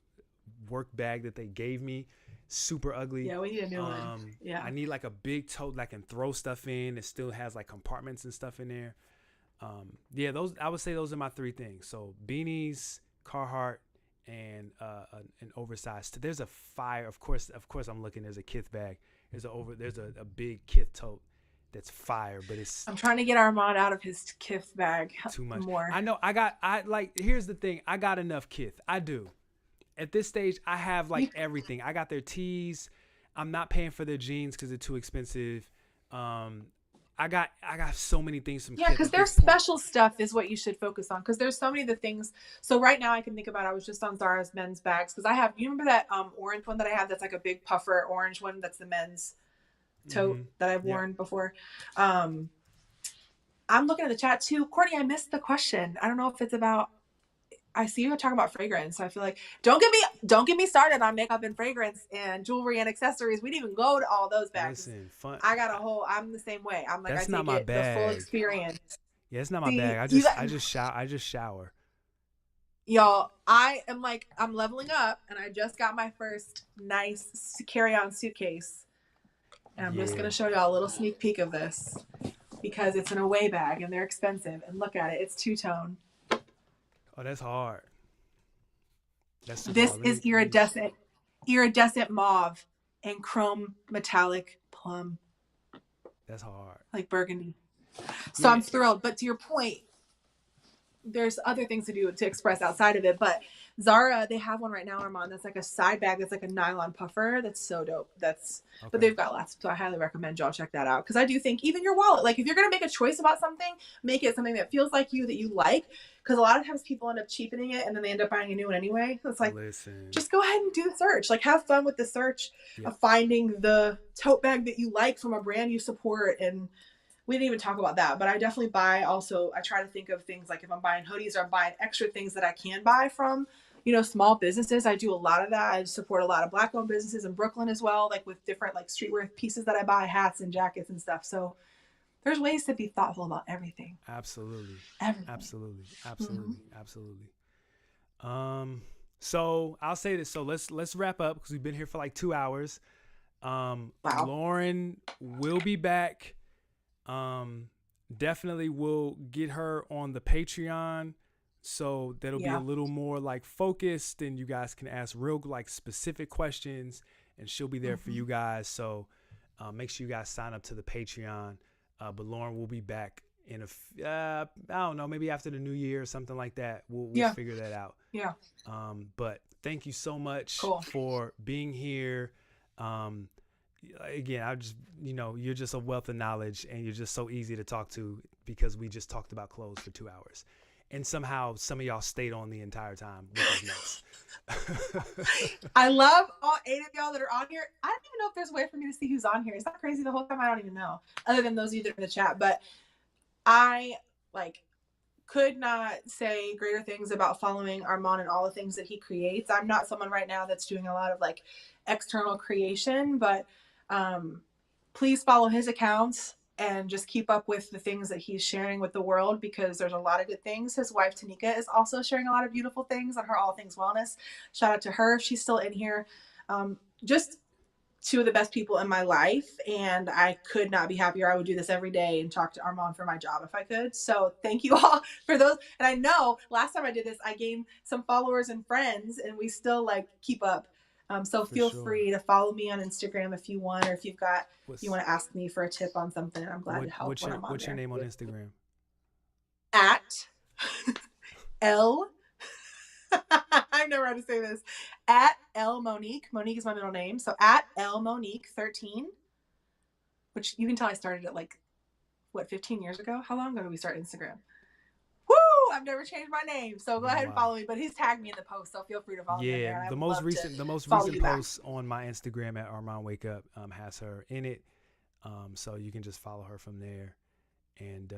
work bag that they gave me, super ugly. Yeah, we need a new one. Yeah, I need like a big tote that I can throw stuff in. It still has like compartments and stuff in there. Yeah, those I would say those are my three things. So beanies, Carhartt, and an oversized. There's a fire. Of course, I'm looking. There's a Kith bag. There's a big Kith tote. That's fire, but it's. I'm trying to get Armond out of his Kith bag. Too much. More. I know. Here's the thing. I got enough Kith. I do. At this stage, I have like everything. I got their tees. I'm not paying for their jeans because they're too expensive. I got so many things from Kith. Because their special stuff is what you should focus on. Because there's so many of the things. So right now I can think about. I was just on Zara's men's bags because I have. You remember that orange one that I have? That's like a big puffer orange one. That's the men's tote that I've worn before. I'm looking at the chat too. Courtney, I missed the question. I don't know if it's about. I see you talking about fragrance. So I feel like don't get me started on makeup and fragrance and jewelry and accessories. We didn't even go to all those bags. Listen, fun. I'm the same way. I'm like, that's I not take my it bag. The full experience. Yeah, it's not my bag. I just shower. Y'all, I'm leveling up, and I just got my first nice carry-on suitcase. And I'm just gonna show y'all a little sneak peek of this because it's an away bag and they're expensive. And look at it, it's two-tone. Oh, that's hard. This is iridescent mauve and chrome metallic plum. That's hard. Like burgundy. So I'm thrilled. But to your point, there's other things to do to express outside of it. But Zara, they have one right now, Armond, that's like a side bag that's like a nylon puffer. That's so dope. But they've got lots. So I highly recommend y'all check that out. Because I do think even your wallet, like if you're going to make a choice about something, make it something that feels like you, that you like. Because a lot of times people end up cheapening it and then they end up buying a new one anyway. So it's like, just go ahead and do the search. Like have fun with the search of finding the tote bag that you like from a brand you support. And we didn't even talk about that, but I definitely buy also, I try to think of things like if I'm buying hoodies or I'm buying extra things that I can buy from, small businesses. I do a lot of that. I support a lot of Black owned businesses in Brooklyn as well, like with different like streetwear pieces that I buy, hats and jackets and stuff. So there's ways to be thoughtful about everything. Absolutely. Everything. Absolutely. So I'll say this. So let's wrap up because we've been here for like 2 hours. Wow. Lauren will be back. Definitely will get her on the Patreon, so that'll be a little more like focused and you guys can ask real like specific questions and she'll be there for you guys. So make sure you guys sign up to the Patreon. But Lauren will be back in I don't know, maybe after the new year or something like that. We'll figure that out. Yeah. But thank you so much for being here. Again, I just, you're just a wealth of knowledge and you're just so easy to talk to because we just talked about clothes for 2 hours. And somehow some of y'all stayed on the entire time, which is nuts. I love all 8 of y'all that are on here. I don't even know if there's a way for me to see who's on here. Is that crazy? The whole time I don't even know, other than those of you that are in the chat. But I could not say greater things about following Armon and all the things that he creates. I'm not someone right now that's doing a lot of external creation, but please follow his accounts and just keep up with the things that he's sharing with the world because there's a lot of good things. His wife Tanika is also sharing a lot of beautiful things on her All Things Wellness. Shout out to her if she's still in here. Just 2 of the best people in my life, and I could not be happier. I would do this every day and talk to Armond for my job if I could. So thank you all for those. And I know last time I did this, I gained some followers and friends, and we still keep up. So feel free to follow me on Instagram if you want, or if you want to ask me for a tip on something. I'm glad to help. What's your name on Instagram? At L. I never how to say this. At L Monique. Monique is my middle name. So at L Monique 13, which you can tell I started at 15 years ago? How long ago did we start Instagram? Woo! I've never changed my name, so go ahead and follow me. But he's tagged me in the post, so feel free to follow me in there. The most recent post on my Instagram at Armon WakeUp has her in it, so you can just follow her from there. And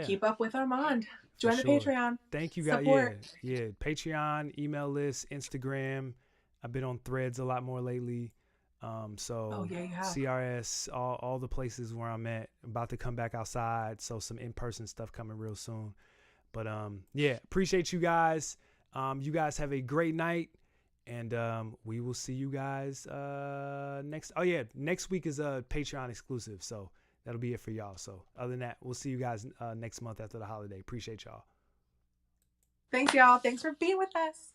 keep up with Armond. Join the Patreon. Thank you guys. Yeah, Patreon, email list, Instagram. I've been on Threads a lot more lately. CRS, all the places where I'm at. About to come back outside, so some in-person stuff coming real soon. But appreciate you guys. You guys have a great night, and we will see you guys next week is a Patreon exclusive, so that'll be it for y'all. So other than that, we'll see you guys next month after the holiday. Appreciate y'all. Thanks, y'all. Thanks for being with us.